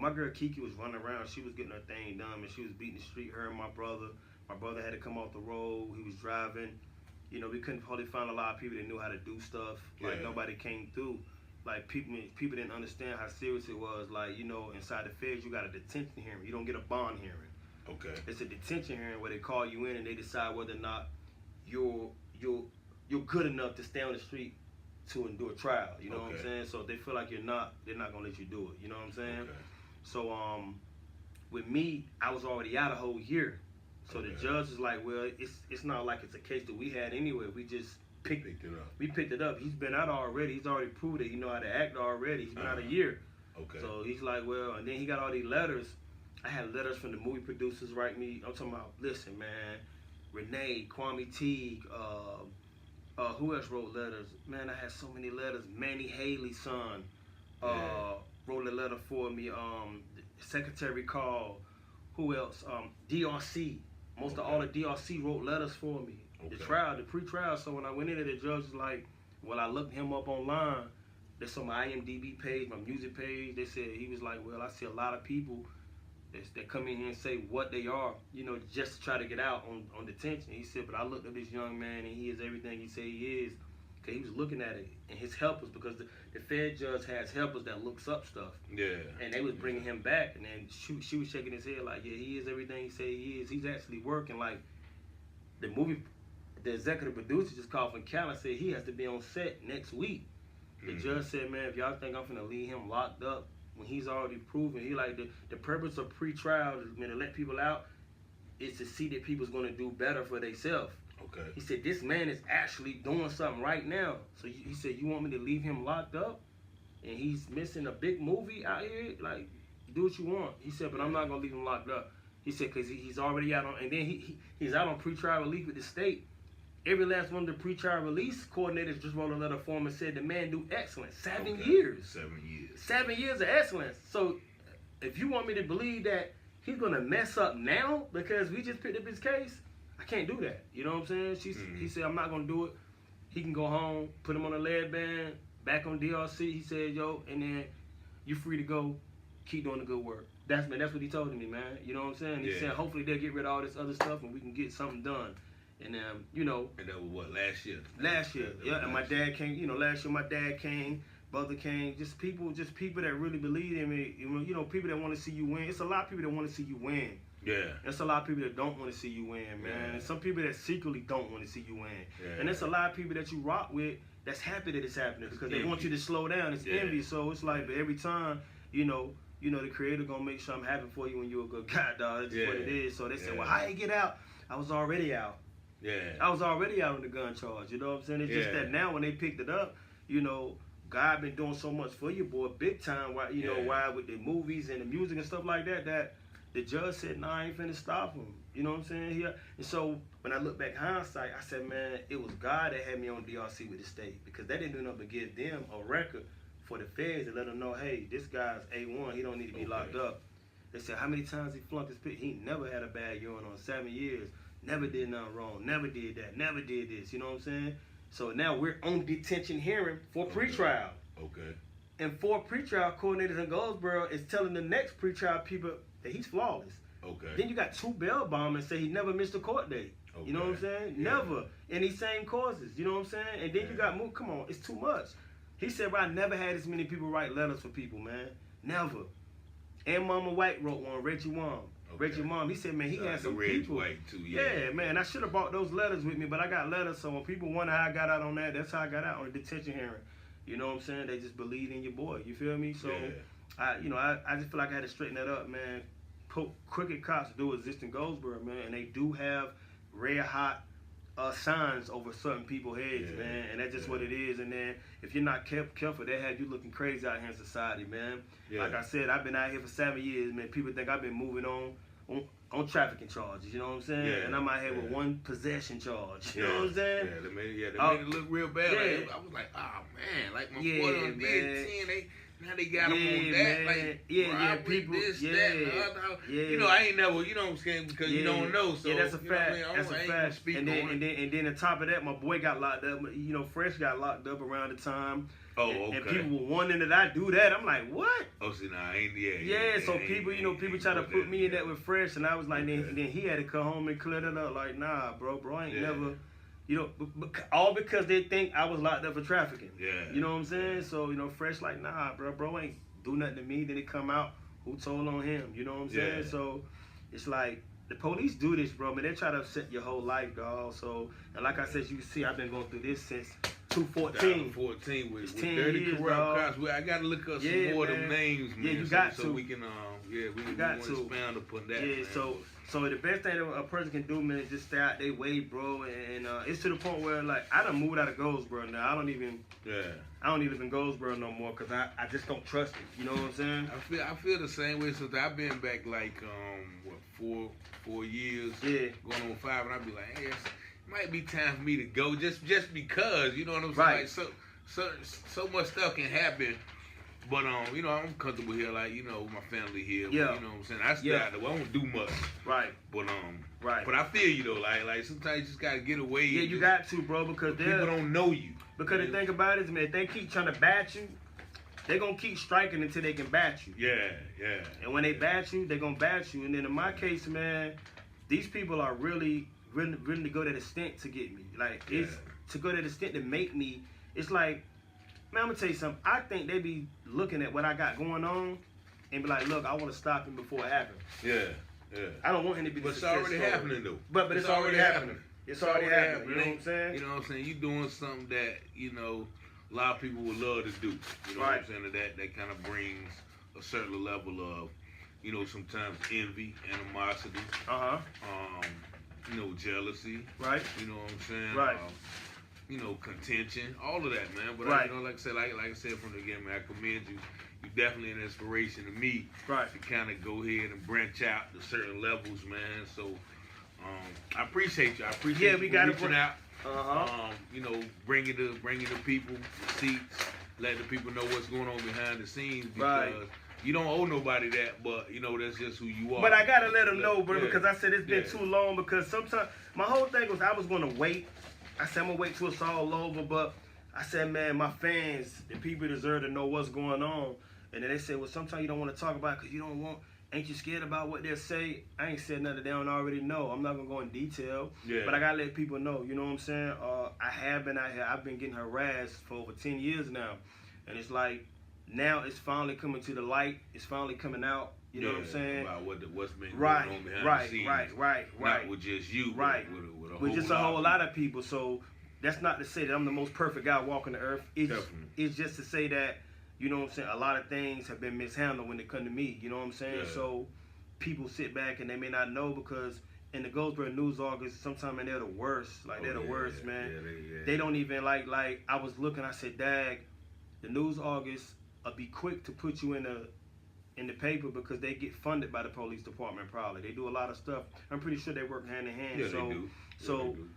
my girl Kiki was running around. She was getting her thing done, and she was beating the street. Her and my brother. My brother had to come off the road. He was driving. We couldn't probably find a lot of people that knew how to do stuff. Like, nobody came through. Like, people didn't understand how serious it was. Like, inside the feds, you got a detention hearing. You don't get a bond hearing. Okay. It's a detention hearing where they call you in and they decide whether or not you're good enough to stay on the street to endure a trial. You know what I'm saying? So if they feel like you're not, they're not gonna let you do it. You know what I'm saying? Okay. So with me, I was already out a whole year. So the judge is like, well, it's not like it's a case that we had anyway. We just picked it up. We picked it up. He's been out already. He's already proved that he know how to act already. He's been out a year. Okay. So he's like, well, and then he got all these letters. I had letters from the movie producers write me. I'm talking about, listen, man, Renee, Kwame Teague, who else wrote letters? Man, I had so many letters. Manny Haley's son wrote a letter for me. The secretary called. Who else? DRC. Most of all the DRC wrote letters for me. The pre-trial. So when I went in there, the judge was like, well, I looked him up online. That's on my IMDb page, my music page. They said, he was like, well, I see a lot of people that come in here and say what they are, just to try to get out on detention. He said, but I looked at this young man and he is everything he said he is. Because he was looking at it, and his helpers, because the Fed judge has helpers that looks up stuff. Yeah. And they was bringing him back, and then she was shaking his head like, yeah, he is everything he said he is. He's actually working. Like, the executive producer just called from Cal and said he has to be on set next week. The judge said, man, if y'all think I'm finna leave him locked up when he's already proven, he like, the purpose of pre-trial is to let people out is to see that people's gonna do better for themselves. Okay. He said, this man is actually doing something right now. So he said, you want me to leave him locked up? And he's missing a big movie out here? Like, do what you want. He said, but I'm not going to leave him locked up. He said, because he's already out on, and then he's out on pretrial relief with the state. Every last one of the pretrial release coordinators just wrote a letter for him and said, the man do excellent. 7 years. 7 years. 7 years of excellence. So if you want me to believe that he's going to mess up now because we just picked up his case, I can't do that. You know what I'm saying? He said, I'm not going to do it. He can go home, put him on a lead band, back on DRC. He said, yo, and then you're free to go. Keep doing the good work. That's what he told me, man. You know what I'm saying? He said, hopefully they'll get rid of all this other stuff and we can get something done. And, And that was what, last year? Last year, yeah. And my dad came, last year my dad came, brother came, just people that really believe in me. People that want to see you win. It's a lot of people that want to see you win. Yeah. There's a lot of people that don't want to see you win, man. Yeah. And some people that secretly don't want to see you win. Yeah. And there's a lot of people that you rock with that's happy that it's happening because they want you to slow down. It's envy. So it's like, but every time, the creator gonna make sure I'm happy for you when you're a good guy, dog. That's just what it is. So they say, well, how you get out? I was already out. Yeah. I was already out on the gun charge. You know what I'm saying? It's just that now when they picked it up, God been doing so much for you, boy, big time. Why, why with the movies and the music and stuff like that, the judge said, nah, I ain't finna stop him. You know what I'm saying? And so when I look back hindsight, I said, man, it was God that had me on DRC with the state, because they didn't do nothing but give them a record for the feds to let them know, hey, this guy's A1, he don't need to be locked up. They said, how many times he flunked his pit? He never had a bad urine on 7 years. Never did nothing wrong. Never did that. Never did this. You know what I'm saying? So now we're on detention hearing for pretrial. Okay. And 4 pretrial coordinators in Goldsboro is telling the next pretrial people that he's flawless. Okay. Then you got 2 bail bondsmen say he never missed a court date. Okay. You know what I'm saying? Yeah. Never. In these same causes. You know what I'm saying? And then you got more. Come on, it's too much. He said, bro, I never had this many people write letters for people, man. Never. And Mama White wrote one, Reggie Wong. Okay. Reggie Mom, he said, man, he had some people. White too, yeah, man, I should have brought those letters with me, but I got letters, so when people wonder how I got out on that, that's how I got out on the detention hearing. You know what I'm saying? They just believe in your boy. You feel me? So, I just feel like I had to straighten that up, man. Crooked cops do exist in Goldsboro, man, and they do have red hot signs over certain people's heads, man, and that's just what it is. And then if you're not careful, they have you looking crazy out here in society, man. Like I said, I've been out here for 7 years, man. People think I've been moving on trafficking charges, you know what I'm saying? And I'm out here with 1 possession charge, you know what I'm saying? They made it look real bad. Like, I was like, oh man, like my boy done did 10, now they got them on that, man. Like, people, this, that, and the other. You know, I ain't never, you know what I'm saying, because you don't know. So that's a fact. That's a fact. And then on top of that, my boy got locked up. You know, Fresh got locked up around the time. Oh, okay. And people were wondering that I do that. I'm like, what? Oh, see, nah, I ain't, so people, people try to put me in that with Fresh, and I was like, then he had to come home and clear it up. Like, nah, bro, I ain't never. You know, all because they think I was locked up for trafficking. You know what I'm saying? So, you know, Fresh like, nah, bro ain't do nothing to me. Then it come out, who told on him? You know what I'm saying? So, it's like, the police do this, bro. Man, they try to upset your whole life, dog. So, and like I said, you can see I've been going through this since 2014. 2014 with 10 dirty years, corrupt cops. I got to look up some more of them names, man. You got so to. we can, we got to expand upon that. Man. So the best thing that a person can do, man, is just stay out their way, bro. And it's to the point where, like, I done moved out of Goldsboro now. I don't even live in Goldsboro no more because I just don't trust it. You know what I'm saying? I feel the same way since I've been back like 4 years, going on 5, and I'd be like, hey, it might be time for me to go just because, you know what I'm saying? Like, so much stuff can happen. But you know, I'm comfortable here, like, you know, my family here. You know what I'm saying? I stay out there. I don't do much. But but I feel you though, like sometimes you just gotta get away. You got to, bro, because people don't know you. Because the thing about it is, man, if they keep trying to bat you, they gonna keep striking until they can bat you. And when they bat you, they gonna bat you. And then in my case, man, these people are really to go to the extent to get me. Like, it's to go to the extent to make me. It's like, man, I'm gonna tell you something. I think they be looking at what I got going on and be like, look, I want to stop him before it happens. I don't want him to be. But it's already happening though. But it's already happening. It's already happening. You know what I'm saying? You know what I'm saying? You doing something that, you know, a lot of people would love to do. You know what I'm saying? That kind of brings a certain level of, you know, sometimes envy, animosity. You know, jealousy. You know what I'm saying? You know, contention, all of that, man. But you know, like I said from the beginning, man, I commend you. You definitely an inspiration to me to kind of go ahead and branch out to certain levels, man. So I appreciate you. I appreciate you reaching out. You know, bringing the people, the seats, letting the people know what's going on behind the scenes, because you don't owe nobody that, but you know that's just who you are. But I gotta let them know, bro, because I said it's been too long. Because sometimes my whole thing was I was gonna wait. I said I'm gonna wait till it's all over, but I said, man, my fans, the people deserve to know what's going on. And then they said, well, sometimes you don't want to talk about it because you don't want, ain't you scared about what they'll say? I ain't said nothing they don't already know. I'm not gonna go in detail, but I gotta let people know, you know what I'm saying? I have been out here, I've been getting harassed for over 10 years now. And it's like, now it's finally coming to the light, it's finally coming out. You know what I'm saying? About what's been going on behind the scenes. Not with just you, but with just a whole lot of people. So that's not to say that I'm the most perfect guy walking the earth. It's just to say that, you know what I'm saying, a lot of things have been mishandled when they come to me. You know what I'm saying? So people sit back and they may not know, because in the Goldsboro News August, sometimes, man, they're the worst. Like, they're the worst, man. They don't even like I was looking, I said, dag, the News August will be quick to put you in a in the paper because they get funded by the police department. Probably they do a lot of stuff. I'm pretty sure they work hand in hand. Yeah, so they do.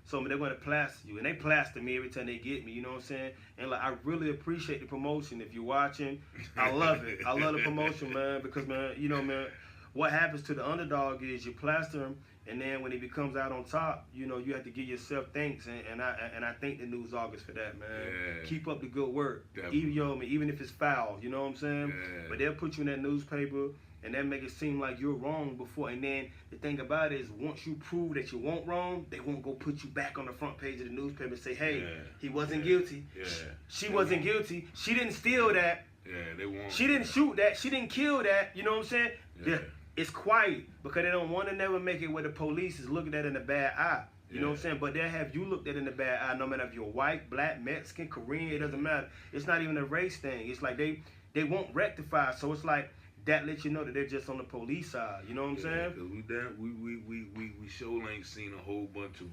So they're going to plaster you, and they plaster me every time they get me. You know what I'm saying? And like I really appreciate the promotion. If you're watching, I love it. I love the promotion, man, because man, you know, man, what happens to the underdog is you plaster him, and then when he becomes out on top, you know, you have to give yourself thanks, and I thank the news August for that, man. Yeah. Keep up the good work, Definitely. even if it's foul, you know what I'm saying? Yeah. But they'll put you in that newspaper, and that make it seem like you're wrong before. And then the thing about it is, once you prove that you weren't wrong, they won't go put you back on the front page of the newspaper and say, hey, he wasn't guilty. Yeah. She wasn't guilty. She didn't steal that. Yeah, they won't. She didn't shoot that. She didn't kill that. You know what I'm saying? Yeah. It's quiet because they don't want to never make it where the police is looking at it in a bad eye. You know what I'm saying? But they'll have you looked at in a bad eye, no matter if you're white, black, Mexican, Korean, it doesn't matter. It's not even a race thing. It's like they won't rectify. So it's like that lets you know that they're just on the police side. You know what I'm saying? Because we sure ain't seen a whole bunch of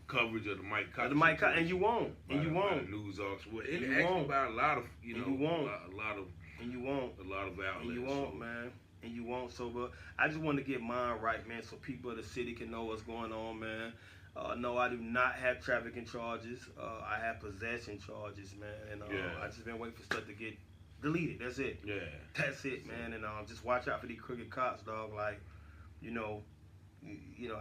coverage of the Mike Cox. And you won't. And you won't. News auction. Well, it actually about a lot of, you know, you won't. a lot of. And you won't. A lot of outlets. And you won't, man. And you won't. So, but I just want to get mine right, man, so people of the city can know what's going on, man. No, I do not have trafficking charges. I have possession charges, man. And I just been waiting for stuff to get deleted. That's it. Yeah. That's it, man. And just watch out for these crooked cops, dog. Like, you know,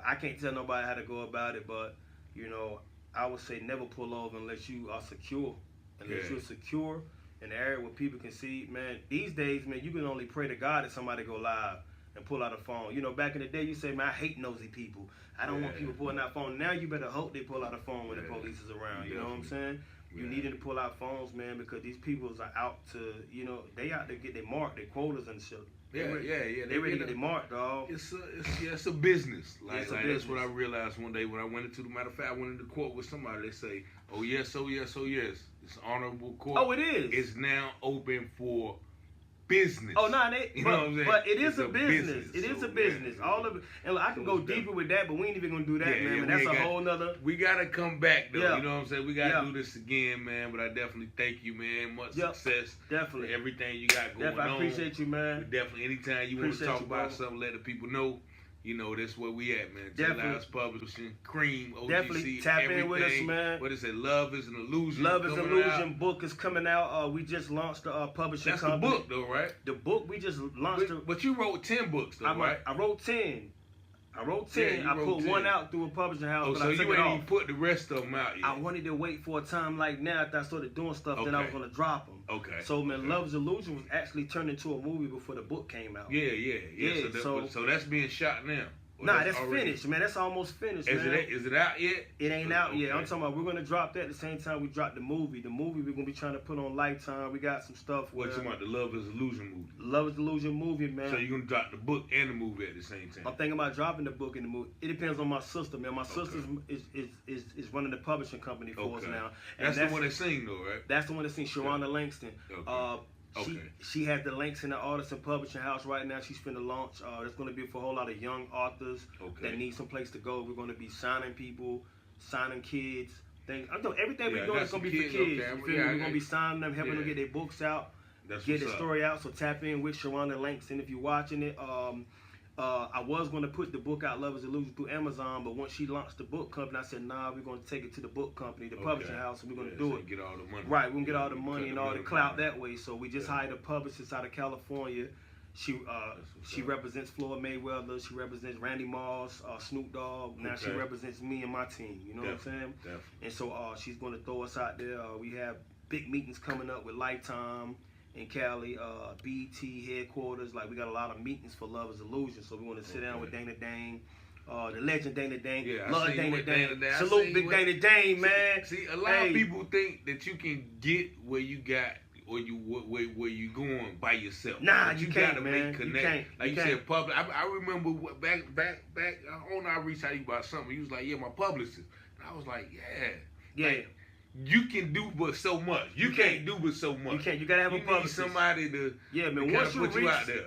I can't tell nobody how to go about it, but you know, I would say never pull over unless you are secure. Unless you're secure in the area where people can see, man. These days, man, you can only pray to God that somebody go live and pull out a phone. You know, back in the day, you say, man, I hate nosy people. I don't want people pulling out phone. Now you better hope they pull out a phone when the police is around. You know what I'm saying? You needed to pull out phones, man, because these people are out to, you know, they out to get their mark, their quotas and shit. They ready to get their mark, dog. It's a business. Like business. That's what I realized one day when I went into, matter of fact, I went into court with somebody. They say, oh yes, oh yes, oh yes. It's honorable court. Oh, it is. It's now open for business. Oh no, you know what I'm saying? But it is It's a business. It is a business. All of it. And I can go deeper with that, but we ain't even gonna do that, man. But that's a whole nother. We gotta come back though. You know what I'm saying? We gotta do this again, man. But I definitely thank you, man. Much success. Definitely. For everything you got going on. I appreciate you, man. Definitely. Anytime you want to talk about something, let the people know. You know, that's where we at, man. Definitely. Publishing, Cream, OGC, definitely tap everything. In with us, man. What is it? Love is an Illusion. Love is an Illusion book is coming out. We just launched the publishing company. That's the book, though, right? The book we just launched. But you wrote 10 books, though, right? I wrote 10. I put 10. One out through a publishing house. Oh, but so I took you it ain't off. even put the rest of them out yet. I wanted to wait for a time like now after I started doing stuff, then I was gonna drop them. Okay. So man, Love's Illusion was actually turned into a movie before the book came out. Yeah. So that's being shot now. Nah, that's finished, man. That's almost finished, man. Is it out yet? It ain't out yet. I'm talking about we're gonna drop that at the same time we drop the movie. The movie we're gonna be trying to put on Lifetime. We got some stuff. What you about the Love is Illusion movie? Love is Illusion movie, man. So you're gonna drop the book and the movie at the same time? I'm thinking about dropping the book and the movie. It depends on my sister, man. My sister is running the publishing company for us now. And that's the one that sing though, right? That's the one that sing Sharonda Langston. She has the Langston Artist and Publishing House right now. She's finna launch. It's gonna be for a whole lot of young authors that need some place to go. We're gonna be signing people, signing kids. Things. I'm doing everything we're doing is gonna be for kids. We're gonna be signing them, helping them get their books out, get their story out. So tap in with Sharonda Langston if you're watching it. I was going to put the book out, Love is Illusion, through Amazon, but once she launched the book company, I said, nah, we're going to take it to the book company, the publishing house, and we're going to do it. Get all the money. Right, we're going to get all the money and all the clout that way. So we just hired a publicist out of California. She represents Floyd Mayweather. She represents Randy Moss, Snoop Dogg. Now she represents me and my team. You know what I'm saying? Definitely. And so she's going to throw us out there. We have big meetings coming up with Lifetime in Cali, BT headquarters. Like, we got a lot of meetings for Love is Illusion. So we want to sit down with Dana Dane, the legend Dana Dane. Love Dana Dane. Salute Big Dana Dane, man. See, a lot of people think that you can get where you got or where you going by yourself. Nah, you can't, gotta man. make connect. Like you said, public. I remember back. I reached out to you about something. You was like, yeah, my publicist. And I was like, yeah. Like, you can do but so much. You can't do but so much. You can't. You gotta have a publicist. Need somebody to man.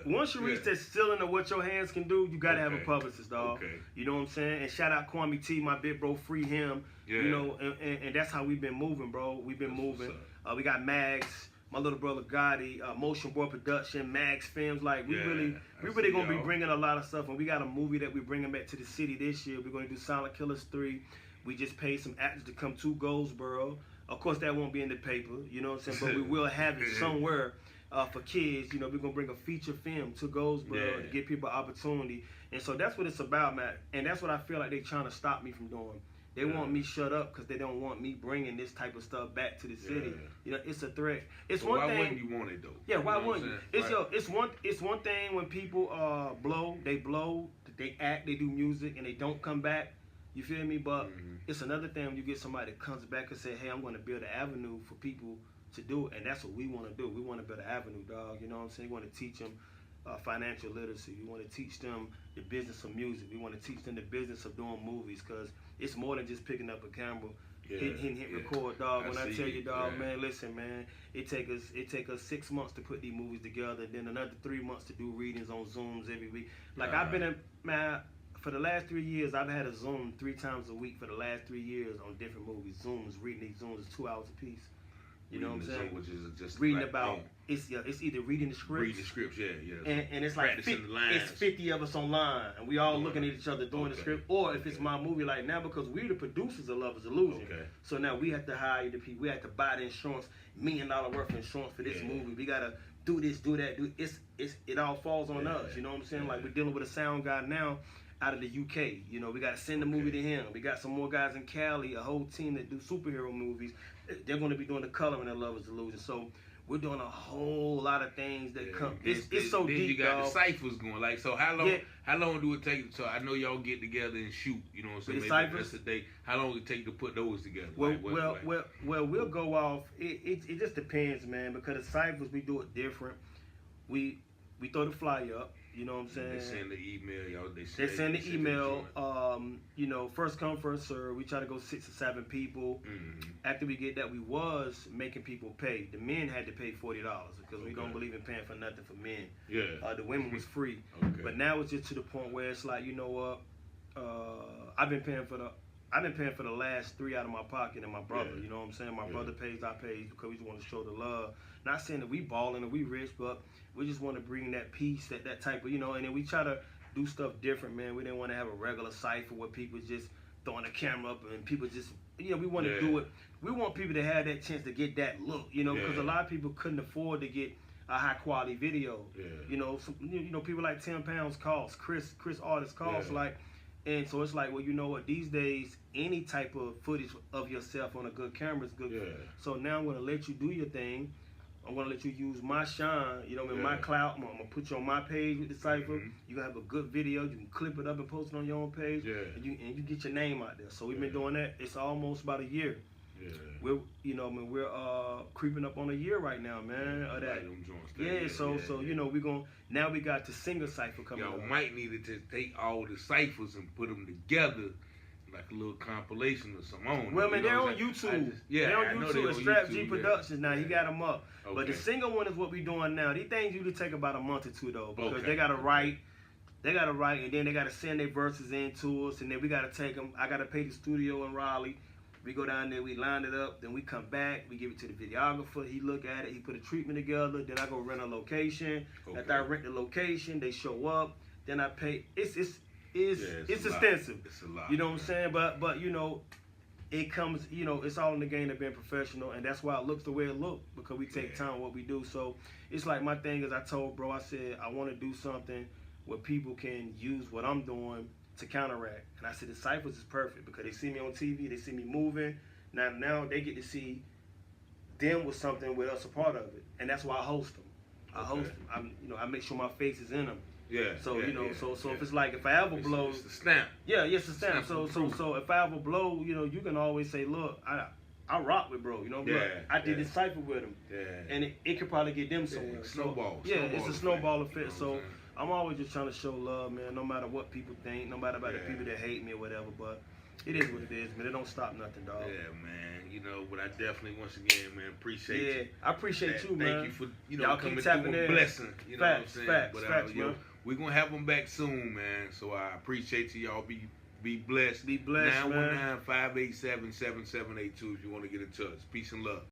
Once you reach that ceiling of what your hands can do, you gotta have a publicist, dog. Okay. You know what I'm saying? And shout out Kwame T, my big bro, free him. Yeah. You know, and that's how we've been moving, bro. We've been moving. We got mags. my little brother Gotti, Motion Boy Production, Max Films. Like we Yeah, really gonna be y'all. bringing a lot of stuff. And we got a movie that we're bringing back to the city this year. We're gonna do Silent Killers 3. We just paid some actors to come to Goldsboro. Of course, that won't be in the paper, you know what I'm saying? But we will have it somewhere for kids. You know, we're gonna bring a feature film to Goldsboro to give people opportunity. And so that's what it's about, man. And that's what I feel like they're trying to stop me from doing. They want me shut up because they don't want me bringing this type of stuff back to the city. You know, it's a threat. It's so one why thing. Why wouldn't you want it though? Yeah, why wouldn't you? It's right. It's one thing when people blow, they act, they do music, and they don't come back. You feel me? But it's another thing when you get somebody that comes back and say, "Hey, I'm going to build an avenue for people to do it," and that's what we want to do. We want to build an avenue, dog. You know what I'm saying? We want to teach them financial literacy. We want to teach them the business of music. We want to teach them the business of doing movies, because it's more than just picking up a camera, hit record, dog. When I tell you, dog, man, listen, man, it take us 6 months to put these movies together, and then another 3 months to do readings on Zooms every week. Like I've been for the last 3 years, I've had a Zoom 3 times a week for the last 3 years on different movies. Zooms, reading these Zooms is 2 hours a piece. You know what I'm saying? Which is just reading about it's either reading the scripts. Reading the scripts, And it's like it's 50 of us online, and we all looking at each other doing the script. Or if it's my movie, like now, because we're the producers of Love Is Illusion, so now we have to hire the people. We have to buy the insurance, $1 million worth of insurance for this movie. We gotta do this, do that, do it all falls on us. You know what I'm saying? Like we're dealing with a sound guy now out of the UK. You know, we got to send the movie to him. We got some more guys in Cali, a whole team that do superhero movies. They're going to be doing the coloring in Love Is Illusion. So we're doing a whole lot of things that come. It's so deep, you got dog. the ciphers going. Like, so how long do it take? So I know y'all get together and shoot. You know what I'm saying? The ciphers? That's the day. How long it take to put those together? Well, we'll go off. It just depends, man. Because the ciphers, we do it different. We throw the flyer up. You know what I'm saying? They send the email, y'all. They send the email. You know, first come, first serve. We try to go 6 or 7 people. After we get that, we was making people pay. The men had to pay $40 because we don't believe in paying for nothing for men. The women was free. But now it's just to the point where it's like, you know what? I've been paying for the last 3 out of my pocket, and my brother. You know what I'm saying? My brother pays, I pay, because we just want to show the love. Not saying that we balling and we rich, but we just want to bring that peace, that type of, you know. And then we try to do stuff different, man. We didn't want to have a regular cipher where people just throwing the camera up and people just, you know, we want to do it. We want people to have that chance to get that look, you know, because a lot of people couldn't afford to get a high quality video. You know, people like 10 pounds cost, Chris artists cost, like. And so it's like, well, you know what? These days, any type of footage of yourself on a good camera is good. So now I'm going to let you do your thing. I'm going to let you use my shine, you know, my clout. I'm going to put you on my page with the cipher. You're going to have a good video. You can clip it up and post it on your own page. And you get your name out there. So we've been doing that. It's almost about a year. We're, you know, I mean, we're creeping up on a year right now, man. Of that. So you know, now we got the singer cipher coming up. Y'all might need to take all the ciphers and put them together like a little compilation or something. Well, man, they're on YouTube. They're on YouTube. It's Strap G Productions now. He got them up. But the singer one is what we doing now. These things usually take about a month or 2 though, because they gotta write. They gotta write, and then they gotta send their verses in to us, and then we gotta take them. I gotta pay the studio in Raleigh. We go down there, we line it up, then we come back, we give it to the videographer, he look at it, he put a treatment together, then I go rent a location. After I rent the location, they show up, then I pay. It's extensive. It's a lot. You know what I'm saying? But you know, it comes, you know, it's all in the game of being professional, and that's why it looks the way it looks, because we take time what we do. So it's like my thing is, I told bro, I said I want to do something where people can use what I'm doing to counteract. And I said the ciphers is perfect because they see me on TV, they see me moving. Now they get to see them with something with us a part of it, and that's why I host them. I make sure my face is in them. So if it's like, if I ever blow, it's the stamp. It's the stamp. So if I ever blow, you know, you can always say, look, I rock with bro, you know, I did this cipher with him, and it could probably get them somewhere. It's a snowball effect. So I'm always just trying to show love, man, no matter what people think, no matter about the people that hate me or whatever, but it is what it is, man. It don't stop nothing, dog. Yeah, man. You know, but I definitely, once again, man, appreciate you. I appreciate you, man. Thank you for, you know, coming through a blessing. You know what I'm saying? Facts, man. We're going to have them back soon, man. So I appreciate you. Y'all be blessed. Be blessed, 919-587-7782 if you want to get in touch. Peace and love.